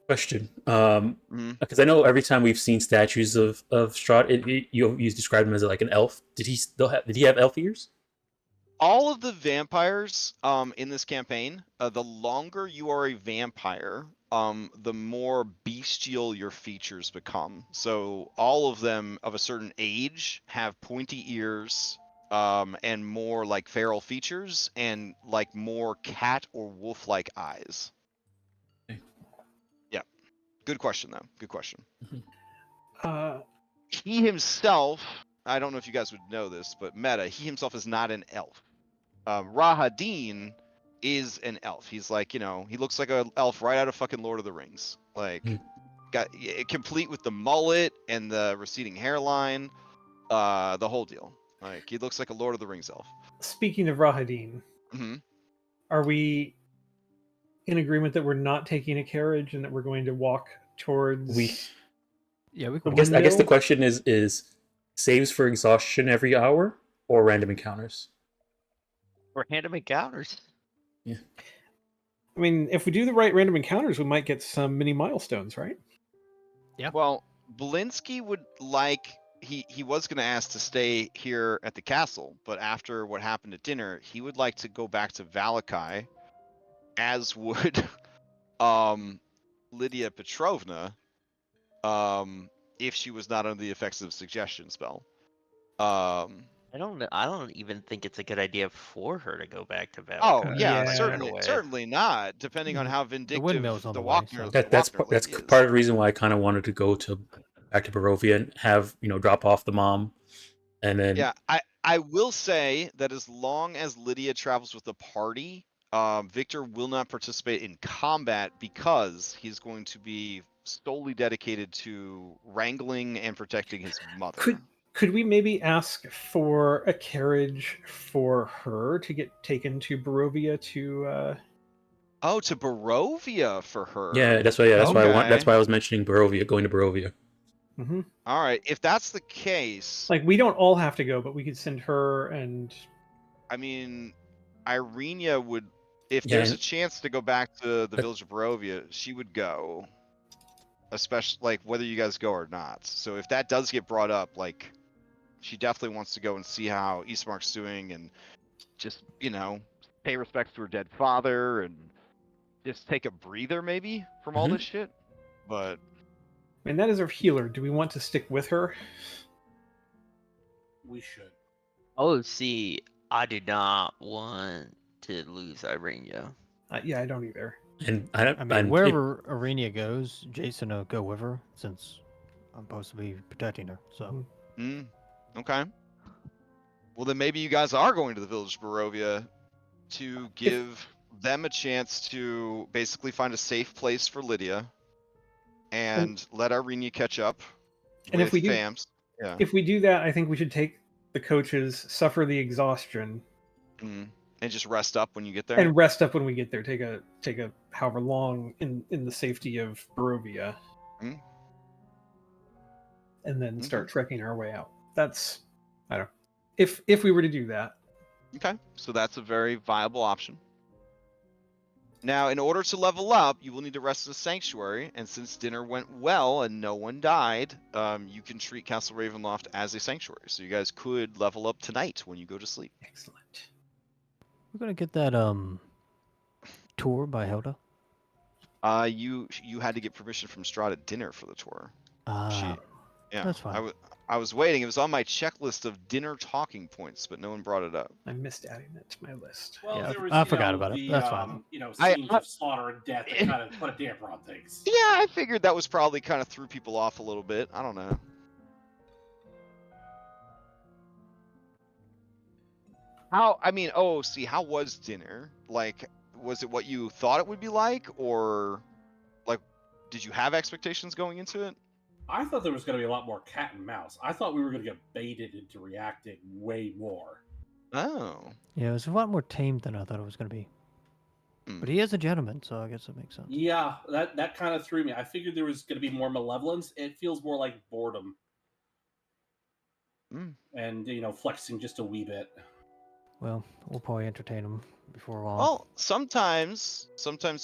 B: Question.
A: Mhm.
B: Because I know every time we've seen statues of Strahd, you described him as like an elf. Did he have elf ears?
A: All of the vampires in this campaign, the longer you are a vampire, the more bestial your features become. So all of them of a certain age have pointy ears, and more like feral features, and like more cat or wolf-like eyes.
B: Okay.
A: Yeah, good question though. Good question.
E: uh,
A: He himself, I don't know if you guys would know this, but meta, he himself is not an elf. Rahadin is an elf. He's like, he looks like an elf right out of fucking Lord of the Rings. Like, got complete with the mullet and the receding hairline, the whole deal. Like, he looks like a Lord of the Rings elf.
E: speaking of Rahadin,
A: Mm-hmm.
E: are we in agreement that we're not taking a carriage and that we're going to walk towards
F: Yeah, we
E: the
F: can.
B: I guess the
E: windmill?
B: question is saves for exhaustion every hour or random encounters.
D: Or random encounters.
B: Yeah.
E: I mean, if we do the right random encounters, we might get some mini milestones, right?
A: Well, Belinsky would like. He was going to ask to stay here at the castle, but after what happened at dinner, he would like to go back to Valakai, as would Lydia Petrovna, if she was not under the effects of suggestion spell.
D: I don't even think it's a good idea for her to go back to Valakai.
A: Oh yeah,
E: Yeah.
A: certainly not. Depending on
F: The-
A: how
F: the
A: vindictive
F: windmill's on
A: the
F: the way,
A: Walkner,
F: so-
B: That's
A: lady is.
B: part of the reason why I kind of wanted to go back to Barovia and have drop off the mom, and then
A: Yeah, I will say that as long as Lydia travels with the party, Victor will not participate in combat because he's going to be solely dedicated to wrangling and protecting his mother.
E: Could we maybe ask for a carriage for her to get taken to Barovia to
A: Oh, to Barovia for her.
B: yeah, that's why that's
A: Okay.
B: why I was mentioning Barovia, going to Barovia.
E: mhm.
A: All right, if that's the case,
E: Like we don't all have to go, but we could send her and
A: I mean, Irenia would, if
B: Yeah,
A: there's a
B: and-
A: chance to go back to the village of Barovia, she would go. Especially, like, whether you guys go or not. So if that does get brought up, like, she definitely wants to go and see how Eastmark's doing and just, pay respects to her dead father and just take a breather, maybe, from all
B: Mhm.
A: this shit. But,
E: and that is our healer. Do we want to stick with her?
C: We should.
D: Oh, see, I do not want to lose Irenia.
E: Yeah, I don't either.
B: And
F: I mean, wherever Arena goes, Jason will go with her since I'm supposed to be protecting her. So
A: okay. Well, then maybe you guys are going to the village of Barovia to give them a chance to basically find a safe place for Lydia and let Irenia catch up
E: And
A: with
E: if we do,
A: Fams. Yeah.
E: if we do that, I think we should take the coaches, suffer the exhaustion,
A: And just rest up when you get there.
E: and rest up when we get there. Take a however long in the safety of Barovia,
A: Mm.
E: and then start
A: Okay.
E: trekking our way out. That's I don't know. If we were to do that,
A: Okay, so that's a very viable option. Now, in order to level up, you will need to rest in a sanctuary, and since dinner went well and no one died, you can treat Castle Ravenloft as a sanctuary. So you guys could level up tonight when you go to sleep.
E: Excellent.
F: We're gonna get that tour by Hilda.
A: You had to get permission from Strahd at dinner for the tour.
F: Ah,
A: Yeah,
F: that's fine.
A: I was waiting. It was on my checklist of dinner talking points, but no one brought it up.
E: I missed adding that to my list.
C: Well,
F: Yeah,
C: there was,
F: I
C: you
F: forgot
C: know,
F: about it.
C: the,
F: That's fine.
C: you know,
A: I-
C: scenes of slaughter and death that kind of put a damper on things.
A: Yeah, I figured that was probably kind of threw people off a little bit. I don't know. How was dinner? Like, was it what you thought it would be like, or like, did you have expectations going into it?
C: I thought there was going to be a lot more cat and mouse. I thought we were going to get baited into reacting way more.
A: Oh.
F: Yeah, it was a lot more tame than I thought it was gonna be.
A: Hmm.
F: But he is a gentleman, so I guess it makes sense.
C: Yeah, that kind of threw me. I figured there was going to be more malevolence. It feels more like boredom. And, you know, flexing just a wee bit.
F: Well, we'll probably entertain him before long.
A: Well, sometimes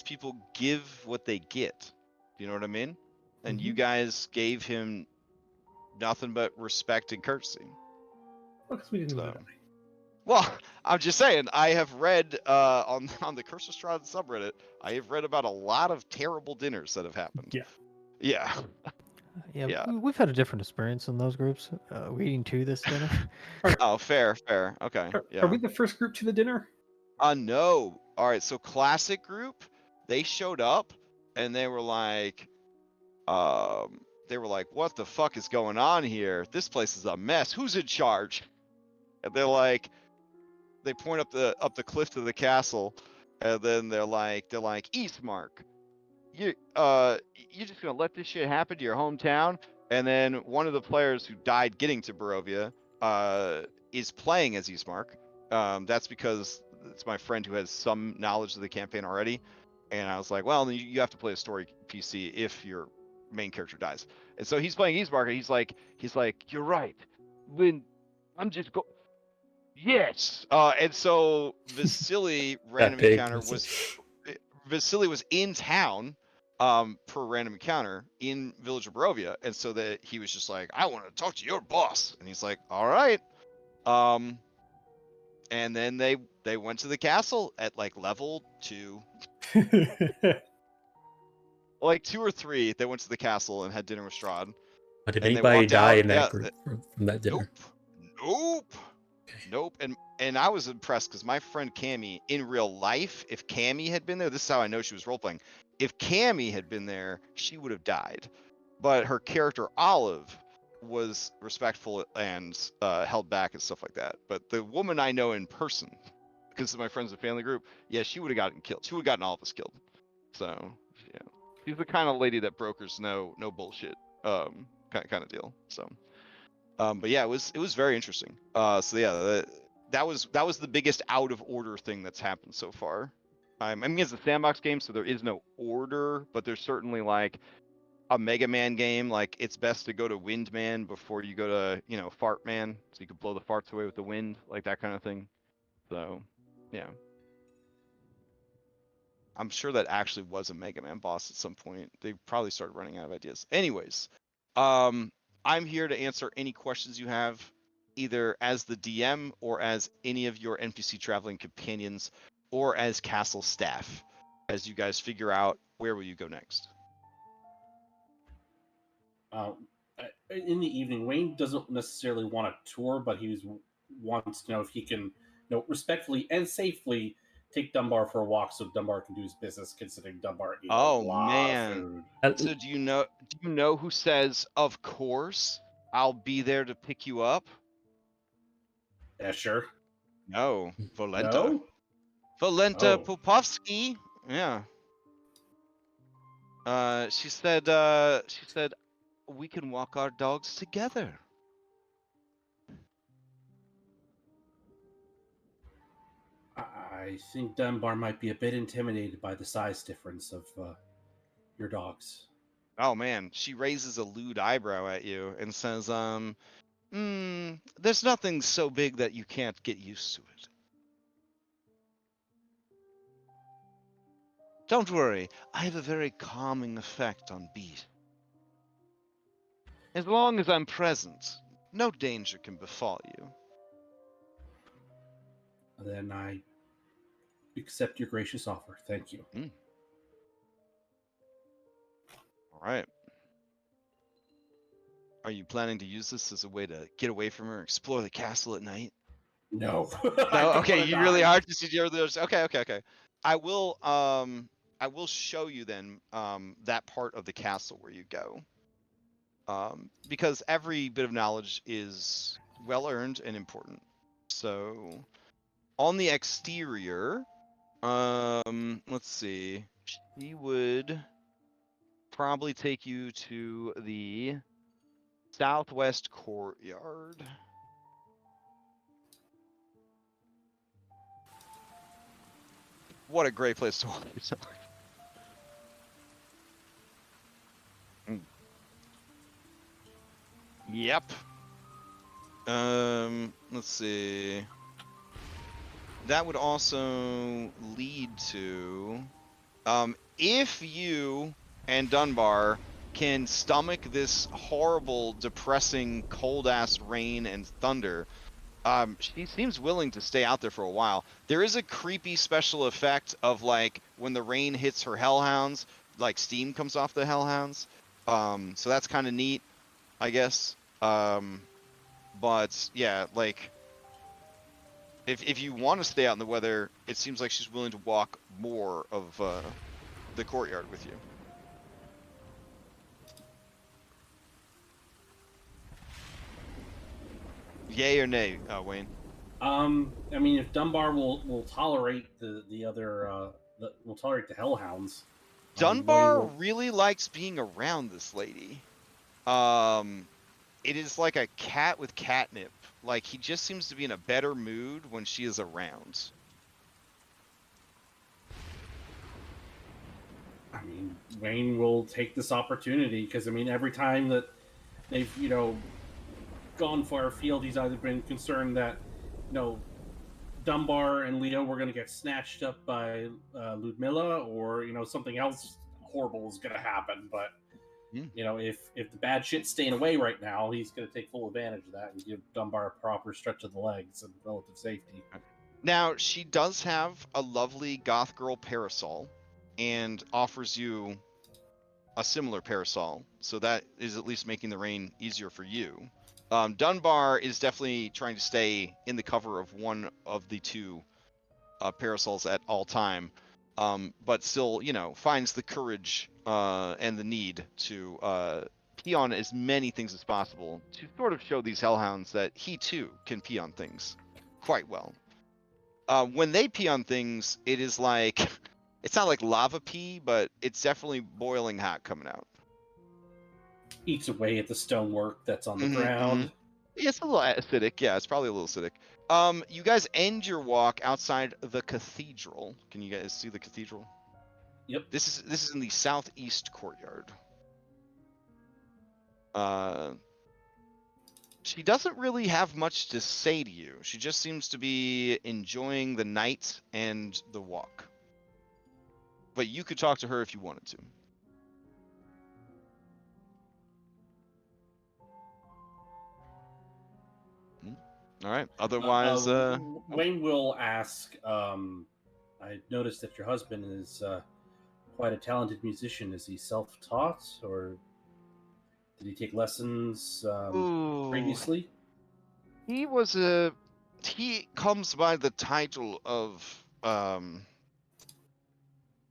A: people give what they get. You know what I mean? And you guys gave him nothing but respect and courtesy.
E: Well, because we didn't
A: So.
E: know that.
A: Well, I'm just saying, I have read on the Curse of Strahd subreddit, I have read about a lot of terrible dinners that have happened.
E: Yeah.
A: Yeah.
F: Yeah,
A: yeah.
F: we've had a different experience in those groups. We're eating to this dinner.
A: Oh, fair. Okay. Yeah.
E: Are we the first group to the dinner?
A: No. All right. So classic group, they showed up and they were like, what the fuck is going on here? This place is a mess. Who's in charge? And they're like, they point up the cliff to the castle, and then they're like, Eastmark, you're just gonna let this shit happen to your hometown? And then one of the players who died getting to Barovia is playing as Eastmark. That's because it's my friend who has some knowledge of the campaign already. And I was like, well, then you have to play a story PC if your main character dies. And so he's playing Eastmark, and he's like, you're right. When I'm just go. Yes. And so Vasily random
B: big,
A: encounter was Vasily was in town per random encounter in Village of Barovia, and so that he was just like, I want to talk to your boss. And he's like, all right. And then they went to the castle at like level 2. Like 2 or 3, they went to the castle and had dinner with Strahd.
B: But did
A: And they
B: anybody
A: walked
B: die
A: out,
B: in that
A: yeah,
B: group from that dinner?
A: Nope. And I was impressed because my friend Cammy, in real life, if Cammy had been there, this is how I know she was role playing. If Cammy had been there, she would have died. But her character Olive was respectful and held back and stuff like that. But the woman I know in person, because of my friends and family group, yeah, she would have gotten killed. She would have gotten all of us killed. So yeah, she's the kind of lady that brokers no bullshit kind of deal. So. But yeah, it was very interesting. So yeah, that was the biggest out of order thing that's happened so far. I mean, it's a sandbox game, so there is no order, but there's certainly like a Mega Man game. Like it's best to go to Wind Man before you go to Fart Man, so you can blow the farts away with the wind, like that kind of thing. So yeah, I'm sure that actually was a Mega Man boss at some point. They probably started running out of ideas. Anyways, I'm here to answer any questions you have, either as the DM or as any of your NPC traveling companions, or as castle staff, as you guys figure out where will you go next.
C: In the evening, Wayne doesn't necessarily want a tour, but wants to know if he can, respectfully and safely take Dunbar for a walk, so Dunbar can do his business. Considering Dunbar eats a lot of food.
A: So do you know who says, of course, I'll be there to pick you up?
C: Yeah, sure.
A: No, Volenta.
C: No?
A: Volenta
C: Oh.
A: Popovsky. Yeah. She said we can walk our dogs together.
C: I think Dunbar might be a bit intimidated by the size difference of your dogs.
A: Oh man, she raises a lewd eyebrow at you and says, there's nothing so big that you can't get used to it. Don't worry, I have a very calming effect on beasts. As long as I'm present, no danger can befall you.
C: Then I accept your gracious offer. Thank you.
A: All right. Are you planning to use this as a way to get away from her, explore the castle at night?
C: No.
A: No, okay, you really are just okay. I will show you then that part of the castle where you go. Because every bit of knowledge is well earned and important. So on the exterior, let's see. She would probably take you to the southwest courtyard. What a great place to walk yourself. Yep. Let's see. That would also lead to, if you and Dunbar can stomach this horrible, depressing, cold-ass rain and thunder, she seems willing to stay out there for a while. There is a creepy special effect of, like, when the rain hits her hellhounds, like, steam comes off the hellhounds. So that's kind of neat, I guess. But, yeah, like, if you want to stay out in the weather, it seems like she's willing to walk more of the courtyard with you. Yay or nay, Wayne?
C: I mean, if Dunbar will tolerate the other will tolerate the hellhounds.
A: Dunbar
C: Wayne
A: really likes being around this lady. It is like a cat with catnip. Like, he just seems to be in a better mood when she is around.
C: I mean, Wayne will take this opportunity because, I mean, every time that they've, gone far afield, he's either been concerned that, Dunbar and Leo were going to get snatched up by Ludmilla, or, something else horrible is going to happen. But, if the bad shit's staying away right now, he's going to take full advantage of that and give Dunbar a proper stretch of the legs and relative safety.
A: Now, she does have a lovely goth girl parasol and offers you a similar parasol, so that is at least making the rain easier for you. Dunbar is definitely trying to stay in the cover of one of the two parasols at all time, but still, finds the courage and the need to pee on as many things as possible to sort of show these hellhounds that he too can pee on things quite well. When they pee on things, it is like, it's not like lava pee, but it's definitely boiling hot coming out.
C: Eats away at the stonework that's on the ground.
A: Yeah, it's a little acidic. Yeah, it's probably a little acidic. You guys end your walk outside the cathedral. Can you guys see the cathedral?
C: Yep.
A: This is in the southeast courtyard. She doesn't really have much to say to you. She just seems to be enjoying the night and the walk. But you could talk to her if you wanted to. All right. Otherwise,
C: Wayne will ask. I noticed that your husband is quite a talented musician. Is he self-taught, or did he take lessons previously?
A: He comes by the title of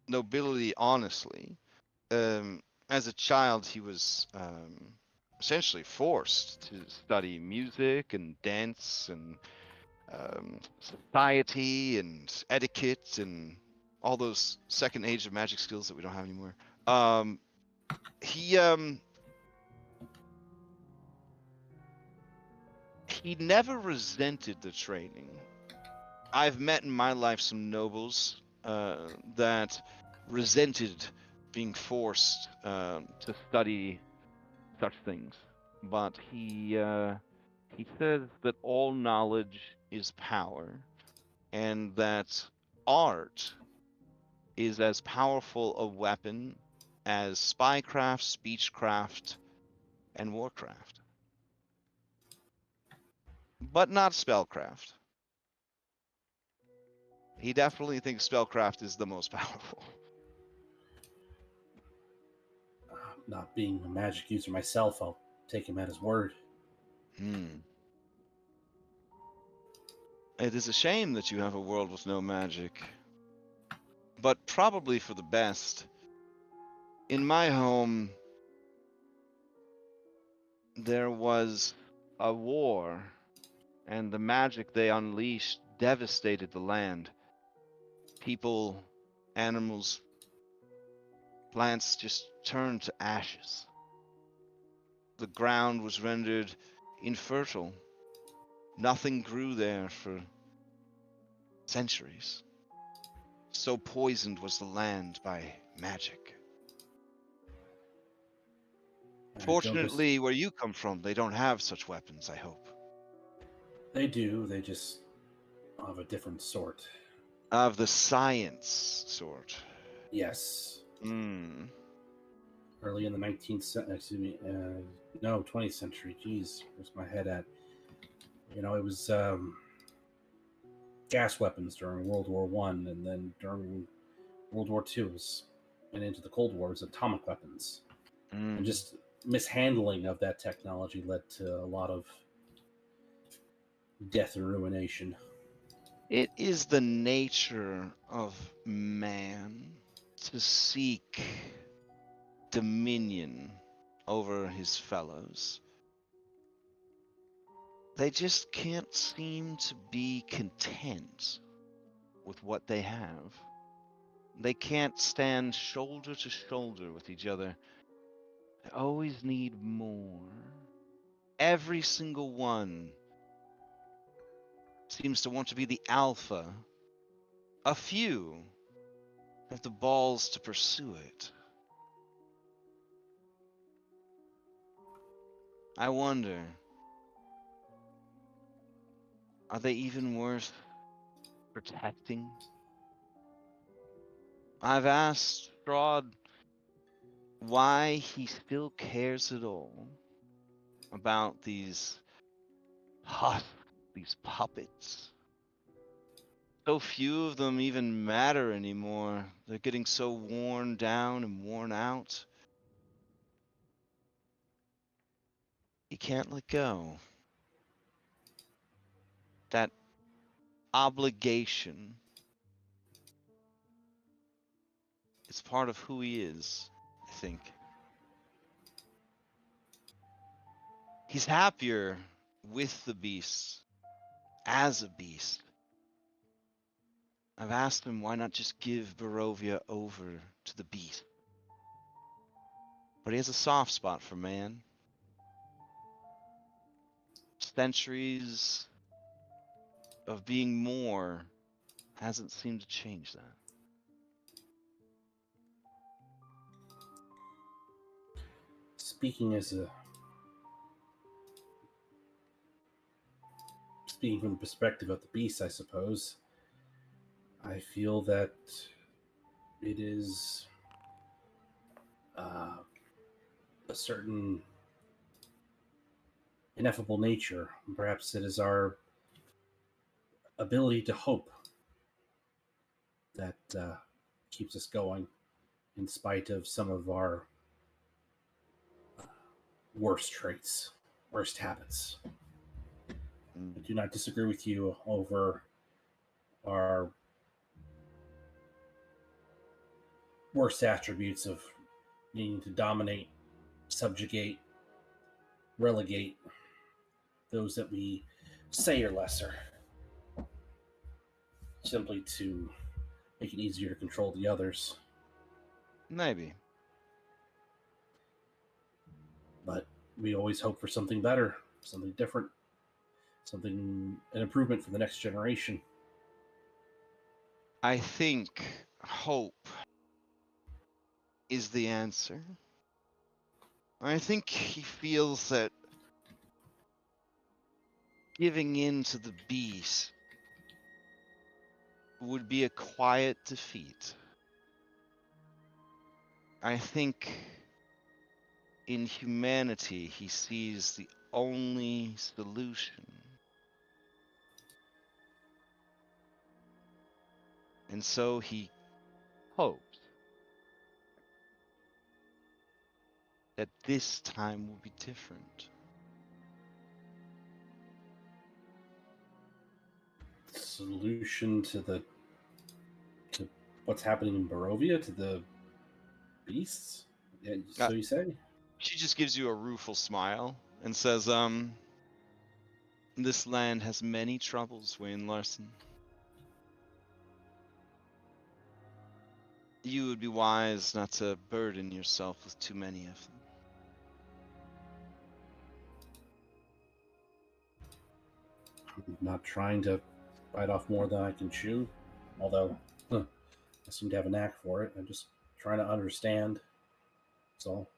A: nobility honestly. As a child, he was essentially forced to study music and dance and society and etiquette and all those second age of magic skills that we don't have anymore. He never resented the training. I've met in my life some nobles that resented being forced to study such things, but he says that all knowledge is power, and that art is as powerful a weapon as spycraft, speechcraft, and warcraft. But not spellcraft. He definitely thinks spellcraft is the most powerful.
C: Not being a magic user myself, I'll take him at his word.
A: It is a shame that you have a world with no magic. But probably for the best. In my home, there was a war, and the magic they unleashed devastated the land. People, animals, plants just turned to ashes. The ground was rendered infertile. Nothing grew there for centuries. So poisoned was the land by magic. Fortunately, where you come from, they don't have such weapons, I hope.
C: They do, they just of a different sort.
A: Of the science sort.
C: Yes.
A: Hmm.
C: Early in the 19th century, excuse me, no, 20th century. Jeez, where's my head at? You know, it was gas weapons during World War One, and then during World War Two, and into the Cold War, it was atomic weapons, and just mishandling of that technology led to a lot of death and ruination.
A: It is the nature of man to seek dominion over his fellows. They just can't seem to be content with what they have. They can't stand shoulder to shoulder with each other. They always need more. Every single one seems to want to be the alpha. A few have the balls to pursue it. I wonder, are they even worth protecting? I've asked Strahd why he still cares at all about these these puppets. So few of them even matter anymore. They're getting so worn down and worn out. He can't let go. That obligation is part of who he is, I think. He's happier with the beast, as a beast. I've asked him why not just give Barovia over to the beast. But he has a soft spot for man. Centuries of being more hasn't seemed to change that.
C: Speaking from the perspective of the beast, I suppose, I feel that it is a certain ineffable nature. Perhaps it is our ability to hope that keeps us going in spite of some of our worst traits, worst habits. I do not disagree with you over our worst attributes of needing to dominate, subjugate, relegate those that we say are lesser, simply to make it easier to control the others.
A: Maybe.
C: But we always hope for something better, something different, an improvement for the next generation.
A: I think hope is the answer. I think he feels that giving in to the beast would be a quiet defeat. I think in humanity he sees the only solution. And so he hopes that this time will be different.
C: Solution to what's happening in Barovia, to the beasts? Yeah, so you say?
A: She just gives you a rueful smile and says, this land has many troubles, Wayne Larson. You would be wise not to burden yourself with too many of them.
C: I'm not trying to bite off more than I can chew, although I seem to have a knack for it. I'm just trying to understand. That's all.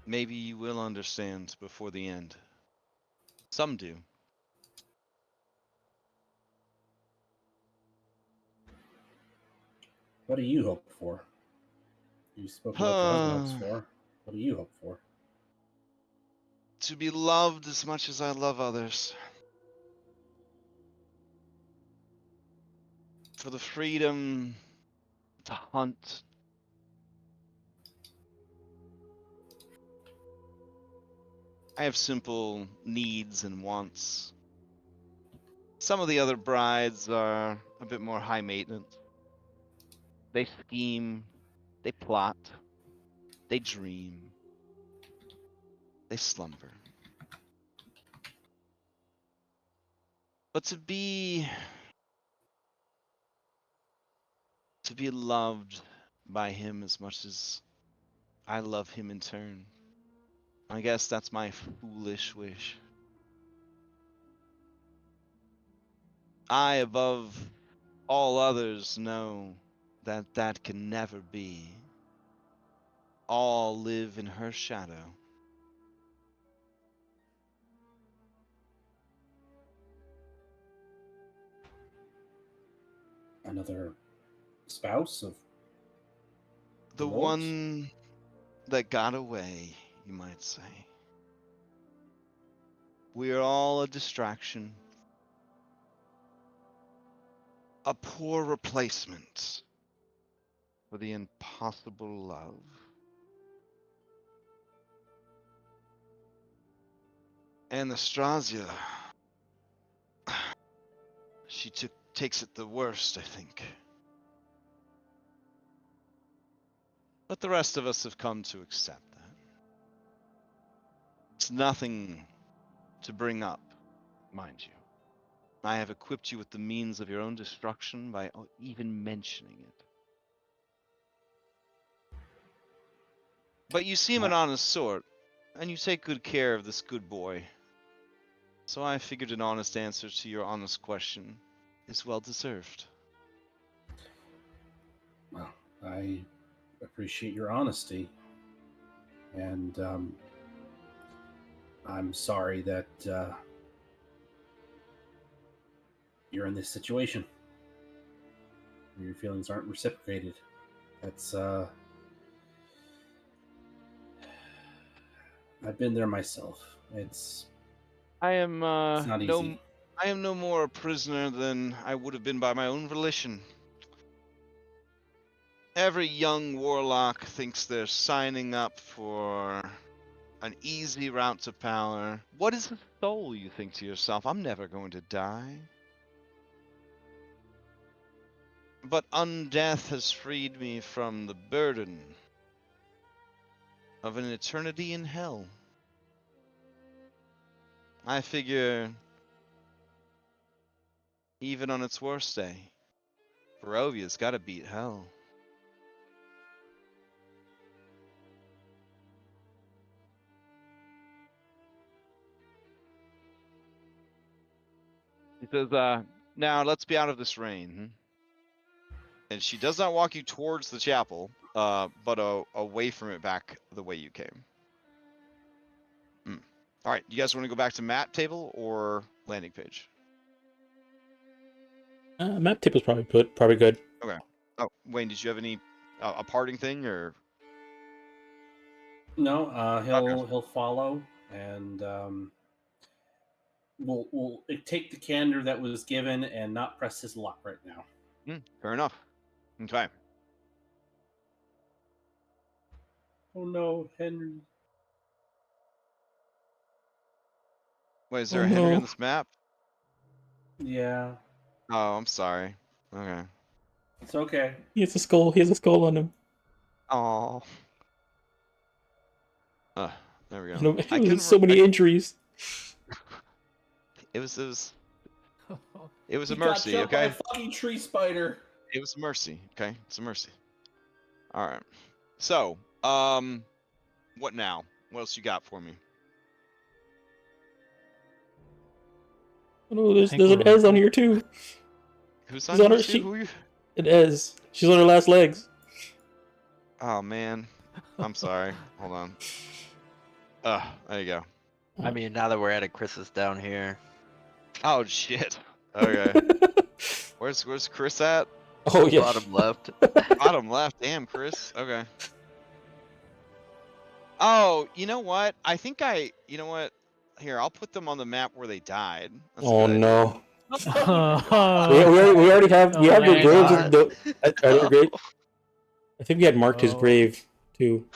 A: Maybe you will understand before the end. Some do.
C: What do you hope for? You spoke about your husband hopes for. What do you hope for?
A: To be loved as much as I love others. For the freedom to hunt. I have simple needs and wants. Some of the other brides are a bit more high maintenance. They scheme, they plot, they dream, they slumber. But to be loved by him as much as I love him in turn, I guess that's my foolish wish. I, above all others, know that that can never be. All live in her shadow.
C: Another spouse of
A: The
C: Lord's?
A: one that got away, you might say. We are all a distraction. A poor replacement for the impossible love. Anastasia, she takes it the worst, I think. But the rest of us have come to accept that. It's nothing to bring up, mind you. I have equipped you with the means of your own destruction by even mentioning it. But you seem an honest sort, and you take good care of this good boy. So I figured an honest answer to your honest question is well deserved.
C: Well, I appreciate your honesty, and I'm sorry that you're in this situation. Your feelings aren't reciprocated. That's I've been there myself. It's not easy.
A: I am no more a prisoner than I would have been by my own volition. Every young warlock thinks they're signing up for an easy route to power. What is a soul, you think to yourself? I'm never going to die. But undeath has freed me from the burden of an eternity in hell. I figure, even on its worst day, Barovia's gotta beat hell. He says, now let's be out of this rain. And she does not walk you towards the chapel, but away from it back the way you came. All right, you guys want to go back to map table or landing page?
B: Map tip was probably good.
A: Okay. Oh, Wayne, did you have any a parting thing or?
C: No, he'll follow, and we'll take the candor that was given and not press his luck right now.
A: Fair enough. Okay.
C: Oh no, Henry.
A: Wait, is there
B: Oh,
A: a Henry
B: no.
A: on this map?
C: Yeah,
A: Oh, I'm sorry. Okay.
C: it's okay.
B: He has a skull. He has a skull on him.
A: Oh. There we go.
B: You know,
A: I
B: there's
A: couldn't.
B: so many injuries.
A: It was a
C: He got
A: mercy.
C: jumped by a
A: Okay.
C: fucking tree spider.
A: It was a mercy. Okay. It's a mercy. All right. So, what now? What else you got for me?
B: Oh, there's
F: think
B: an
F: we're-
B: Ez on here too.
A: Who's
B: She's
A: on
B: on
A: here
B: her
A: too?
B: sheet.
A: Who are you?
B: An Ez. She's on her last legs.
A: Oh man. I'm sorry. Hold on. There you go.
D: I mean, now that we're at it, Chris is down here.
A: Oh shit. Okay. Where's Chris at?
B: Oh yeah.
D: Bottom left.
A: Bottom left. Damn, Chris. Okay. Oh, you know what? You know what? Here, I'll put them on the map where they died. That's a
B: Oh
A: good idea.
B: no.
F: Oh,
B: We already have their
D: man.
B: graves.
D: God.
B: Are their graves? I think we had marked his
F: Oh.
B: grave too.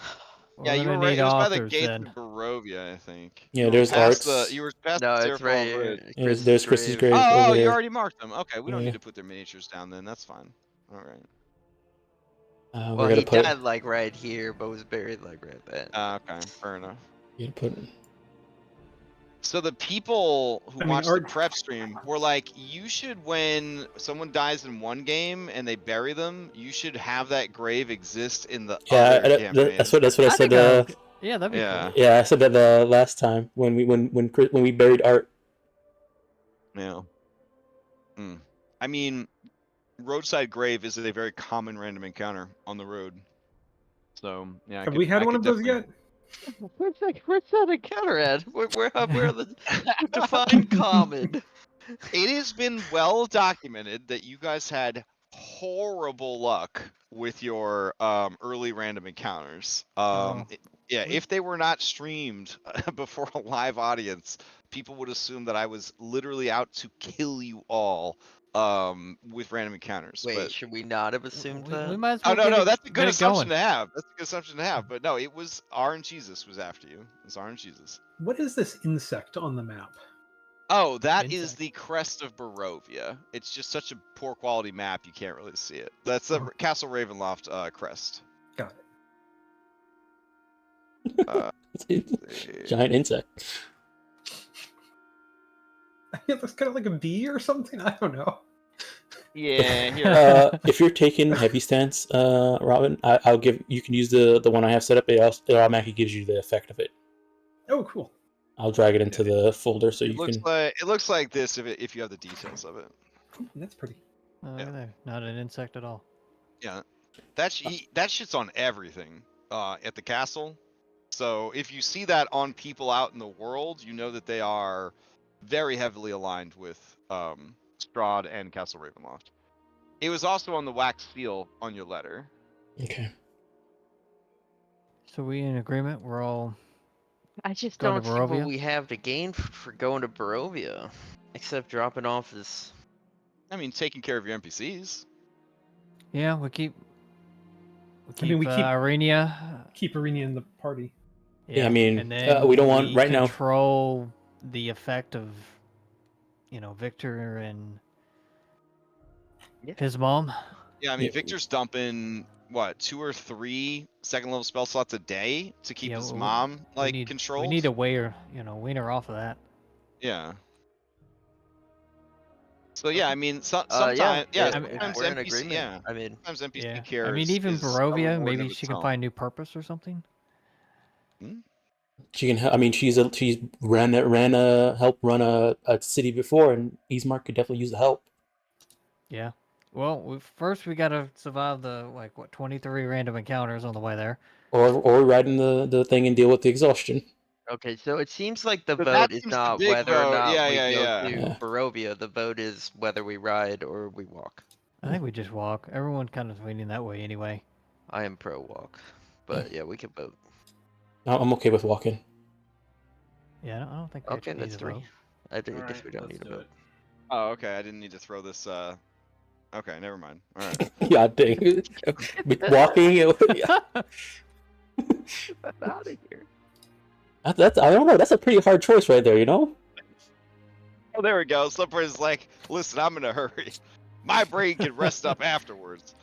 A: Yeah, you were
F: gonna
A: right.
F: need
A: It was by the
F: authors
A: gates
F: then.
A: of Barovia, I think.
B: Yeah,
A: You were
B: there's
A: past
B: Arts.
A: You were past
D: No,
A: the
D: it's
A: Sarafon
D: right here.
A: Bridge.
B: There's Chris's grave
A: Oh,
B: over
A: you
B: there.
A: already marked them. Okay, we don't
B: Yeah.
A: need to put their miniatures down then. That's fine. All right.
B: We're
D: Well,
B: gonna
D: he
B: put.
D: died like right here, but was buried like right there.
A: Okay, fair enough.
B: You put.
A: So the people who
E: I mean,
A: watched
E: Art-
A: the prep stream were like, you should, when someone dies in one game and they bury them, you should have that grave exist in the
B: Yeah,
A: other campaign.
B: that's what I said.
F: yeah, that'd be
A: Yeah.
F: cool.
B: Yeah, I said that the last time when we buried Art.
A: Yeah. I mean, roadside grave is a very common random encounter on the road. So yeah.
E: Have we had one of those yet?
D: Where's that encounter at? Where are the define common?
A: It has been well documented that you guys had horrible luck with your early random encounters. Yeah, if they were not streamed before a live audience, people would assume that I was literally out to kill you all with random encounters.
D: Wait,
A: but...
D: should we not have assumed that?
F: We might as
A: Oh
F: well
A: no, that's a
F: get
A: good
F: it
A: assumption
F: going.
A: to have. That's a good assumption to have. But no, it was RNGesus was after you. It was RNGesus.
E: What is this insect on the map?
A: Oh, that is
F: Insect.
A: the crest of Barovia. It's just such a poor quality map, you can't really see it. That's the Castle Ravenloft crest.
E: Got
B: Giant insect.
E: it. It looks kind of like a bee or something. I don't know.
A: Yeah, here.
B: If you're taking heavy stance, Robin, I'll give you can use the one I have set up. It automatically gives you the effect of it.
E: Oh, cool.
B: I'll drag it into the folder so
A: It
B: you
A: looks
B: can.
A: like it looks like this if you have the details of it.
E: That's pretty.
F: Look at there. Not an insect at all.
A: Yeah, that shit's on everything at the castle. So if you see that on people out in the world, you know that they are very heavily aligned with Strahd and Castle Ravenloft. It was also on the wax seal on your letter.
B: Okay.
F: So we in agreement? We're all.
D: I just
F: Go to
D: don't see what
F: Barovia?
D: we have to gain for going to Barovia, except dropping off this.
A: I mean, taking care of your NPCs.
F: Yeah, we keep.
E: I mean, we keep-
F: Arenia.
E: Keep Arena in the party.
B: Yeah, I mean,
F: and then
B: we don't want- right now-
F: control the effect of, Victor and his mom.
A: Yeah, I mean,
B: Yeah.
A: Victor's dumping what 2 or 3 second level spell slots a day to keep his mom controlled.
F: We need to wean her off of that.
A: Yeah. So yeah, I mean, sometimes
D: yeah,
A: sometimes
D: we're in
A: NPC,
D: agreement.
A: yeah,
D: I mean,
A: sometimes NPC
F: Yeah.
A: care.
F: I mean, even Barovia,
A: a
F: maybe
A: word of
F: she
A: its
F: can
A: own.
F: find new purpose or something.
B: She can. I mean, she's helped run a city before, and Eastmark could definitely use the help.
F: Yeah. Well, first we gotta survive the 23 random encounters on the way there.
B: Or riding the thing and deal with the exhaustion.
D: okay, so it seems like the
A: But
D: vote
A: that
D: is
A: seems the
D: not
A: big
D: whether or
A: vote.
D: not
A: Yeah,
D: we
A: yeah,
D: go
A: yeah.
D: to
B: Yeah.
D: Barovia. The vote is whether we ride or we walk.
F: I think we just walk. Everyone kind of leaning that way anyway.
D: I am pro walk, but yeah, we can vote.
B: I'm okay with walking.
F: Yeah, I don't think we
D: Okay,
F: actually need
D: that's
F: to
D: 3.
F: vote.
D: I guess
C: Alright,
D: we don't
C: let's
D: need a
C: do
D: vote.
C: it.
A: Oh, okay. I didn't need to throw this. Okay, never mind. All right.
B: Yeah, dang. Walking. Yeah.
D: I'm out of here.
B: That's I don't know. That's a pretty hard choice right there. You know.
A: Oh, there we go. Slippery's like, listen, I'm in a hurry. My brain can rest up afterwards.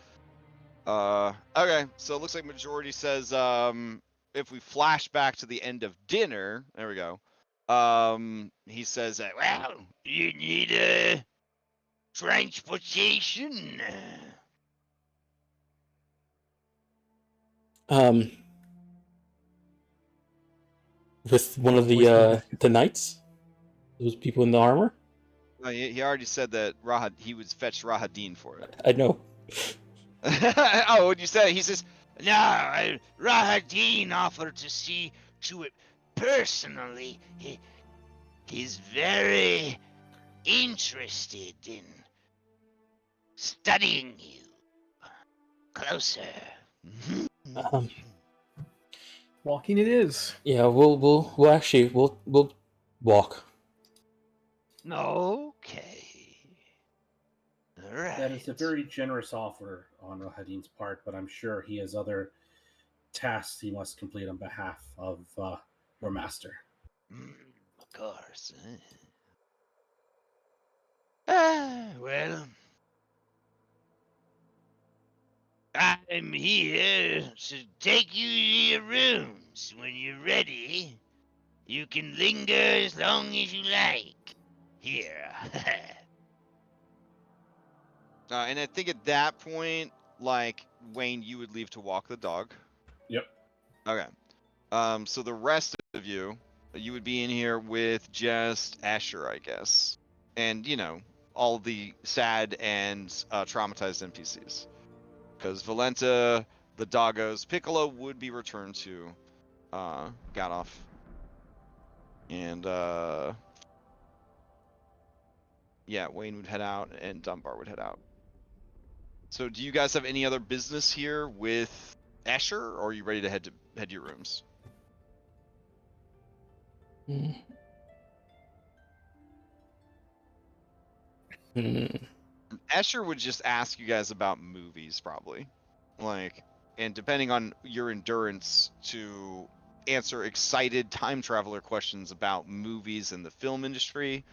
A: Okay. So it looks like majority says, if we flash back to the end of dinner, there we go. He says that, well, you need transportation.
B: With one of the knights, those people in the armor.
A: He already said that he would fetch Rahadin for it.
B: I know.
A: Oh, when you said it, he says,
G: No, Rahadin offered to see to it personally. He's very interested in studying you closer.
E: Walking it is.
B: Yeah, we'll actually we'll walk.
G: Okay. All right.
C: That is a very generous offer on Rahadin's part, but I'm sure he has other tasks he must complete on behalf of your master.
G: Of course. Well, I'm here to take you to your rooms. When you're ready, you can linger as long as you like. Here.
A: and I think at that point, like, Wayne, you would leave to walk the dog.
C: Yep.
A: Okay. So the rest of you would be in here with just Asher, I guess. And, all the sad and traumatized NPCs. Because Valenta, the doggos, Piccolo would be returned to Gadoff. And, yeah, Wayne would head out and Dunbar would head out. So do you guys have any other business here with Asher, or are you ready to head to your rooms? Asher would just ask you guys about movies, probably. And depending on your endurance to answer excited time traveler questions about movies and the film industry,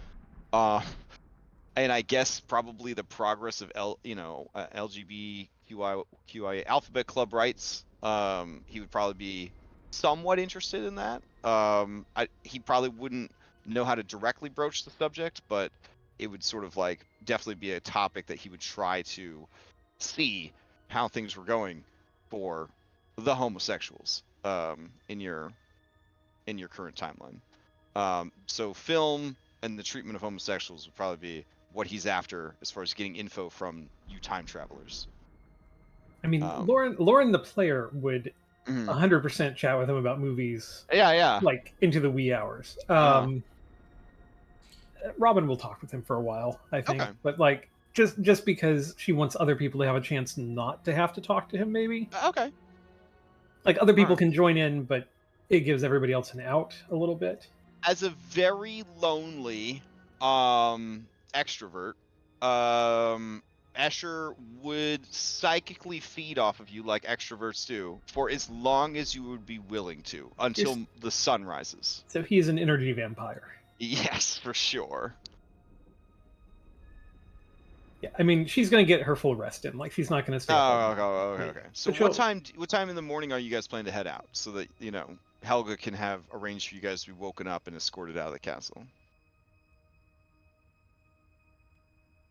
A: and I guess probably the progress of LGBTQI Alphabet Club rights, he would probably be somewhat interested in that. He probably wouldn't know how to directly broach the subject, but it would sort of definitely be a topic that he would try to see how things were going for the homosexuals in your current timeline. So film and the treatment of homosexuals would probably be what he's after as far as getting info from you time travelers.
E: I mean, Lauren the player would 100% chat with him about movies.
A: Yeah.
E: Like into the wee hours. Robin will talk with him for a while, I think.
A: Okay.
E: But just because she wants other people to have a chance not to have to talk to him, maybe.
A: Okay.
E: Like other people can join in, but it gives everybody else an out a little bit.
A: As a very lonely extrovert, Escher would psychically feed off of you like extroverts do for as long as you would be willing to, until the sun rises.
E: So he's an energy vampire.
A: Yes, for sure.
E: Yeah, I mean, she's going to get her full rest in. Like, she's not going to stay up.
A: Okay. So what time in the morning are you guys planning to head out so that, Helga can have arranged for you guys to be woken up and escorted out of the castle?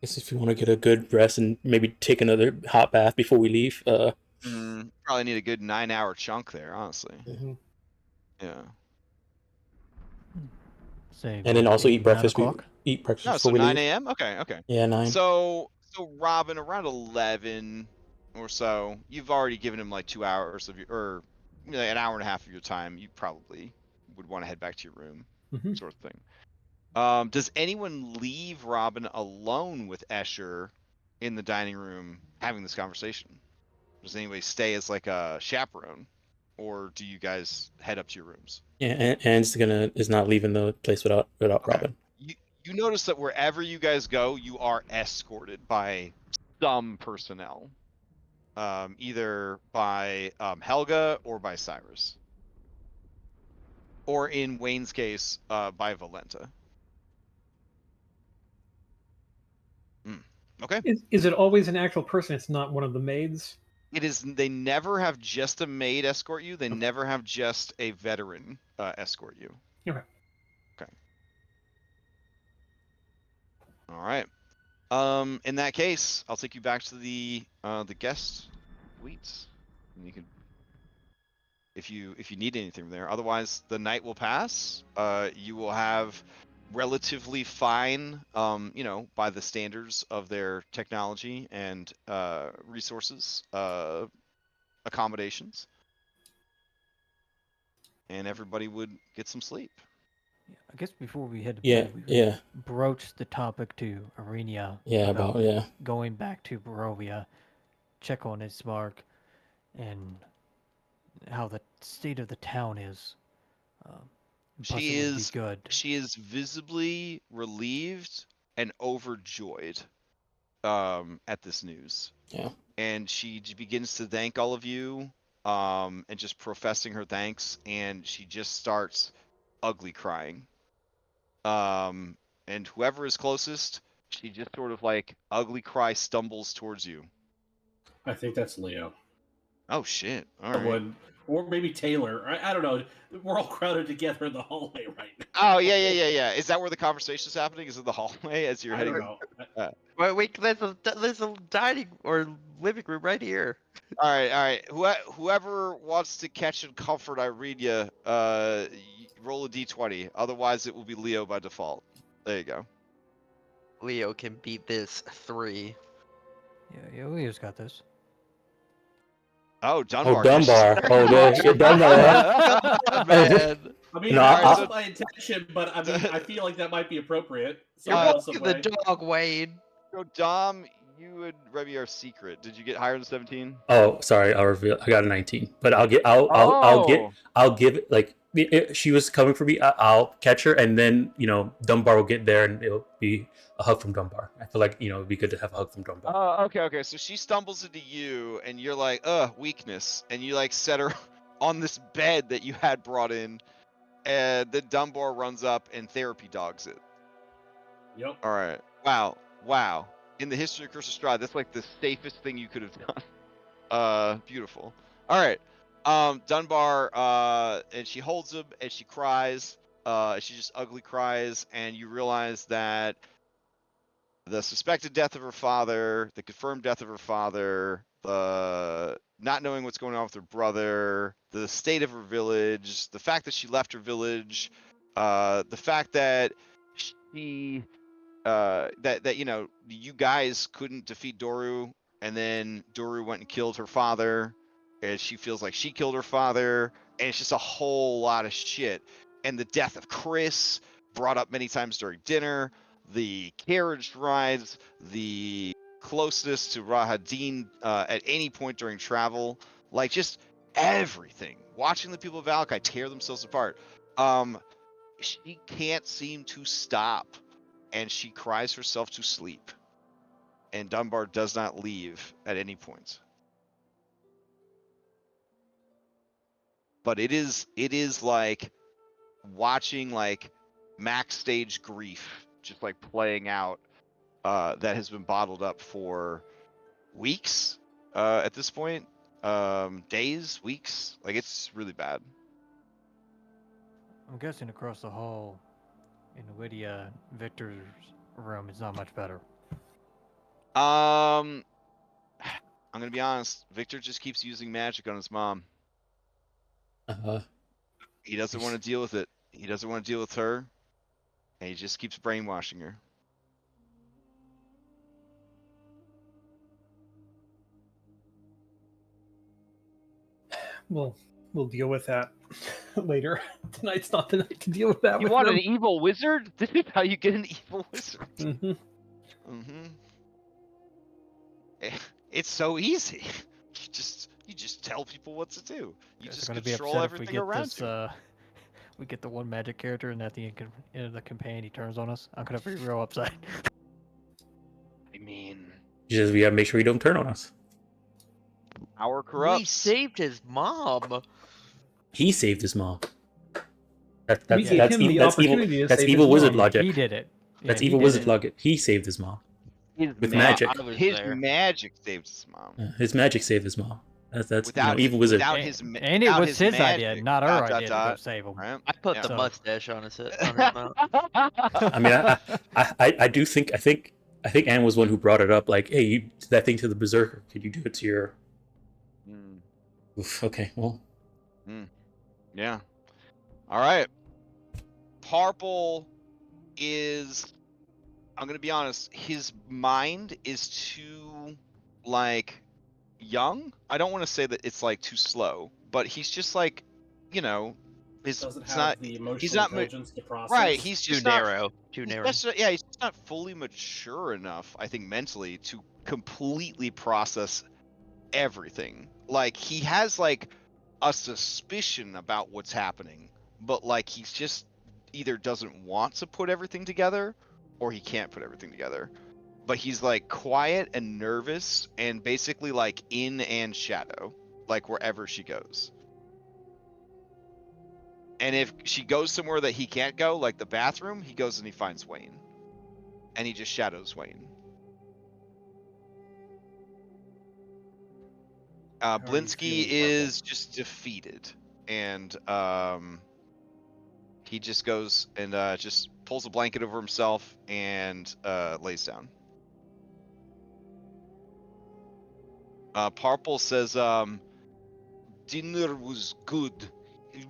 B: I guess if you want to get a good rest and maybe take another hot bath before we leave.
A: Probably need a good 9-hour chunk there, honestly.
E: Mm-hmm.
A: Yeah.
F: Say,
B: and then also eat breakfast. Eat breakfast before we
A: 9
B: leave.
A: a.m. Okay.
B: Yeah, 9.
A: So Robin, around 11 or so, you've already given him like 2 hours of or an hour and a half of your time. You probably would want to head back to your room, sort of thing. Does anyone leave Robin alone with Escher in the dining room having this conversation? Does anybody stay as like a chaperone, or do you guys head up to your rooms?
B: Yeah, and is not leaving the place without
A: Okay.
B: Robin.
A: You notice that wherever you guys go, you are escorted by some personnel, either by Helga or by Cyrus, or in Wayne's case, by Valenta. Okay.
E: Is it always an actual person? It's not one of the maids?
A: It is. They never have just a maid escort you. They never have just a veteran escort you.
E: Okay.
A: Okay. All right. In that case, I'll take you back to the guest suites, and you can, if you need anything there. Otherwise, the night will pass. You will have relatively fine, by the standards of their technology and resources, accommodations, and everybody would get some sleep.
F: I guess before we head to
B: Yeah,
F: bed, we could
B: yeah,
F: broach the topic to Arenia
B: yeah. About yeah.
F: going back to Barovia, check on Ismark, and how the state of the town is.
A: She is visibly relieved and overjoyed at this news.
B: Yeah.
A: And she begins to thank all of you, and just professing her thanks, and she just starts ugly crying. And whoever is closest, she just sort of like ugly cry stumbles towards you.
C: I think that's Leo.
A: Oh shit! All right.
C: Would, or maybe Taylor. I don't know. We're all crowded together in the hallway right now.
A: Oh yeah. Is that where the conversation is happening? Is it the hallway as you're
C: I
A: heading?
C: don't know.
D: Wait, there's a dining or living room right here.
A: All right. Whoever wants to catch and comfort Irenia, roll a d20. Otherwise, it will be Leo by default. There you go.
D: Leo can beat this 3.
F: Yeah, Leo's got this.
A: Oh, Dunbar.
B: Oh, Dunbar. Oh, there. Shit, Dunbar.
D: Oh, man.
C: I mean,
B: No,
C: that
A: I-
C: wasn't my intention, but I mean, I feel like that might be appropriate.
D: You're
C: somehow,
D: walking
C: some
D: the
C: way.
D: dog, Wade.
A: So Dom, you and Remy are secret. Did you get higher than 17?
B: Oh, sorry. I'll reveal. I got a 19, but I'll give it like she was coming for me. I'll catch her, and then Dunbar will get there, and it'll be a hug from Dunbar. I feel like it'd be good to have a hug from Dunbar.
A: Oh, okay. So she stumbles into you, and you're like, weakness, and you like set her on this bed that you had brought in, and then Dunbar runs up and therapy dogs it.
C: Yep.
A: All right. Wow. In the history of Curse of Strahd, that's like the safest thing you could have done. Beautiful. All right. Dunbar, and she holds him, and she cries. She just ugly cries, and you realize that the suspected death of her father, the confirmed death of her father, the not knowing what's going on with her brother, the state of her village, the fact that she left her village, the fact that she that you guys couldn't defeat Doru, and then Doru went and killed her father, and she feels like she killed her father, and it's just a whole lot of shit. And the death of Chris, brought up many times during dinner, the carriage rides, the closeness to Rahadin at any point during travel, like just everything. Watching the people of Valakai tear themselves apart. She can't seem to stop, and she cries herself to sleep. And Dunbar does not leave at any point. But it is like watching like max stage grief just like playing out, that has been bottled up for weeks at this point, days, weeks, like it's really bad.
F: I'm guessing across the hall in Lydia Victor's room is not much better.
A: I'm gonna be honest, Victor just keeps using magic on his mom. He doesn't want to deal with it. He doesn't want to deal with her, and he just keeps brainwashing her.
E: We'll deal with that later. Tonight's not the night to deal with that.
A: You
E: with
A: want
E: them.
A: an evil wizard? This is how you get an evil wizard.
E: Mhm.
A: Mm-hmm. It's so easy. You just tell people what to do. You
F: Guys
A: just
F: are gonna be
A: control
F: upset if we
A: everything
F: get
A: around
F: this.
A: you.
F: We get the one magic character, and at the end of the campaign, he turns on us. I'm gonna be real upset.
A: I mean,
B: Just we gotta make sure he don't turn on us.
A: power
D: We
A: corrupts.
D: saved his mom.
B: He saved his mom.
E: We gave him the opportunity to
B: That's
E: save
B: evil
E: his
B: wizard
E: mom.
B: logic.
F: He did it.
B: That's
F: he
B: evil
F: did
B: wizard
F: it.
B: logic. He saved his mom.
A: His
B: With
A: ma-
B: magic.
D: I was
A: His
D: there.
A: magic saved his mom.
B: His magic saved his mom. That's
A: Without
B: evil wizard.
A: without
F: And,
A: his ma-
F: and it
A: without
F: was his idea,
A: magic,
F: not our
A: dot,
F: idea to go
A: dot,
F: save him.
A: right?
D: I put
A: Yeah.
D: the
F: So-
D: mustache on his mouth.
B: I mean, I do think I think Anne was one who brought it up. Like, hey, you did that thing to the berserker. Could you do it to your?
A: Mm,
B: Oof, okay, well,
A: yeah. All right. Parple is. I'm gonna be honest. His mind is too like young. I don't want to say that it's like too slow, but he's just like, his.
C: Doesn't
A: It's
C: have
A: not.
C: the emotional
A: He's not.
C: intelligence to process.
A: Right. He's
D: Too
A: just not.
D: narrow. Too
A: He's
D: narrow.
A: yeah, he's just not fully mature enough, I think, mentally to completely process everything. Like he has like a suspicion about what's happening, but like he's just either doesn't want to put everything together or he can't put everything together. But he's like quiet and nervous and basically like in Anne's shadow, like wherever she goes. And if she goes somewhere that he can't go, like the bathroom, he goes and he finds Wayne. And he just shadows Wayne.
C: How are you
A: Blinsky
C: feeling,
A: is just defeated. And he just goes and just pulls a blanket over himself and lays down. Parple says, dinner was good.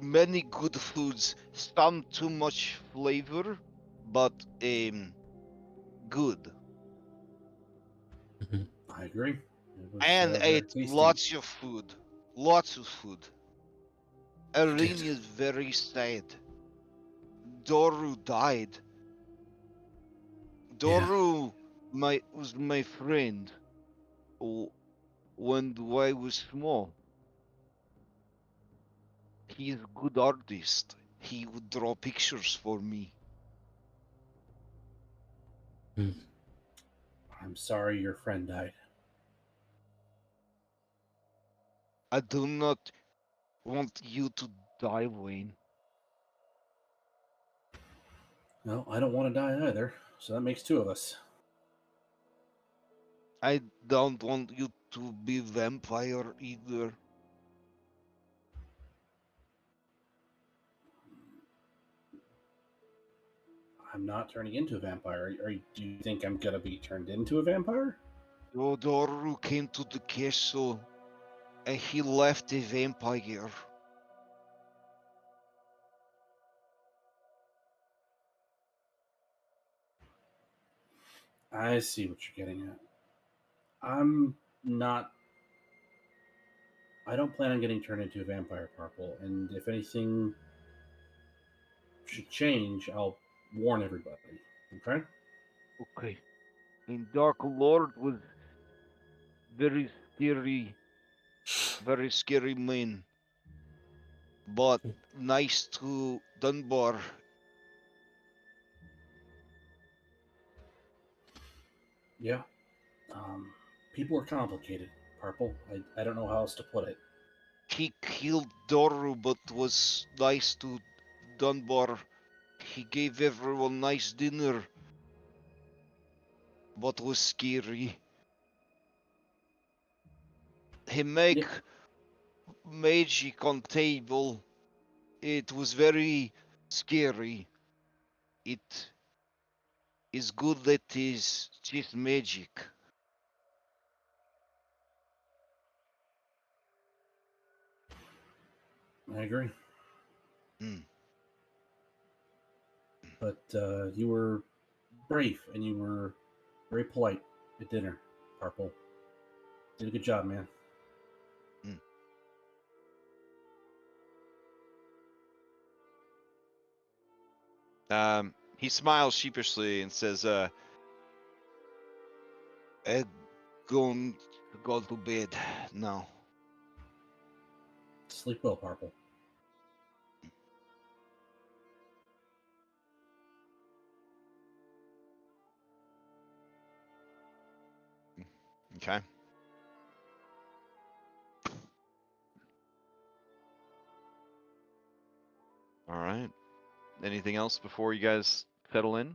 A: Many good foods. Some too much flavor, but good.
C: I agree. It was,
A: And
C: very
A: ate
C: tasty.
A: lots of food. Lots of food. Irene is very sad. Doru died. Doru was my friend when I was small. He's a good artist. He would draw pictures for me.
C: I'm sorry your friend died.
A: I do not want you to die, Wayne.
C: No, I don't want to die either. So that makes two of us.
A: I don't want you to be vampire either.
C: I'm not turning into a vampire. Do you think I'm gonna be turned into a vampire?
A: Doru came to the castle and he left a vampire.
C: I see what you're getting at. I'm not. I don't plan on getting turned into a vampire, Purple. And if anything should change, I'll warn everybody. Okay?
A: Okay. And Dark Lord was very scary man. But nice to Dunbar.
C: Yeah. People are complicated, Purple. I don't know how else to put it.
A: He killed Doru but was nice to Dunbar. He gave everyone nice dinner. But was scary. He make magic on table. It was very scary. It is good that is just magic.
C: I agree.
A: Mm.
C: But you were brave and you were very polite at dinner, Purple. Did a good job, man.
A: He smiles sheepishly and says, I'm going to go to bed now.
C: Sleep well, Purple.
A: Okay. All right. Anything else before you guys settle in?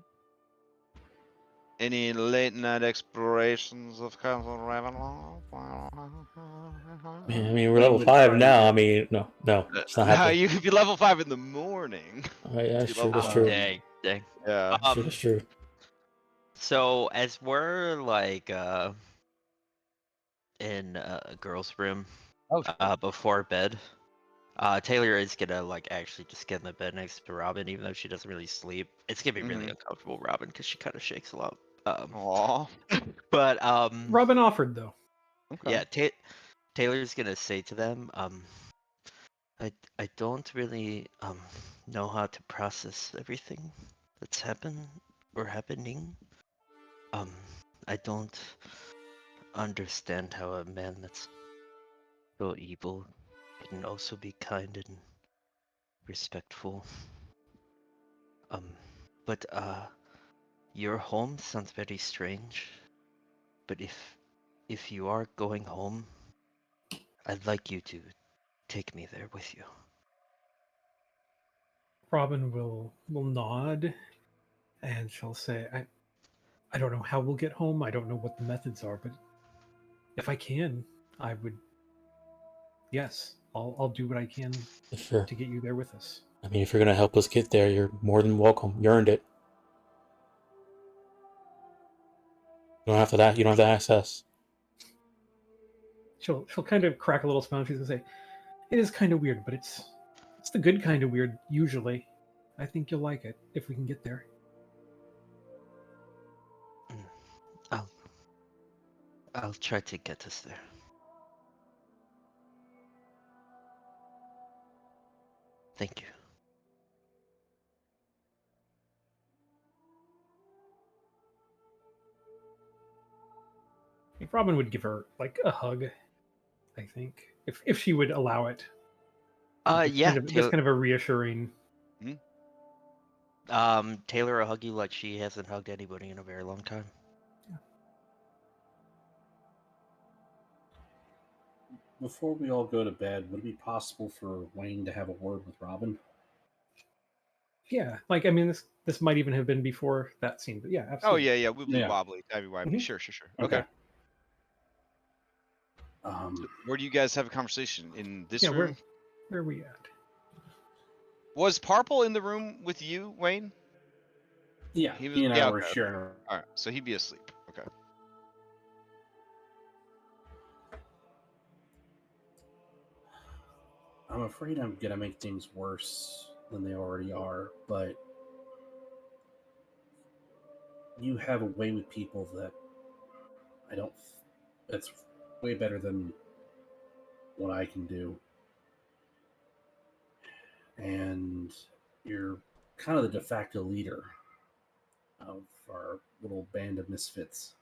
A: Any late night explorations of Castle Ravenloft?
B: Man, I mean, we're
C: We
B: level
C: would
B: 5
C: try
B: now.
C: to-
B: I mean, no, it's not happening.
A: You could be level 5 in the morning.
B: Oh, yeah, that's
A: Be
B: true.
A: level
B: That's
D: Oh,
B: true.
D: dang, dang.
A: Yeah.
B: That's true.
D: So as we're like in a girl's room
A: Oh,
D: before bed, Taylor is gonna like actually just get in the bed next to Robin, even though she doesn't really sleep. It's gonna be really uncomfortable, Robin, because she kind of shakes a lot.
A: Aw.
D: But
E: Robin offered though.
A: Okay.
D: yeah, Taylor's gonna say to them, I don't really know how to process everything that's happening. I don't understand how a man that's so evil can also be kind and respectful. But your home sounds very strange. But if you are going home, I'd like you to take me there with you.
E: Robin will nod, and she'll say, I don't know how we'll get home. I don't know what the methods are, but if I can, I would. Yes, I'll do what I can
B: Sure.
E: to get you there with us.
B: I mean, if you're gonna help us get there, you're more than welcome. You earned it. You don't have to that. You don't have to ask us.
E: She'll kind of crack a little smile. She's gonna say, "It is kind of weird, but it's the good kind of weird. Usually, I think you'll like it if we can get there."
D: I'll try to get us there. Thank you.
E: If Robin would give her like a hug, I think if she would allow it.
D: Yeah,
E: Just kind of a reassuring.
D: Taylor will hug you like she hasn't hugged anybody in a very long time.
C: Before we all go to bed, would it be possible for Wayne to have a word with Robin?
E: Yeah, like I mean, this might even have been before that scene, but yeah,
A: Oh
E: absolutely.
A: yeah, we'll be
C: Yeah.
A: wobbly.
E: Mhm.
A: Sure. Okay.
C: Um,
A: Where do you guys have a conversation? In this
E: Yeah,
A: room?
E: where are we at?
A: Was Parple in the room with you, Wayne?
C: yeah,
A: He was.
C: he and I
A: Yeah.
C: were
A: Okay.
C: sharing.
A: All right. So he'd be asleep. Okay.
C: I'm afraid I'm gonna make things worse than they already are, but you have a way with people that I don't. That's way better than what I can do, and you're kind of the de facto leader of our little band of misfits.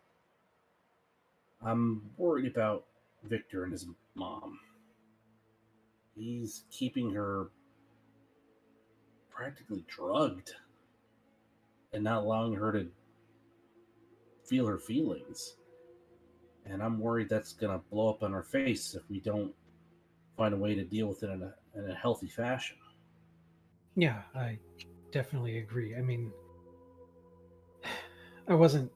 C: I'm worried about Victor and his mom. He's keeping her practically drugged and not allowing her to feel her feelings. And I'm worried that's going to blow up on her face if we don't find a way to deal with it in a healthy fashion.
E: Yeah, I definitely agree. I mean, I wasn't,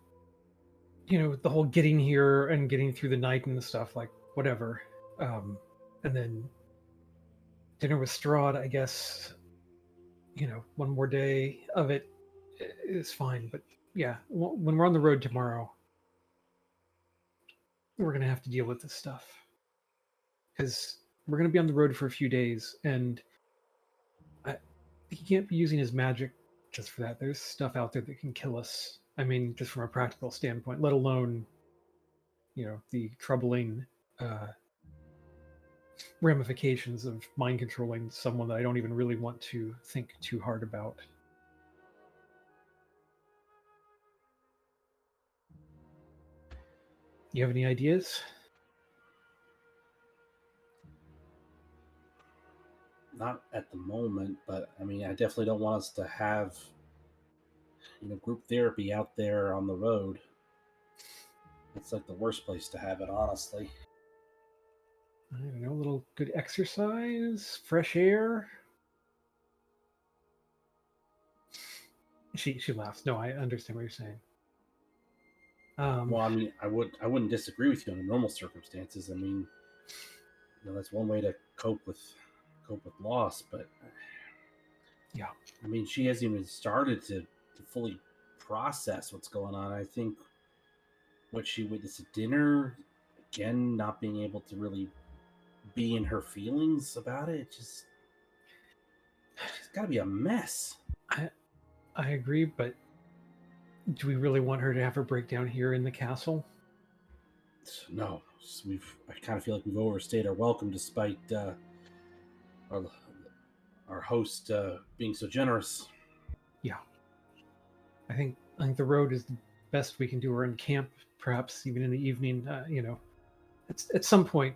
E: the whole getting here and getting through the night and stuff, like whatever. And then dinner with Strahd, I guess, one more day of it is fine. But yeah, when we're on the road tomorrow, we're gonna have to deal with this stuff because we're gonna be on the road for a few days, and he can't be using his magic just for that. There's stuff out there that can kill us. I mean, just from a practical standpoint, let alone, the troubling ramifications of mind controlling someone that I don't even really want to think too hard about. You have any ideas?
C: Not at the moment, but I mean, I definitely don't want us to have, group therapy out there on the road. It's like the worst place to have it, honestly.
E: I don't know, a little good exercise, fresh air. She laughs. No, I understand what you're saying.
C: Well, I mean, I wouldn't disagree with you under normal circumstances. I mean, that's one way to cope with loss, but
E: yeah.
C: I mean, she hasn't even started to fully process what's going on. I think what she witnessed at dinner, again, not being able to really be in her feelings about it, she's got to be a mess.
E: I agree, but do we really want her to have her breakdown here in the castle?
C: No, I kind of feel like we've overstayed our welcome, despite our host being so generous.
E: Yeah, I think the road is the best we can do, or in camp, perhaps even in the evening. At some point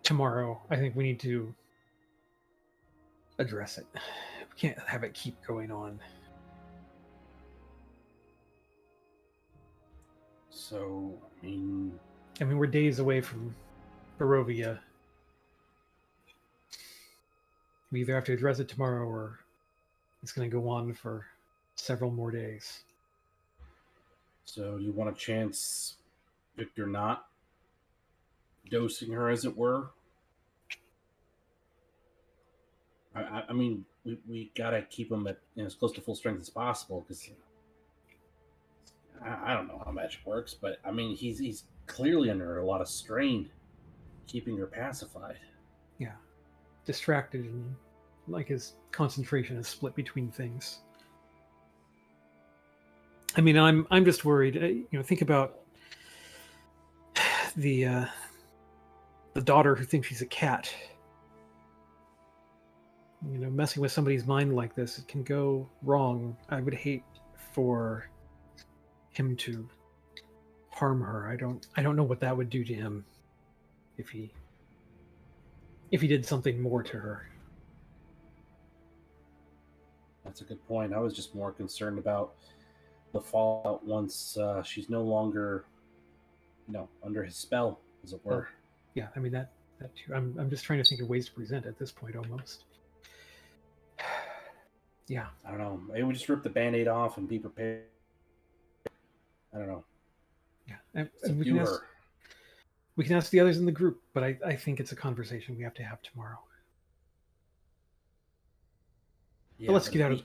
E: tomorrow, I think we need to address it. We can't have it keep going on.
C: So, I mean,
E: we're days away from Barovia. We either have to address it tomorrow, or it's going to go on for several more days.
C: So, you want a chance, Victor, not dosing her, as it were? I mean, we gotta keep him at as close to full strength as possible, because I don't know how magic works, but I mean, he's clearly under a lot of strain, keeping her pacified.
E: Yeah, distracted, and like his concentration is split between things. I mean, I'm just worried. Think about the daughter who thinks she's a cat. Messing with somebody's mind like this, it can go wrong. I would hate for him to harm her. I don't know what that would do to him if he did something more to her.
C: That's a good point. I was just more concerned about the fallout once she's no longer, under his spell, as it were.
E: Yeah, I mean that too. I'm just trying to think of ways to present at this point, almost. Yeah.
C: I don't know. Maybe we just rip the Band-Aid off and be prepared. I don't know.
E: Yeah, and we can ask the others in the group, but I think it's a conversation we have to have tomorrow. Yeah, but let's get out of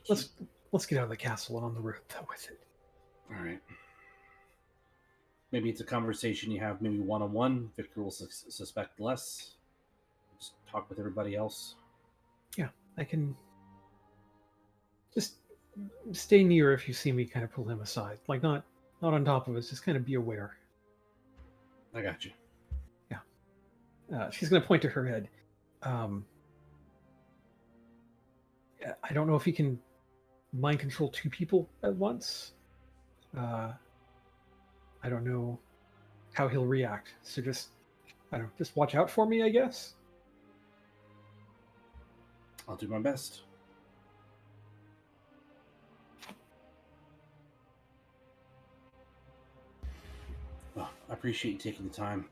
E: let's get out of the castle and on the road with it.
C: All right. Maybe it's a conversation you have maybe one-on-one. Victor will suspect less. Just talk with everybody else.
E: Yeah, I can just stay near if you see me kind of pull him aside. Like not on top of us, just kind of be aware.
C: I got you.
E: Yeah. She's going to point to her head. I don't know if he can mind control two people at once. I don't know how he'll react. So just watch out for me, I guess.
C: I'll do my best. Well, I appreciate you taking the time.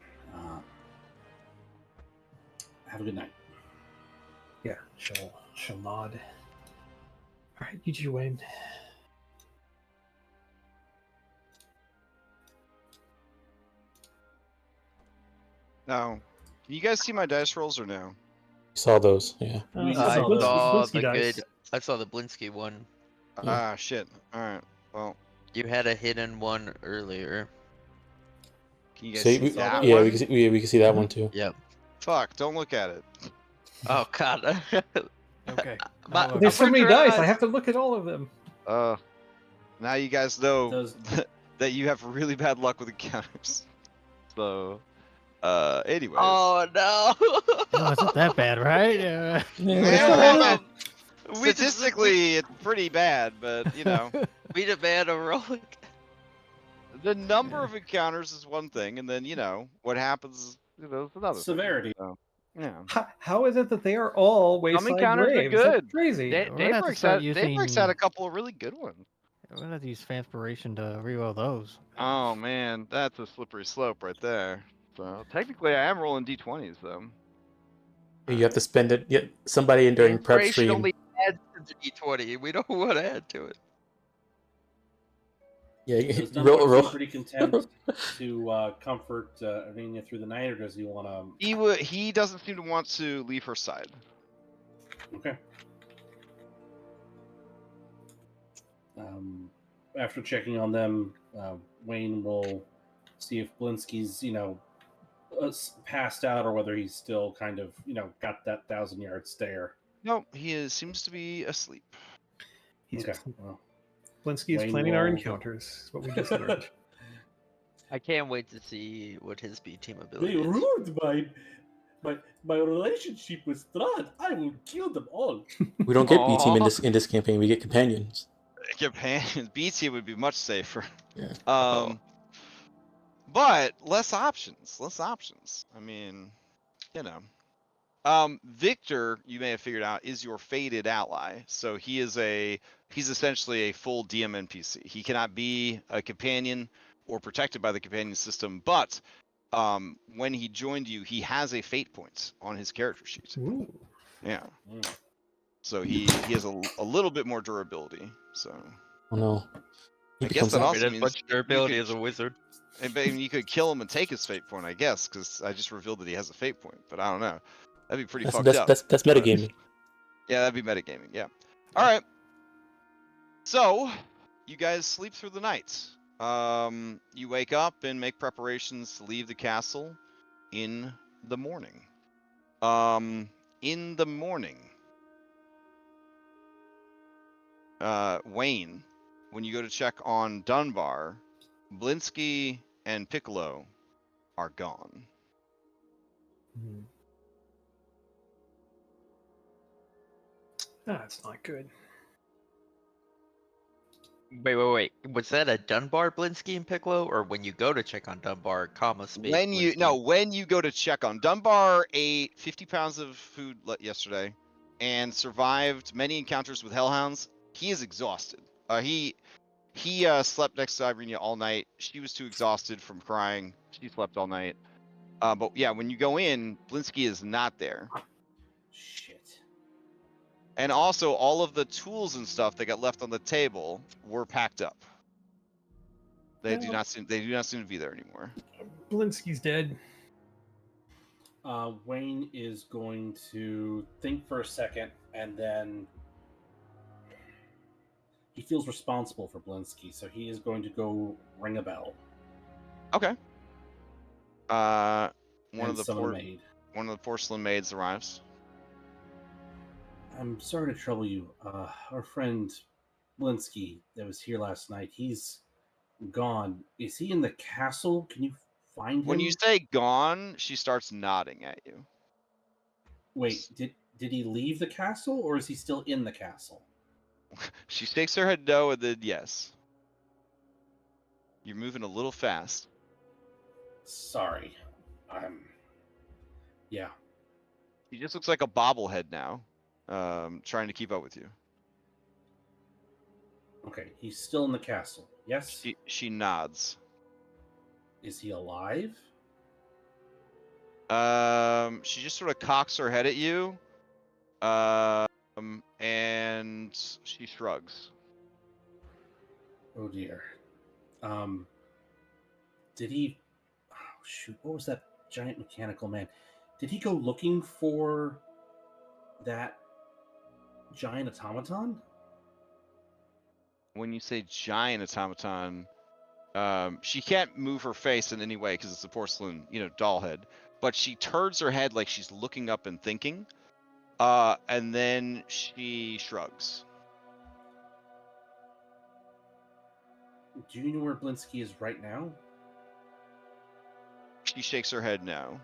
C: Have a good night.
E: Yeah, she'll nod. All right, you too, Wayne.
A: Now, can you guys see my dice rolls or no?
B: Saw those, yeah.
C: We
D: I
C: saw those.
D: saw
E: Blinsky
D: the
E: dice.
D: good. I saw the Blinsky one.
A: Ah, shit. All right. Well,
D: You had a hidden one earlier.
A: can you guys
B: See,
A: see that
B: yeah,
A: one?
B: we can see that one too.
D: Yep.
A: Fuck! Don't look at it.
D: Oh God.
F: Okay.
D: My-
F: I'll
E: There's so many dice. I
D: Surprise!
E: have to look at all of them.
A: Now you guys know
C: Those-
A: that you have really bad luck with encounters. So, anyways.
D: Oh no.
F: No, it's not that bad, right?
A: Yeah,
D: We just-
A: statistically, it's pretty bad, but
D: we demand a roll.
A: the number of encounters is one thing, and then what happens, is another
C: Severity.
A: thing. So, Yeah.
E: How is it that they are all
A: Some
E: wayside
A: encounters are
E: graves? That's
A: good.
E: crazy.
F: We're gonna have to start
A: Daybreak's had a couple of really good ones.
F: We're gonna have to use Fanspiration to reroll those.
A: Oh man, that's a slippery slope right there. So technically, I am rolling d20s though.
B: You have to spend it. Yeah, somebody during prep
D: Inspiration
B: stream.
D: only adds to the d20. We don't want to add to it.
B: Yeah,
C: Does
B: roll,
C: Dunbar
B: roll.
C: seem pretty content to comfort Armenia through the night, or does he want to?
A: He doesn't seem to want to leave her side.
C: Okay. After checking on them, Wayne will see if Blinsky's, passed out or whether he's still kind of, got that 1,000-yard stare.
A: No, seems to be asleep.
E: He's
C: Okay. Well,
E: Blinsky is
C: Wayne
E: planning our
C: will-
E: encounters. Is what we just learned.
D: I can't wait to see what his B team
H: They
D: ability is.
H: ruined my relationship with Strahd. I will kill them all.
B: We don't get B team in
A: Aw.
B: this campaign. We get companions.
A: Companions, BT would be much safer.
B: Yeah.
A: But less options. I mean, Victor, you may have figured out, is your fated ally. So he's essentially a full DM NPC. He cannot be a companion or protected by the companion system, but when he joined you, he has a fate point on his character sheet.
E: Ooh.
A: Yeah.
C: Mm.
A: So he has a little bit more durability. So
B: Oh no. He
A: I guess
B: becomes
A: that
B: a-
A: also
D: As
A: means
D: much durability
A: you
D: as a wizard.
A: you could kill him and take his fate point, I guess, because I just revealed that he has a fate point. But I don't know. That'd be pretty
B: that's,
A: fucked
B: that's,
A: up.
B: that's
A: but-
B: metagaming.
A: Yeah, that'd be metagaming. Yeah. All right. So you guys sleep through the night. You wake up and make preparations to leave the castle in the morning. In the morning, Wayne, when you go to check on Dunbar, Blinsky and Piccolo are gone.
E: Hmm. That's not good.
D: Wait. Was that a Dunbar, Blinsky, and Piccolo, or when you go to check on Dunbar, space?
A: When you go to check on Dunbar, ate 50 pounds of food yesterday, and survived many encounters with hellhounds. He is exhausted. He slept next to Irenia all night. She was too exhausted from crying. She slept all night. But yeah, when you go in, Blinsky is not there.
C: Shit.
A: And also, all of the tools and stuff that got left on the table were packed up. They do not seem to be there anymore.
E: Blinsky's dead.
C: Wayne is going to think for a second, and then he feels responsible for Blinsky, so he is going to go ring a bell.
A: Okay. One
C: and
A: of the
C: summon a maid.
A: one of the porcelain maids arrives.
C: I'm sorry to trouble you. Our friend Blinsky that was here last night, he's gone. Is he in the castle? Can you find him?
A: When you say gone, she starts nodding at you.
C: Wait, did he leave the castle, or is he still in the castle?
A: She shakes her head no and then yes. You're moving a little fast.
C: Sorry. Yeah.
A: He just looks like a bobblehead now, trying to keep up with you.
C: Okay, he's still in the castle. Yes?
A: She nods.
C: Is he alive?
A: She just sort of cocks her head at you, and she shrugs.
C: Oh dear. Did he... Oh, shoot, what was that giant mechanical man? Did he go looking for that giant automaton?
A: When you say giant automaton, she can't move her face in any way because it's a porcelain, doll head. But she turns her head like she's looking up and thinking, and then she shrugs.
C: Do you know where Blinsky is right now?
A: She shakes her head no.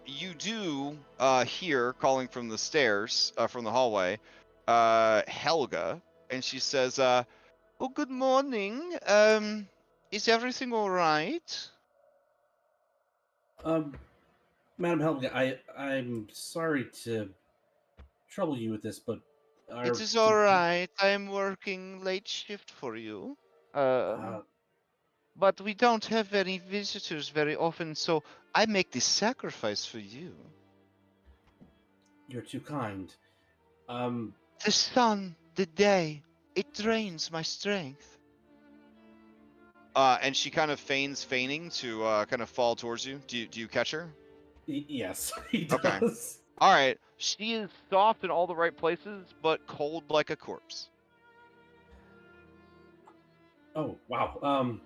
A: You do hear calling from the stairs, from the hallway, Helga, and she says, "Oh, good morning. Is everything all right?"
C: Madam Helga, I'm sorry to trouble you with this, but
G: It is all right. I'm working late shift for you.
C: Uh,
G: But we don't have any visitors very often, so I make this sacrifice for you.
C: you're too kind.
G: The sun, the day, it drains my strength.
A: And she kind of feigns feigning to kind of fall towards you. Do you catch her?
C: Yes, he
A: Okay.
C: does.
A: All right. She is soft in all the right places, but cold like a corpse.
C: Oh wow.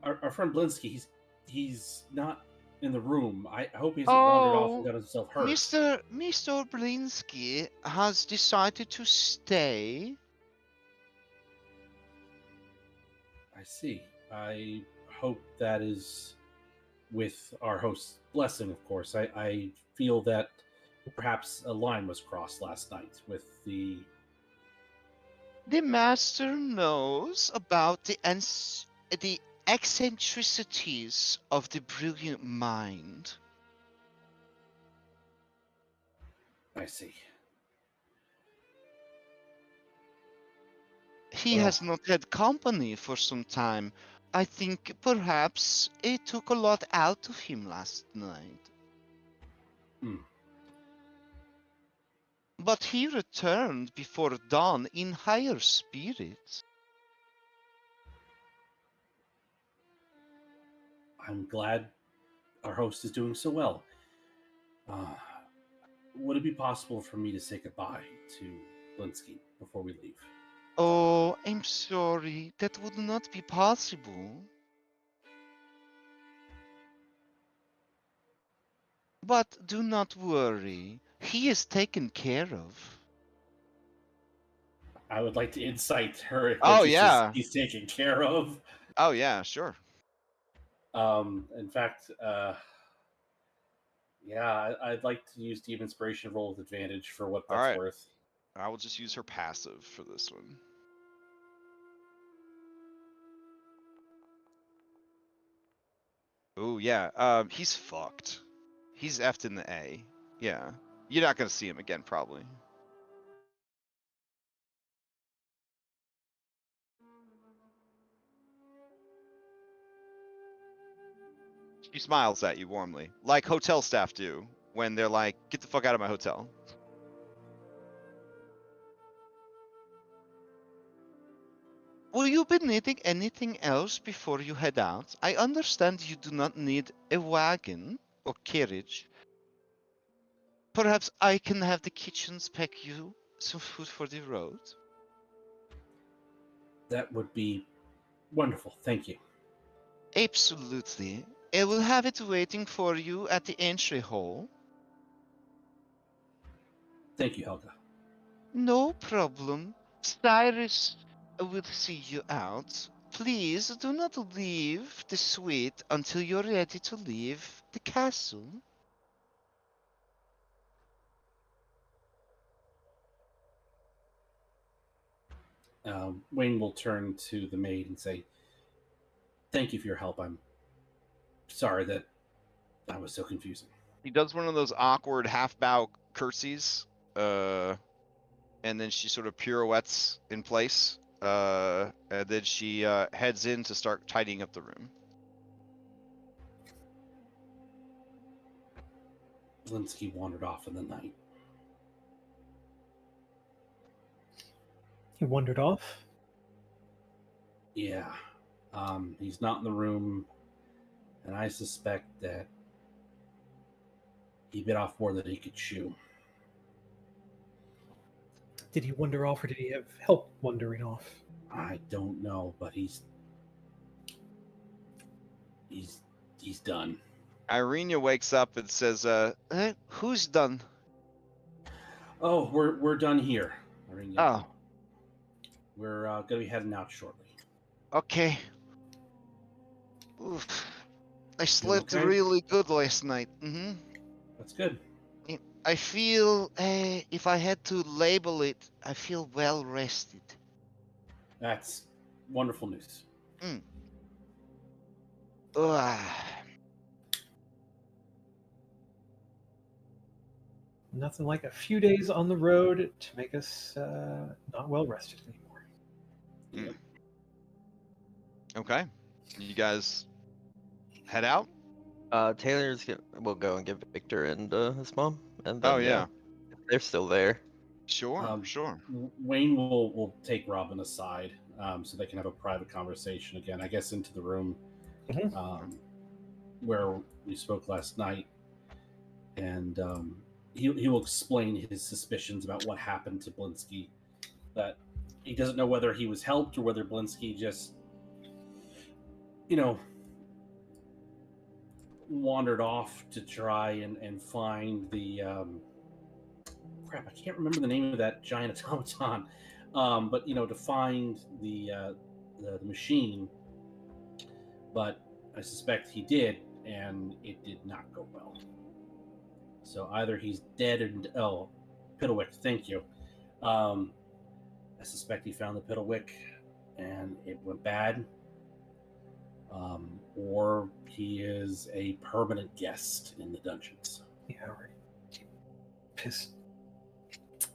C: Our friend Blinsky, he's not in the room. I hope he hasn't wandered off and
G: Oh,
C: got himself hurt.
G: Mr. Blinsky has decided to stay.
C: I see. I hope that is with our host's blessing, of course. I feel that perhaps a line was crossed last night with the.
G: The master knows about the eccentricities of the brilliant mind.
C: I see.
G: He
C: Well,
G: has not had company for some time. I think perhaps it took a lot out of him last night.
C: hmm,
G: But he returned before dawn in higher spirits.
C: I'm glad our host is doing so well. Uh, would it be possible for me to say goodbye to Blinsky before we leave?
G: Oh, I'm sorry, that would not be possible. But do not worry, he is taken care of.
C: I would like to incite her that
A: Oh
C: she says
A: yeah.
C: he's taken care of.
A: Oh yeah. Sure.
C: In fact, yeah, I'd like to use Deep Inspiration roll with advantage for what
A: All
C: that's
A: right.
C: worth.
A: I will just use her passive for this one. Oh yeah. He's fucked. He's effed in the A. Yeah. You're not gonna see him again, probably. She smiles at you warmly, like hotel staff do when they're like, "Get the fuck out of my hotel."
G: Will you be needing anything else before you head out? I understand you do not need a wagon or carriage. Perhaps I can have the kitchens pack you some food for the road.
C: That would be wonderful. Thank you.
G: Absolutely. I will have it waiting for you at the entry hall.
C: Thank you, Helga.
G: No problem. Cyrus will see you out. Please do not leave the suite until you're ready to leave the castle.
C: Wayne will turn to the maid and say, "Thank you for your help. I'm sorry that I was so confusing."
A: He does one of those awkward half bow curtsies, and then she sort of pirouettes in place, and then she heads in to start tidying up the room.
C: Blinsky wandered off in the night.
E: He wandered off.
C: Yeah. He's not in the room, and I suspect that he bit off more than he could chew.
E: Did he wander off, or did he have help wandering off?
C: I don't know, but he's done.
A: Irina wakes up and says,
G: Who's done?
C: Oh, we're done here. Irina.
G: Oh,
C: We're gonna be heading out shortly.
G: okay. Oof. I slept
C: okay?
G: really good last night.
C: That's good.
G: I feel, if I had to label it, I feel well rested.
C: That's wonderful news.
G: Ugh.
E: Nothing like a few days on the road to make us not well rested anymore.
A: Okay. You guys head out?
D: We'll go and get Victor and his mom, and
A: Oh,
D: then
A: yeah.
D: if they're still there.
A: Sure, sure.
C: Wayne will take Robin aside so they can have a private conversation again. I guess into the room where we spoke last night, and he will explain his suspicions about what happened to Blinsky. That he doesn't know whether he was helped or whether Blinsky just, wandered off to try and find the crap. I can't remember the name of that giant automaton, but to find the machine. But I suspect he did, and it did not go well. So either he's dead or Piddlewick, thank you. I suspect he found the Piddlewick and it went bad. Or he is a permanent guest in the dungeons.
E: Yeah, right. He pissed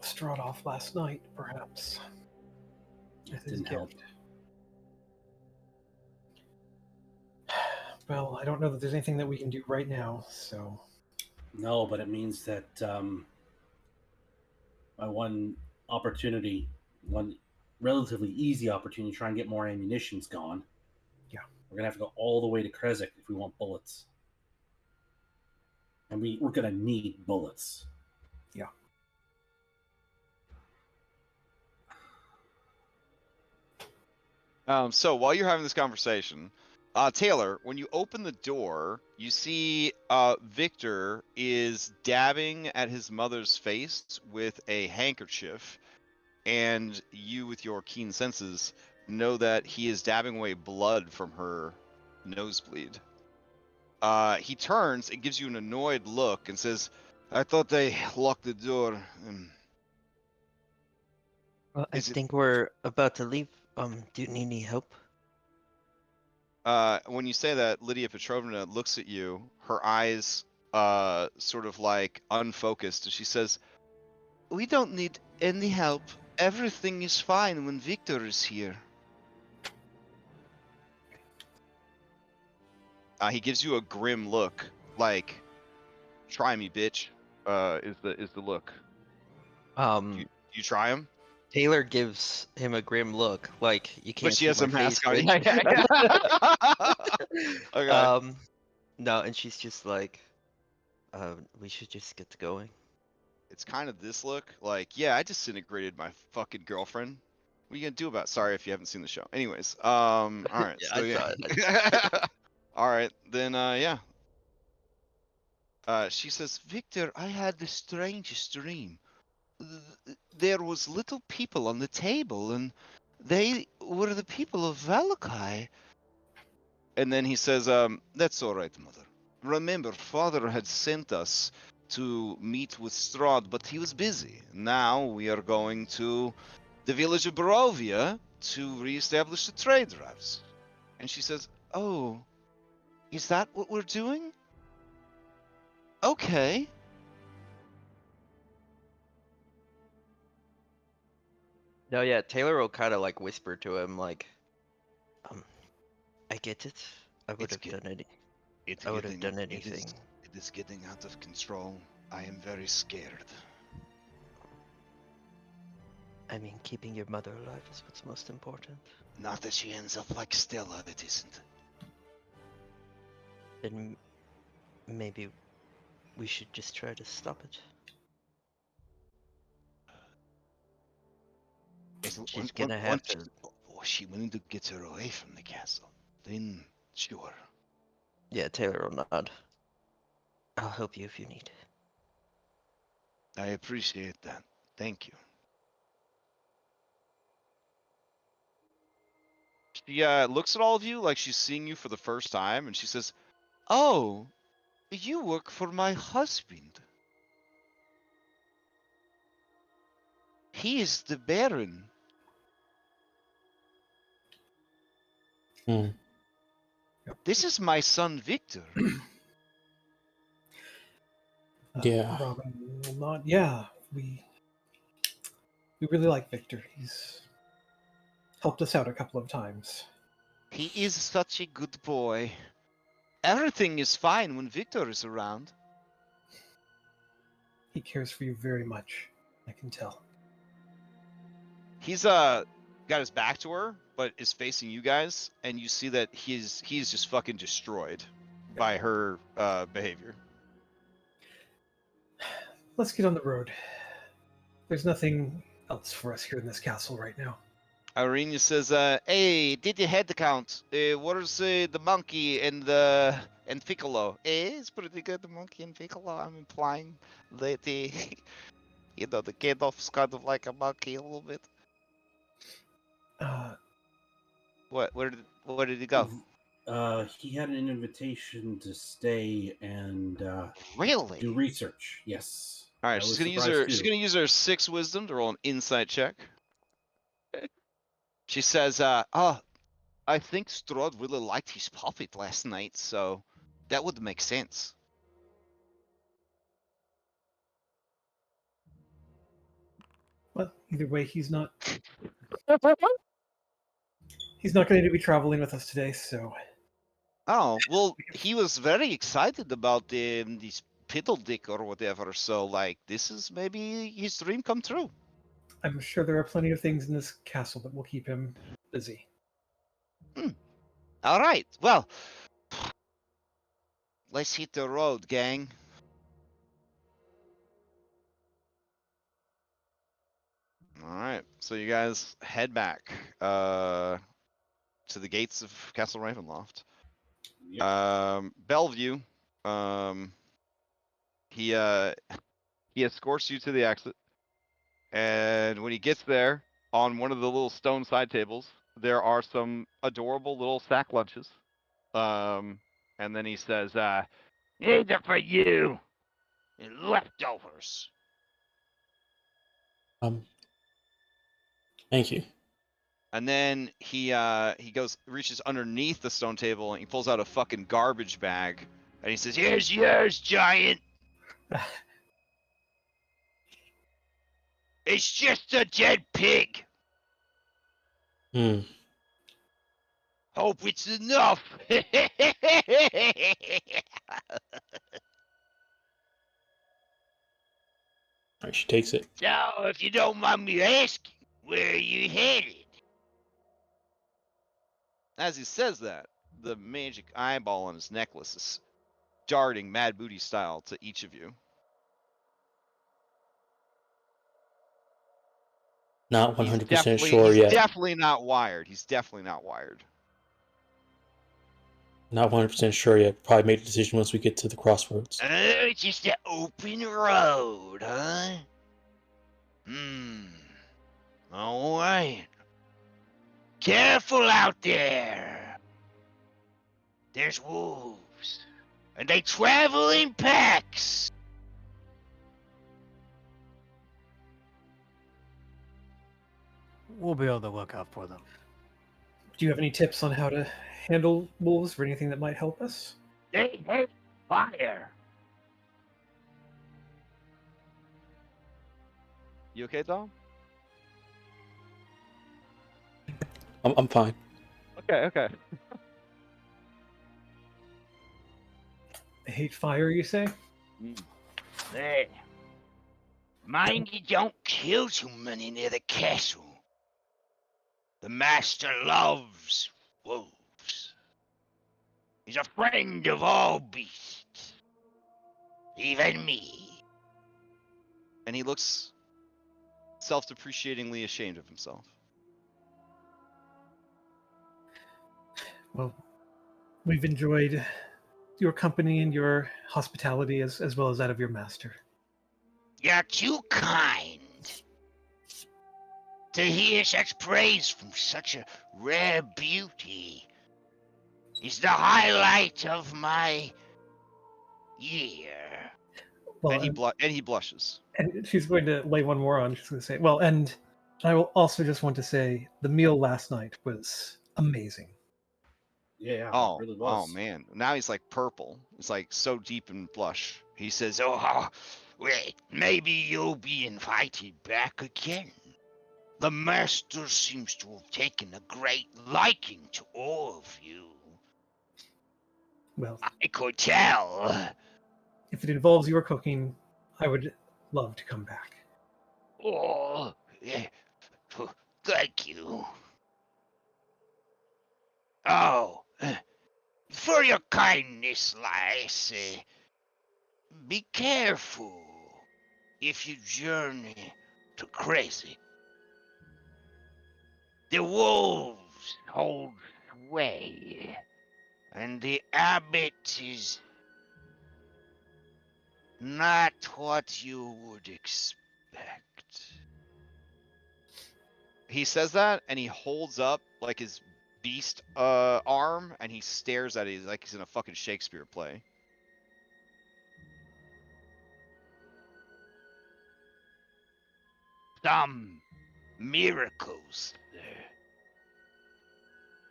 E: Strahd off last night, perhaps.
C: It didn't help.
E: Well, I don't know that there's anything that we can do right now, so...
C: No, but it means that my one relatively easy opportunity to try and get more ammunition's gone.
E: Yeah.
C: We're going to have to go all the way to Krezk if we want bullets. And we're going to need bullets.
E: Yeah.
A: So while you're having this conversation, Taylor, when you open the door, you see Victor is dabbing at his mother's face with a handkerchief, and you, with your keen senses, know that he is dabbing away blood from her nosebleed. He turns and gives you an annoyed look and says, "I thought they locked the door."
D: Well, I
A: Is it-
D: think we're about to leave. Do you need any help?
A: When you say that, Lydia Petrovna looks at you, her eyes sort of like unfocused, and she says, "We don't need any help. Everything is fine when Victor is here." He gives you a grim look, like, "Try me, bitch." Is the look. You try him?
D: Taylor gives him a grim look, like you can't.
A: But she
D: see
A: has
D: my
A: a mask
D: face,
A: on.
D: bitch.
A: Okay.
D: No, and she's just like, we should just get going.
A: It's kind of this look, like, yeah, I disintegrated my fucking girlfriend. What are you gonna do about it? Sorry if you haven't seen the show. Anyways, all right,
D: Yeah,
A: so
D: I
A: yeah.
D: saw it.
A: All right, then, yeah. She says, "Victor, I had the strangest dream. There was little people on the table, and they were the people of Valakai." And then he says, "That's all right, mother. Remember, father had sent us to meet with Strahd, but he was busy. Now we are going to the village of Barovia to reestablish the trade routes." And she says, "Oh, is that what we're doing? Okay."
D: No, yeah, Taylor will kind of like whisper to him, like, I get it. I would have done it. I would have done anything.
G: It is getting out of control. I am very scared.
D: I mean, keeping your mother alive is what's most important.
G: Not that she ends up like Stella, it isn't.
D: Then maybe we should just try to stop it. She's gonna have to.
G: She wanted to get her away from the castle. Then, sure.
D: Yeah, Taylor will nod. I'll help you if you need.
G: I appreciate that. Thank you.
A: She looks at all of you like she's seeing you for the first time, and she says, "Oh, you work for my husband. He is the Baron."
B: Hmm.
A: "This is my son Victor."
B: Yeah.
E: Robin will not. Yeah, we really like Victor. He's helped us out a couple of times.
A: He is such a good boy. Everything is fine when Victor is around.
E: He cares for you very much. I can tell.
A: He's got his back to her, but is facing you guys, and you see that he's just fucking destroyed by her behavior.
E: Let's get on the road. There's nothing else for us here in this castle right now.
A: Irene says, "Hey, did you head count? Where's the monkey and Piccolo? It's pretty good, the monkey and Piccolo. I'm implying that the Gandalf's kind of like a monkey a little bit. What? Where did he go?
C: He had an invitation to stay and
A: Really?
C: do research. Yes.
A: All right,
C: I
A: she's
C: was
A: gonna use
C: surprised
A: her. She's
C: too.
A: gonna use her 6 wisdom to roll an insight check. She says, "Oh, I think Strahd really liked his puppet last night, so that would make sense."
E: Well, either way, he's not going to be traveling with us today, so
A: Oh, well, he was very excited about this piddle dick or whatever, so like this is maybe his dream come true.
E: I'm sure there are plenty of things in this castle that will keep him busy.
A: All right, well, let's hit the road, gang. All right, so you guys head back to the gates of Castle Ravenloft.
C: Yep.
A: Bellevue, he escorts you to the exit, and when he gets there, on one of the little stone side tables, there are some adorable little sack lunches. And then he says,
G: These are for you. And leftovers.
B: Thank you.
A: and then he reaches underneath the stone table and he pulls out a fucking garbage bag, and he says,
G: Here's yours, giant. It's just a dead pig.
B: Hmm.
G: Hope it's enough.
B: Alright, she takes it.
G: So, if you don't mind me asking, where are you headed?
A: as he says that, the magic eyeball on his necklace is darting Mad Booty style to each of you.
B: Not
A: He's
B: 100% sure yet.
A: definitely not wired. He's definitely not wired.
B: Not 100% sure yet. Probably make the decision once we get to the crossroads.
G: It's just an open road, huh? Alright. Careful out there. There's wolves. And they travel in packs.
F: We'll be able to look out for them.
E: Do you have any tips on how to handle wolves or anything that might help us?
G: They hate fire.
A: You okay, Dom?
B: I'm fine.
A: Okay.
E: They hate fire, you say?
G: There. Mind you don't kill too many near the castle. The master loves wolves. He's a friend of all beasts. Even me.
A: And he looks self-depreciatingly ashamed of himself.
E: Well, we've enjoyed your company and your hospitality as well as that of your master.
G: You're too kind to hear such praise from such a rare beauty. Is the highlight of my year.
E: Well,
A: And he blushes.
E: and she's going to lay one more on. She's going to say, well, and I will also just want to say the meal last night was amazing.
C: Yeah,
A: Oh,
C: it really was.
A: oh man. Now he's like purple. It's like so deep in blush. He says,
G: So, Wait, maybe you'll be invited back again. The master seems to have taken a great liking to all of you.
E: Well,
G: I could tell.
E: if it involves your cooking, I would love to come back.
G: Oh, thank you. Oh, for your kindness, lass, be careful if you journey to Crazy. The wolves hold sway, and the abbot is not what you would expect.
A: He says that, and he holds up like his beast arm, and he stares at it like he's in a fucking Shakespeare play.
G: Some miracles there.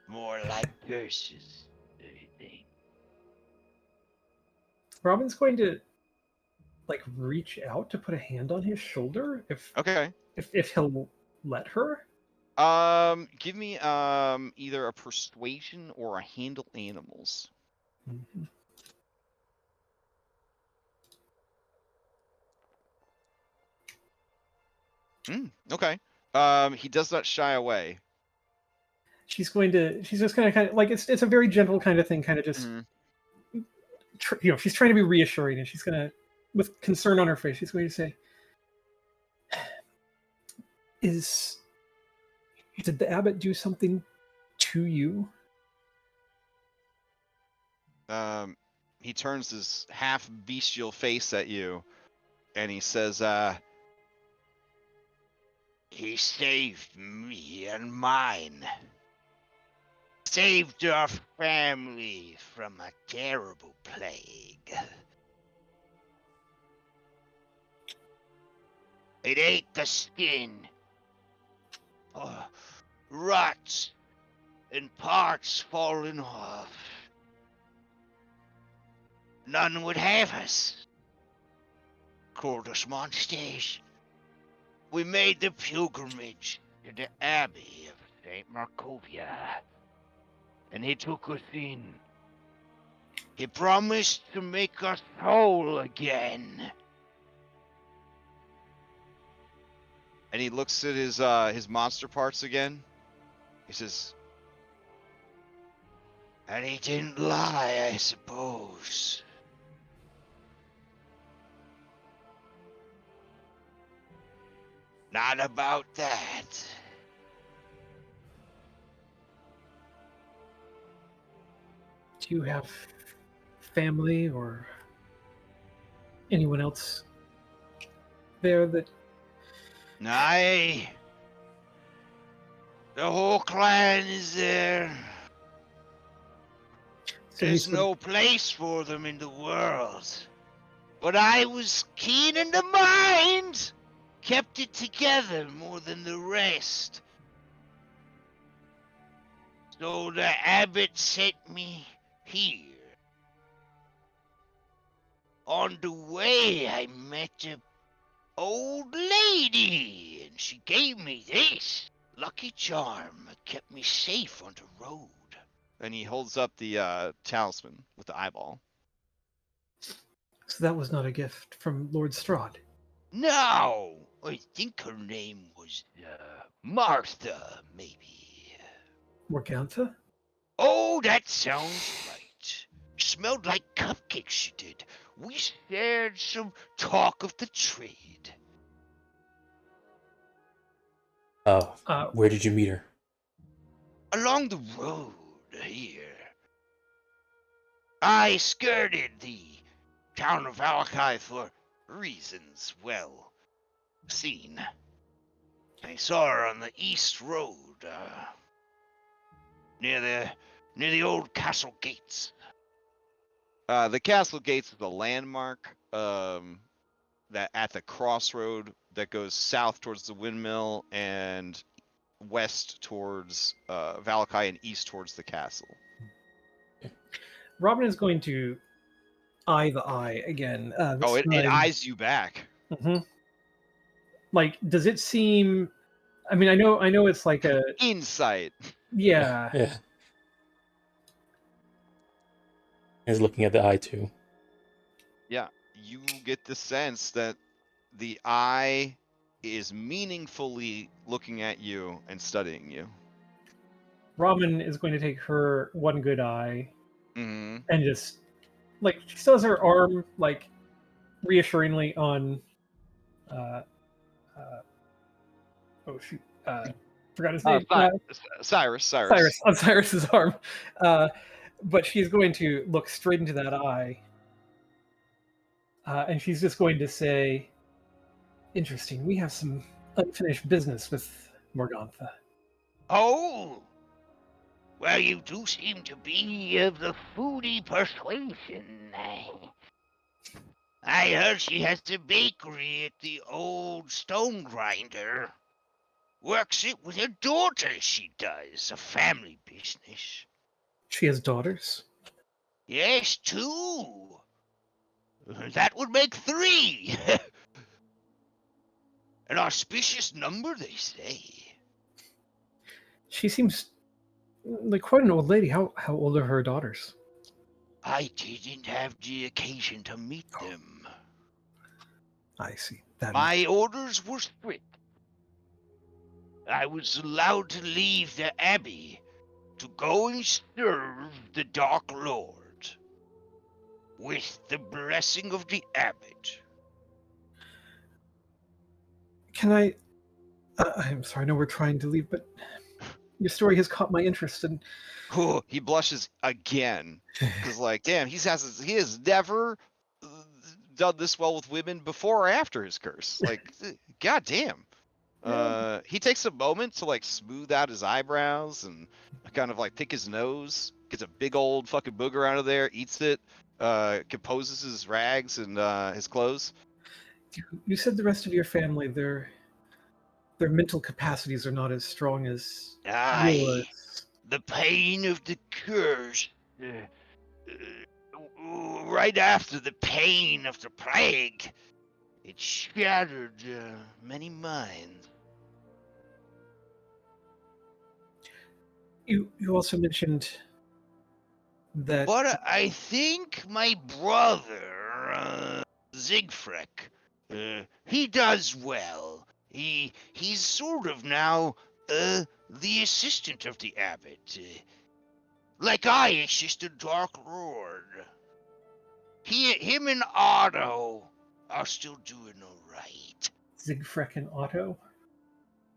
G: More like curses, I think.
E: Robin's going to like reach out to put a hand on his shoulder
A: Okay.
E: if he'll let her.
A: Give me either a persuasion or a handle animals.
E: Mm-hmm.
A: Okay. He does not shy away.
E: She's just going to kind of like it's a very gentle kind of thing, kind of just she's trying to be reassuring, and she's going to, with concern on her face, she's going to say, did the abbot do something to you?
A: He turns his half bestial face at you, and he says,
G: He saved me and mine. Saved our family from a terrible plague. It ate the skin. Rots and parts falling off. None would have us. Called us monsters. We made the pilgrimage to the Abbey of St. Markovia, and he took us in. He promised to make us whole again.
A: and he looks at his monster parts again. He says,
G: And he didn't lie, I suppose. Not about that.
E: Do you have family or anyone else there that...
G: Aye. The whole clan is there.
E: So
G: There's
E: he's
G: no place for them in the world. But I was keen in the mind. Kept it together more than the rest. So the abbot sent me here. On the way, I met a old lady, and she gave me this lucky charm that kept me safe on the road.
A: and he holds up the talisman with the eyeball.
E: So that was not a gift from Lord Strahd.
G: No, I think her name was Martha, maybe.
E: Morgantha?
G: Oh, that sounds right. Smelled like cupcakes, she did. We shared some talk of the trade.
B: Where did you meet her?
G: Along the road here. I skirted the town of Valakai for reasons well seen. I saw her on the east road, near the old castle gates.
A: The castle gates is a landmark that at the crossroad that goes south towards the windmill and west towards Valakai and east towards the castle.
E: Robin is going to eye the eye again.
A: Oh,
E: This
A: it
E: time.
A: eyes you back.
E: Mhm. Like, does it seem? I mean, I know it's like a
A: Insight.
E: yeah.
B: Yeah. He's looking at the eye too.
A: Yeah, you get the sense that the eye is meaningfully looking at you and studying you.
E: Robin is going to take her one good eye
A: Hmm.
E: and just like she still has her arm like reassuringly on. Uh, oh shoot! Forgot his name.
A: Cyrus.
E: Cyrus on Cyrus's arm, but she's going to look straight into that eye, and she's just going to say, "Interesting. We have some unfinished business with Morgantha."
G: Oh, well, you do seem to be of the foodie persuasion. I heard she has a bakery at the old stone grinder. Works it with her daughter, she does. A family business.
E: She has daughters.
G: Yes, 2. That would make 3. An auspicious number, they say.
E: She seems like quite an old lady. How old are her daughters?
G: I didn't have the occasion to meet them.
E: I see. That
G: My orders were strict. I was allowed to leave the abbey to go and serve the Dark Lord with the blessing of the abbot.
E: Can I? I'm sorry. I know we're trying to leave, but your story has caught my interest, and
A: Oh, he blushes again because, like, damn, he has never done this well with women before or after his curse. Like, god damn. He takes a moment to like smooth out his eyebrows and kind of like pick his nose, gets a big old fucking booger out of there, eats it, composes his rags and his clothes.
E: you said the rest of your family, their mental capacities are not as strong as
G: Aye,
E: yours.
G: the pain of the curse. Right after the pain of the plague, it shattered many minds.
E: You also mentioned that
G: But I think my brother, Siegfried, he does well. He's sort of now the assistant of the abbot. Like I assisted Dark Lord. Him and Otto are still doing alright.
E: Siegfried and Otto.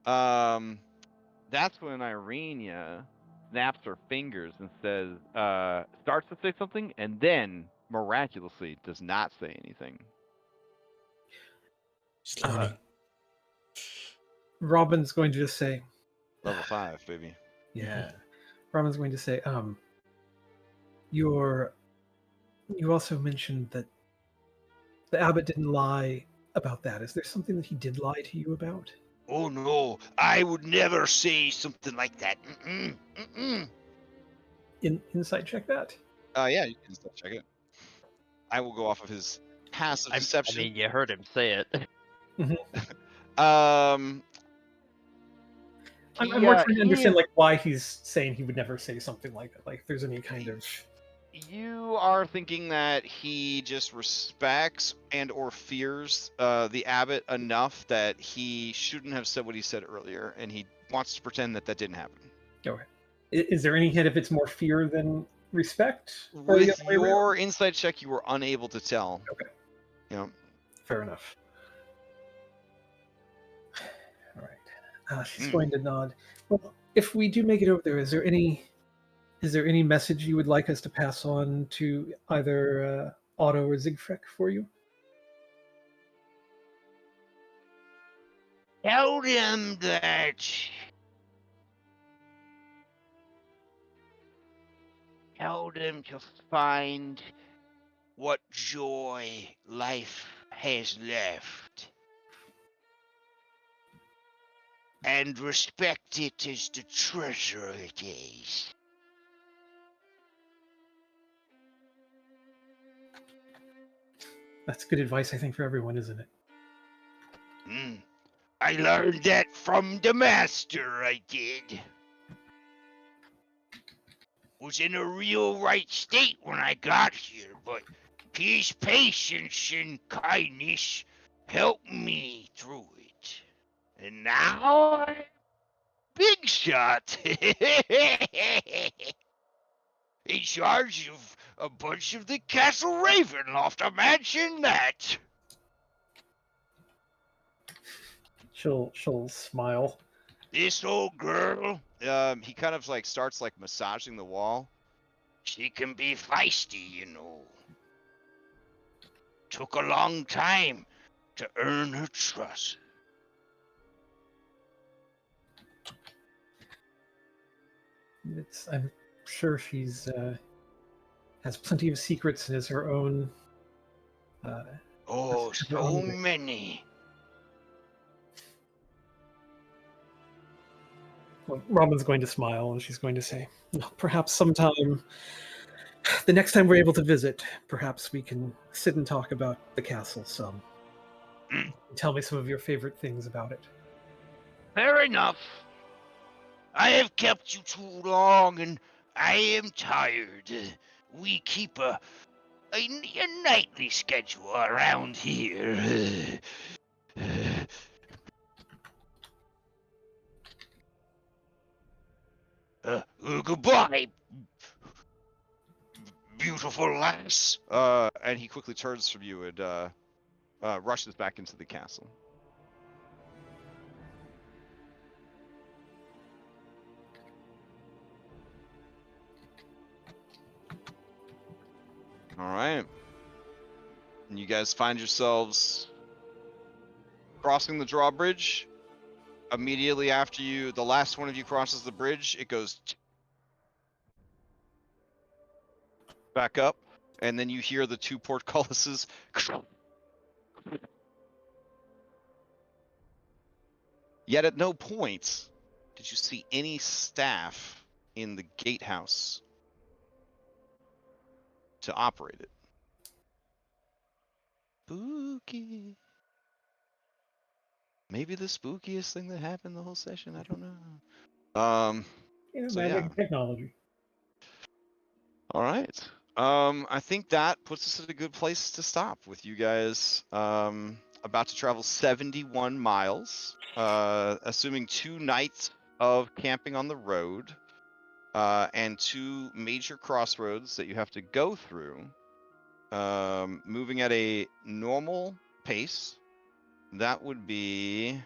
A: That's when Irenia snaps her fingers and says, starts to say something, and then miraculously does not say anything.
B: She's learning.
E: Robin's going to just say,
A: Level 5, baby.
E: "Yeah." Robin's going to say, You also mentioned that the abbot didn't lie about that. Is there something that he did lie to you about?
G: Oh no, I would never say something like that.
E: Insight check that.
A: Yeah, you can still check it. I will go off of his passive
D: I
A: deception.
D: mean, you heard him say it.
E: I'm more trying to understand like why he's saying he would never say something like that. Like, if there's any kind of
A: You are thinking that he just respects and or fears the abbot enough that he shouldn't have said what he said earlier, and he wants to pretend that that didn't happen.
E: Okay. Is there any hint if it's more fear than respect? Or the
A: With
E: other way around?
A: your insight check, you were unable to tell.
E: Okay.
A: You know,
E: Fair enough. All right. She's going to nod. Well, if we do make it over there, is there any message you would like us to pass on to either Otto or Siegfried for you?
G: Tell them that. Tell them to find what joy life has left. And respect it as the treasure it is.
E: That's good advice, I think, for everyone, isn't it?
G: I learned that from the master, I did. Was in a real right state when I got here, but his patience and kindness helped me through it. And now I'm big shot. In charge of a bunch of the Castle Ravenloft, imagine that.
E: She'll smile.
G: This old girl,
A: He kind of like starts like massaging the wall.
G: she can be feisty, you know. Took a long time to earn her trust.
E: I'm sure she's has plenty of secrets and is her own.
G: Oh,
E: Her
G: so
E: own
G: many.
E: Well, Robin's going to smile and she's going to say, "Well, perhaps sometime, the next time we're able to visit, perhaps we can sit and talk about the castle some. Tell me some of your favorite things about it."
G: Fair enough. I have kept you too long, and I am tired. We keep a nightly schedule around here. Goodbye, beautiful lass.
A: And he quickly turns from you and rushes back into the castle. All right. And you guys find yourselves crossing the drawbridge. Immediately after the last one of you crosses the bridge, it goes back up, and then you hear the two portcullises. Yet at no point did you see any staff in the gatehouse to operate it. Spooky. Maybe the spookiest thing that happened the whole session. I don't know. So yeah.
E: Technology.
A: All right. I think that puts us at a good place to stop with you guys. About to travel 71 miles, assuming 2 nights of camping on the road, and 2 major crossroads that you have to go through. Moving at a normal pace. That would be,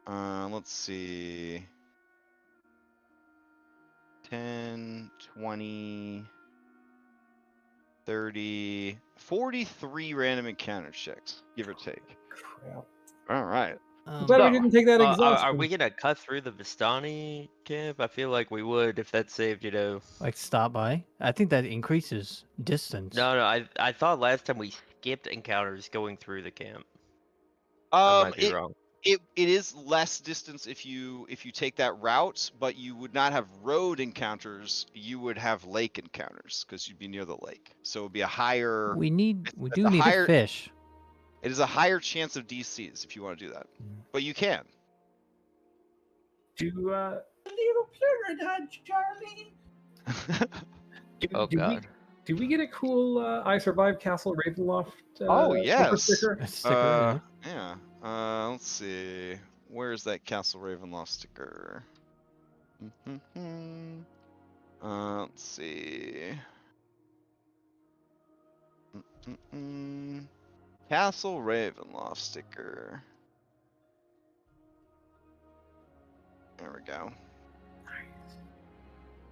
A: let's see, 10, 20, 30, 43 random encounter checks, give or take.
E: Crap.
A: All right.
E: I'm glad we didn't take that exhaustion.
D: Are we gonna cut through the Vistani camp? I feel like we would if that saved,
F: Like stop by. I think that increases distance.
D: No, I thought last time we skipped encounters going through the camp. I might be wrong.
A: It is less distance if you take that route, but you would not have road encounters. You would have lake encounters because you'd be near the lake. So it would be a higher.
F: We
A: it's
F: do
A: a
F: need
A: higher,
F: a fish.
A: It is a higher chance of DCs if you want to do that, but you can.
E: Do
H: A little plural hunt, Charlie.
D: Oh god.
E: do we get a cool I Survived Castle Ravenloft
A: Oh yes.
E: sticker?
F: A sticker,
A: Yeah. Let's see. Where's that Castle Ravenloft sticker? Let's see. Castle Ravenloft sticker. There we go.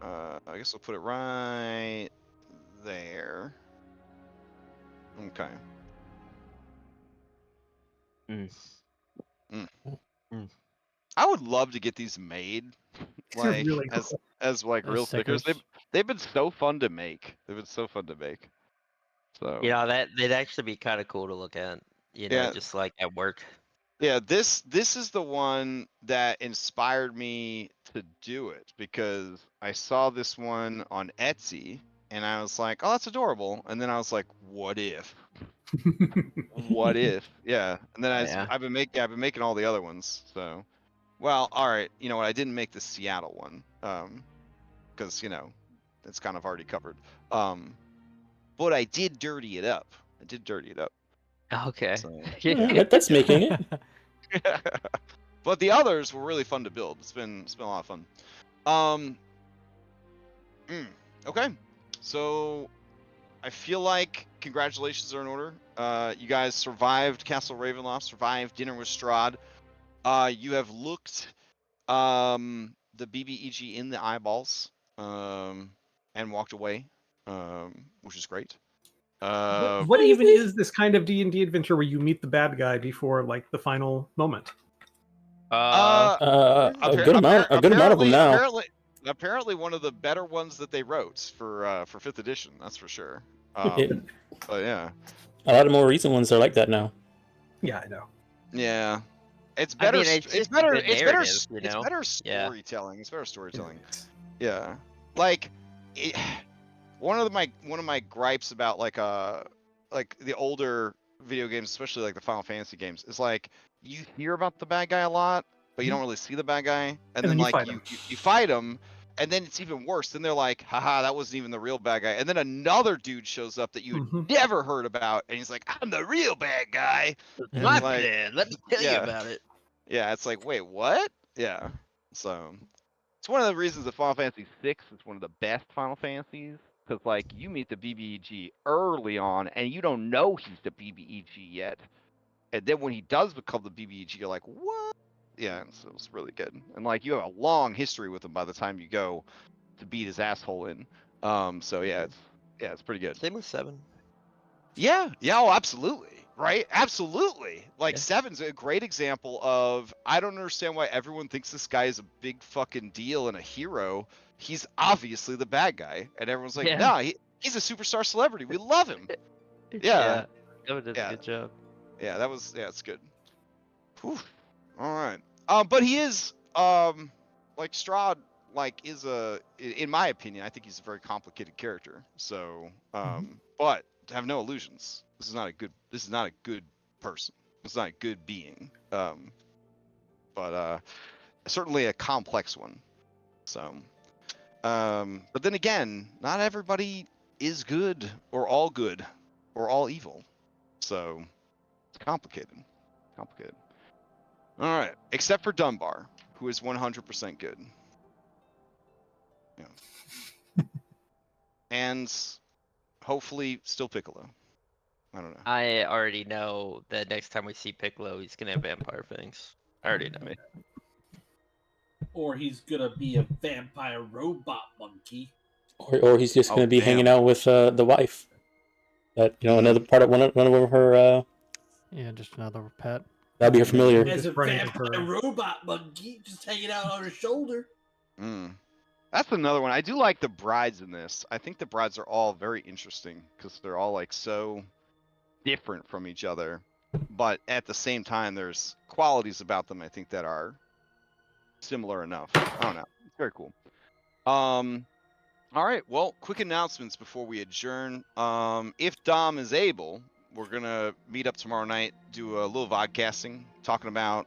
A: I guess we'll put it right there. Okay. I would love to get these made, like
E: really cool.
A: as like
F: As
A: real stickers.
F: stickers.
A: They've been so fun to make. So
D: That'd actually be kind of cool to look at.
A: Yeah.
D: Just like at work.
A: yeah, this is the one that inspired me to do it because I saw this one on Etsy and I was like, oh, that's adorable. And then I was like, what if? What if? Yeah. And then
D: Yeah.
A: I've been making all the other ones. So, well, all right. You know what? I didn't make the Seattle one, because it's kind of already covered. But I did dirty it up.
D: Okay.
A: So.
B: That's making it.
A: But the others were really fun to build. It's been a lot of fun. Okay. So I feel like congratulations are in order. You guys survived Castle Ravenloft, survived Dinner with Strahd. You have looked the BBEG in the eyeballs, and walked away, which is great.
E: What even is this kind of D&D adventure where you meet the bad guy before like the final moment?
B: A good amount of them now.
A: Apparently one of the better ones that they wrote for 5th edition. That's for sure.
B: It-
A: But yeah,
B: a lot of more recent ones are like that now.
E: Yeah, I know.
A: yeah. It's
D: I
A: better.
D: mean, it's
A: It's
D: just a
A: better.
D: good
A: It's better.
D: narrative, you
A: It's
D: know?
A: better
D: Yeah.
A: storytelling. It's better storytelling. Yeah. Like, one of my gripes about like the older video games, especially like the Final Fantasy games, is like you hear about the bad guy a lot, but you don't really see the bad guy, and then
E: you
A: like
E: fight
A: you fight him, and then it's even worse. Then they're like, haha, that wasn't even the real bad guy. And then another dude shows up that you had never heard about, and he's like, I'm the real bad guy. And
D: My
A: it's like,
D: plan. Let me tell you
A: yeah.
D: about it.
A: Yeah, it's like, wait, what? Yeah. So it's one of the reasons that Final Fantasy VI is one of the best Final Fantasies, because like you meet the BBEG early on, and you don't know he's the BBEG yet, and then when he does become the BBEG, you're like, what? Yeah, so it's really good, and like you have a long history with him by the time you go to beat his asshole in. So yeah, it's pretty good.
D: Same with 7.
A: Yeah, oh, absolutely, right? Absolutely. Like
D: Yeah.
A: 7's a great example of I don't understand why everyone thinks this guy is a big fucking deal and a hero. He's obviously the bad guy, and everyone's like,
D: Yeah.
A: "No, he's a superstar celebrity. We love him." Yeah,
D: That did a good job.
A: yeah, it's good. Whew. All right. But he is like Strahd, like is in my opinion, I think he's a very complicated character. So but have no illusions. This is not a good person. It's not a good being. But certainly a complex one. So but then again, not everybody is good or all evil. So it's complicated. All right, except for Dunbar, who is 100% good. Yeah. And hopefully still Piccolo. I don't know.
D: I already know that next time we see Piccolo, he's gonna have vampire fangs. I already know.
H: Or he's gonna be a vampire robot monkey.
B: Or he's just going to be hanging
A: damn.
B: out with the wife. That another part of one of her.
F: Yeah, just another pet.
B: That'd be her familiar.
H: As a
E: Just running
H: vampire
E: into her.
H: robot monkey, just hanging out on her shoulder.
A: That's another one. I do like the brides in this. I think the brides are all very interesting because they're all like so different from each other, but at the same time, there's qualities about them I think that are similar enough. I don't know. It's very cool. All right. Well, quick announcements before we adjourn. If Dom is able, we're gonna meet up tomorrow night, do a little vodcasting, talking about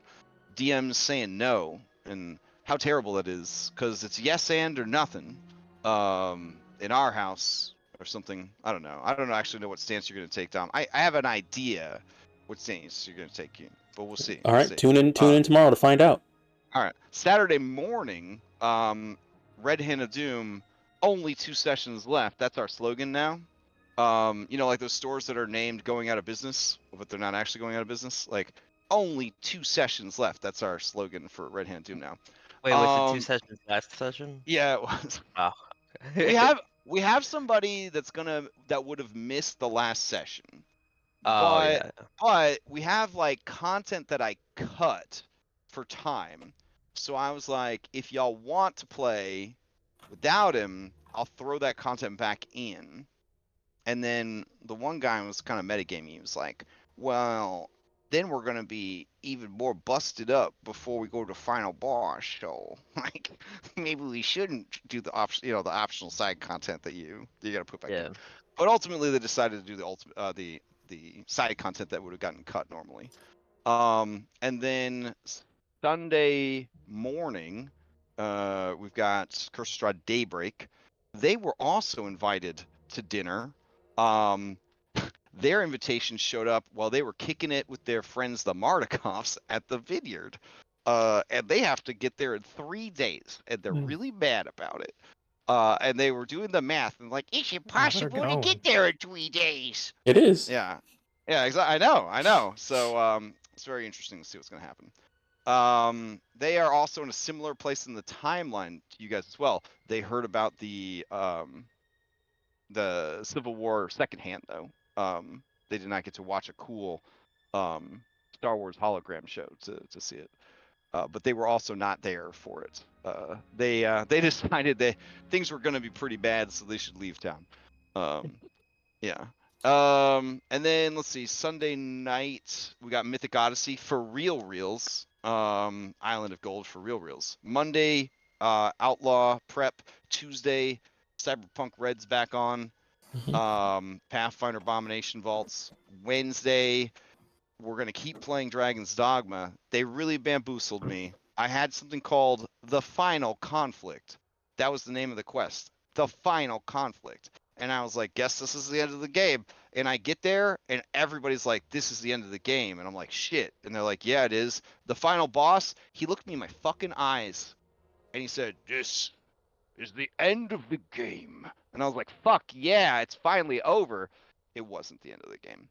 A: DMs saying no and how terrible that is, because it's yes and or nothing. In our house or something. I don't know. Actually know what stance you're gonna take, Dom. I have an idea what stance you're gonna take, but we'll see.
B: All right, tune in tomorrow to find out.
A: All right, Saturday morning, Red Hand of Doom. Only 2 sessions left. That's our slogan now. Like those stores that are named going out of business, but they're not actually going out of business. Like only 2 sessions left. That's our slogan for Red Hand Doom now.
D: Wait, was it 2 sessions last session?
A: Yeah, it was.
D: Wow.
A: we have somebody that would have missed the last session.
D: Oh yeah.
A: But we have like content that I cut for time. So I was like, if y'all want to play without him, I'll throw that content back in. And then the one guy was kind of metagaming. He was like, well, then we're gonna be even more busted up before we go to final boss. So like maybe we shouldn't do the the optional side content that you gotta put back
D: Yeah.
A: in. But ultimately they decided to do the side content that would have gotten cut normally. And then Sunday morning, we've got Curse of Strahd Daybreak. They were also invited to dinner. Um, their invitation showed up while they were kicking it with their friends, the Mardikovs, at the vineyard. And they have to get there in 3 days, and they're really mad about it. And they were doing the math and like,
G: It's
F: I better
G: impossible
F: get
G: to
F: on.
G: get there in 3 days.
B: It is.
A: yeah, yeah, exactly. I know. So it's very interesting to see what's gonna happen. They are also in a similar place in the timeline to you guys as well. They heard about the Civil War secondhand though. They did not get to watch a cool Star Wars hologram show to see it. But they were also not there for it. They decided that things were going to be pretty bad, so they should leave town. Yeah. And then let's see, Sunday night we got Mythic Odyssey for real reels. Island of Gold for real reels. Monday, Outlaw Prep. Tuesday, Cyberpunk Red's back on. Pathfinder Abomination Vaults. Wednesday, we're gonna keep playing Dragon's Dogma. They really bamboozled me. I had something called The Final Conflict. That was the name of the quest. The Final Conflict. And I was like, guess this is the end of the game. And I get there and everybody's like, this is the end of the game. And I'm like, shit. And they're like, yeah, it is. The final boss, he looked me in my fucking eyes and he said, this is the end of the game. And I was like, fuck yeah, it's finally over. It wasn't the end of the game.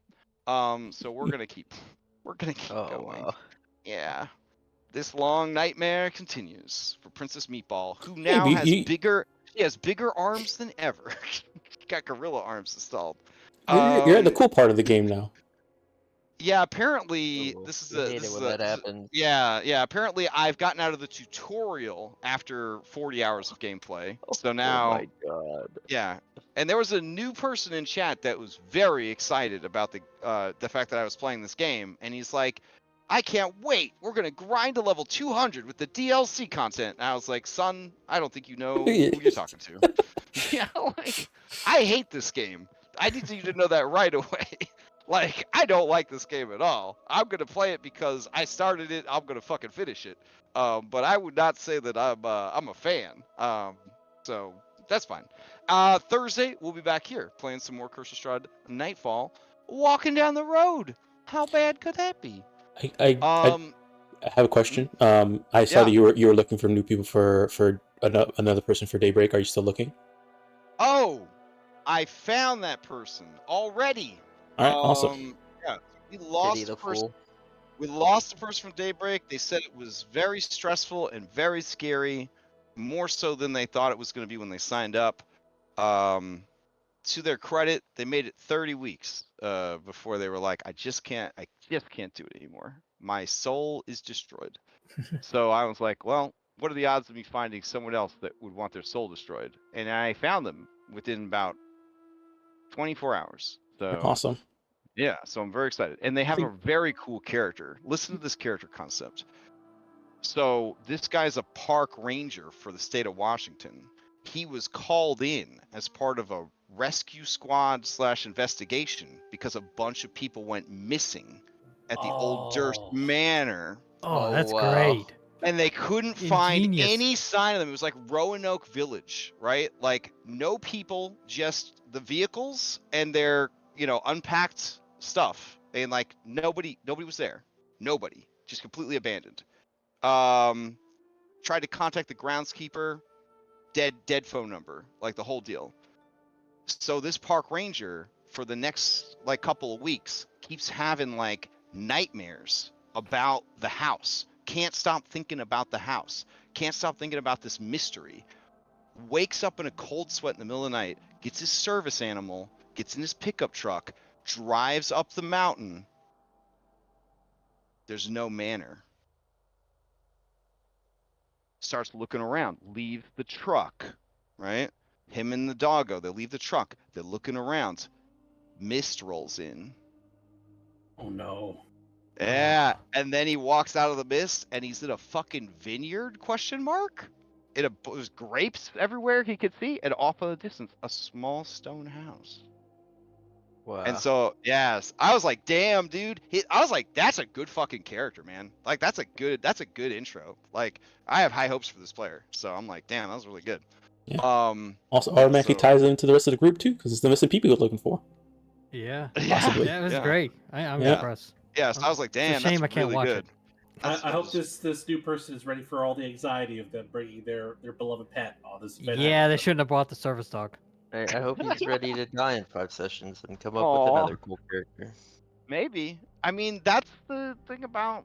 A: So we're gonna keep
D: Oh
A: going.
D: wow.
A: Yeah. This long nightmare continues for Princess Meatball, who
B: Hey,
A: now has bigger arms than ever. Got gorilla arms installed.
B: you're at the cool part of the game now.
A: Yeah, apparently
D: Oh,
A: this is
D: you hate it when that happens.
A: yeah, apparently I've gotten out of the tutorial after 40 hours of gameplay. So
D: Oh
A: now
D: my god.
A: yeah. And there was a new person in chat that was very excited about the fact that I was playing this game, and he's like, I can't wait. We're gonna grind to level 200 with the DLC content. And I was like, son, I don't think you know who you're talking to. Yeah, like I hate this game. I need you to know that right away. Like, I don't like this game at all. I'm gonna play it because I started it. I'm gonna fucking finish it. But I would not say that I'm a fan. So that's fine. Thursday we'll be back here playing some more Curse of Strahd Nightfall, walking down the road. How bad could that be?
B: I have a question. I saw that
A: Yeah.
B: you were looking for new people for another person for Daybreak. Are you still looking?
A: Oh, I found that person already.
B: All right, awesome.
A: Yeah, we
D: Pity
A: lost
D: the
A: the person.
D: fool.
A: We lost the person from Daybreak. They said it was very stressful and very scary, more so than they thought it was going to be when they signed up. To their credit, they made it 30 weeks before they were like, I just can't do it anymore. My soul is destroyed. So I was like, well, what are the odds of me finding someone else that would want their soul destroyed? And I found them within about 24 hours. So
B: Awesome.
A: yeah, so I'm very excited. And they have a
E: Think-
A: very cool character. Listen to this character concept. So this guy's a park ranger for the state of Washington. He was called in as part of a rescue squad / investigation because a bunch of people went missing at the old Durst
C: Oh.
A: Manor.
F: Oh,
D: Oh,
F: that's
D: wow.
F: great.
A: And they couldn't find
F: Ingenious.
A: any sign of them. It was like Roanoke Village, right? Like no people, just the vehicles and their, unpacked stuff. And like nobody was there. Nobody. Just completely abandoned. Tried to contact the groundskeeper, dead phone number, like the whole deal. So this park ranger for the next like couple of weeks keeps having like nightmares about the house. Can't stop thinking about the house. Can't stop thinking about this mystery. Wakes up in a cold sweat in the middle of the night, gets his service animal, gets in his pickup truck, drives up the mountain. There's no manor. Starts looking around, leaves the truck, right? Him and the doggo, they leave the truck. They're looking around. Mist rolls in.
C: Oh no.
A: Yeah, and then he walks out of the mist, and he's in a fucking vineyard? Question mark. There's grapes everywhere he could see, and off in the distance, a small stone house.
D: Wow.
A: And so, yes, I was like, damn, dude. I was like, that's a good fucking character, man. Like, that's a good intro. Like, I have high hopes for this player. So I'm like, damn, that was really good.
B: Yeah. Also, automatically
A: so-
B: ties into the rest of the group too, because it's the missing people you're looking for.
F: Yeah.
B: Possibly.
F: Yeah, it was
A: Yeah.
F: great. I'm
B: Yeah.
F: impressed.
A: Yeah, so I was like,
F: It's a
A: damn,
F: shame
A: that's
F: I can't
A: really
F: watch
A: good.
F: it.
H: I hope this new person is ready for all the anxiety of them bringing their beloved pet on this adventure.
F: Yeah, they shouldn't have brought the service dog.
D: I hope he's ready to die in 5 sessions and come up
A: Aw.
D: with another cool character.
A: Maybe. I mean, that's the thing about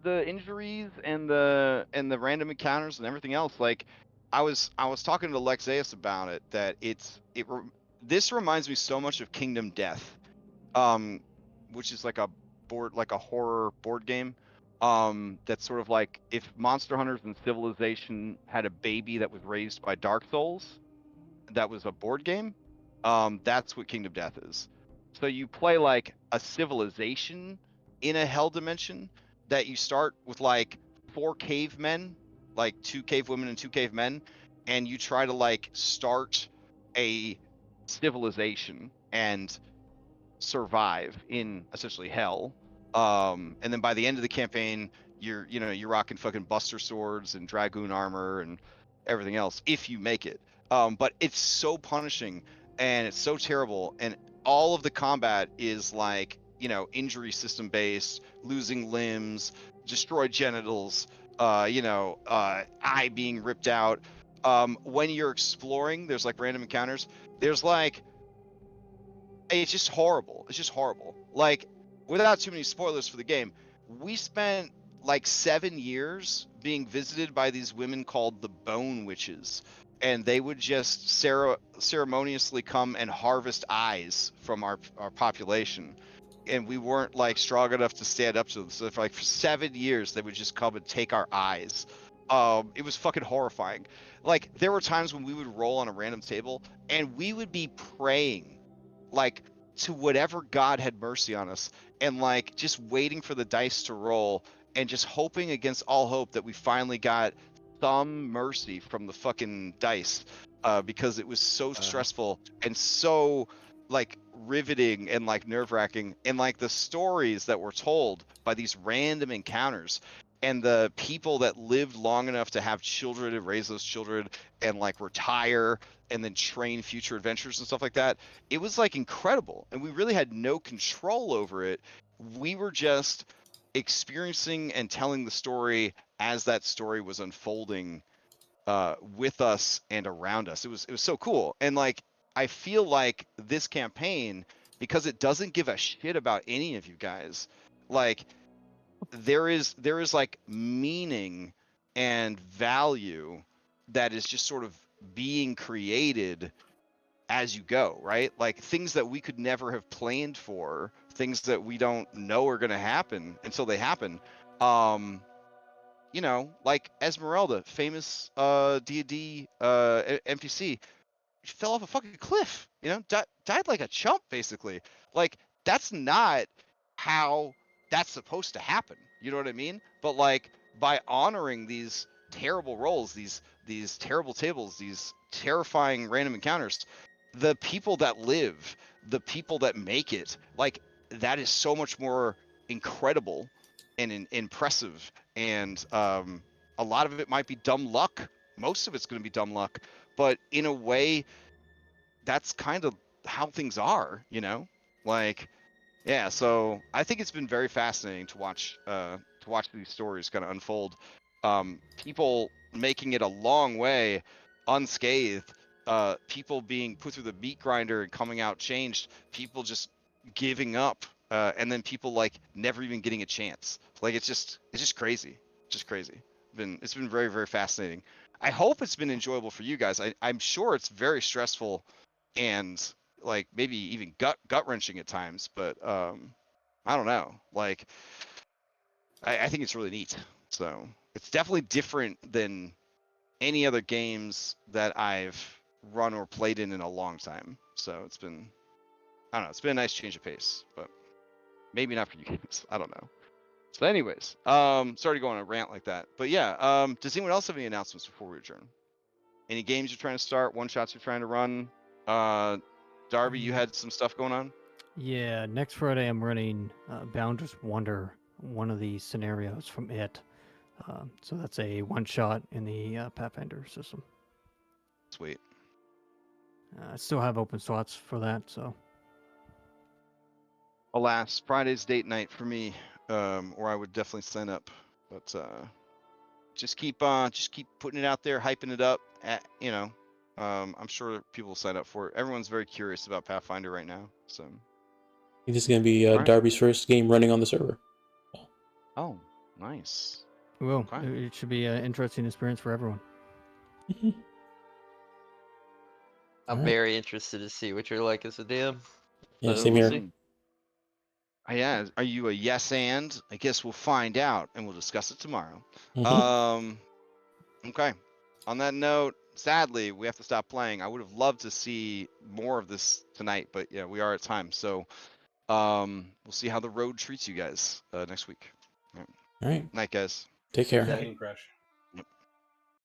A: the injuries and the random encounters and everything else. Like, I was talking to Lexaeus about it. That this reminds me so much of Kingdom Death, which is like a horror board game. That's sort of like if Monster Hunters and Civilization had a baby that was raised by Dark Souls, that was a board game. That's what Kingdom Death is. So you play like a civilization in a hell dimension that you start with like 4 cavemen, like 2 cave women and 2 cavemen, and you try to like start a civilization and survive in essentially hell. And then by the end of the campaign, you're rocking fucking buster swords and dragoon armor and everything else if you make it. But it's so punishing and it's so terrible, and all of the combat is like injury system based, losing limbs, destroyed genitals, eye being ripped out. When you're exploring, there's like random encounters. There's like it's just horrible. It's just horrible. Like, without too many spoilers for the game, we spent like 7 years being visited by these women called the Bone Witches, and they would just ceremoniously come and harvest eyes from our population, and we weren't like strong enough to stand up to them. So for 7 years, they would just come and take our eyes. It was fucking horrifying. Like, there were times when we would roll on a random table, and we would be praying like to whatever god had mercy on us, and like just waiting for the dice to roll and just hoping against all hope that we finally got some mercy from the fucking dice, because it was so stressful and so like riveting and like nerve-wracking, and like the stories that were told by these random encounters and the people that lived long enough to have children and raise those children and like retire and then train future adventures and stuff like that. It was like incredible, and we really had no control over it. We were just experiencing and telling the story as that story was unfolding, with us and around us. It was so cool. And like, I feel like this campaign, because it doesn't give a shit about any of you guys, like there is like meaning and value that is just sort of being created as you go, right? Like things that we could never have planned for, things that we don't know are going to happen until they happen. Like Esmeralda, famous D&D NPC, fell off a fucking cliff, died like a chump basically. Like, that's not how that's supposed to happen, you know what I mean? But like, by honoring these terrible rolls, these terrible tables, these terrifying random encounters, the people that live, the people that make it, like, that is so much more incredible and impressive. And a lot of it might be dumb luck. Most of it's going to be dumb luck, but in a way, that's kind of how things are, like, yeah. So I think it's been very fascinating to watch these stories kind of unfold. People making it a long way unscathed, people being put through the meat grinder and coming out changed, people just giving up, and then people like never even getting a chance. Like, it's just crazy, just crazy. It's been very, very fascinating. I hope it's been enjoyable for you guys. I'm sure it's very stressful and like maybe even gut wrenching at times, but I don't know. Like, I think it's really neat. So it's definitely different than any other games that I've run or played in a long time. So it's been, I don't know, it's been a nice change of pace, but maybe not for you guys. I don't know. So, anyways, sorry to go on a rant like that, but yeah, does anyone else have any announcements before we adjourn? Any games you're trying to start? One shots you're trying to run? Darby, you had some stuff going on.
F: Yeah, next Friday I'm running Bounder's Wonder, one of the scenarios from it. So that's a one-shot in the Pathfinder system.
A: Sweet.
F: I still have open slots for that, so
A: Alas, Friday's date night for me, or I would definitely sign up. But just keep putting it out there, hyping it up. I'm sure people will sign up for it. Everyone's very curious about Pathfinder right now. So
B: This is going to be
A: Alright.
B: Darby's first game running on the server.
A: oh, nice.
F: well,
A: Okay.
F: it should be an interesting experience for everyone.
D: I'm
B: Alright.
D: very interested to see what you're like as a DM.
B: Yeah,
D: So
B: same
D: we'll
B: here.
D: see.
A: Yeah, are you a yes and? I guess we'll find out, and we'll discuss it tomorrow.
B: Mhm.
A: Okay. On that note, sadly, we have to stop playing. I would have loved to see more of this tonight, but yeah, we are at time. So, we'll see how the road treats you guys next week. All right.
B: All right.
A: Night, guys.
B: Take care.
D: Yeah.
C: Dragon Crush.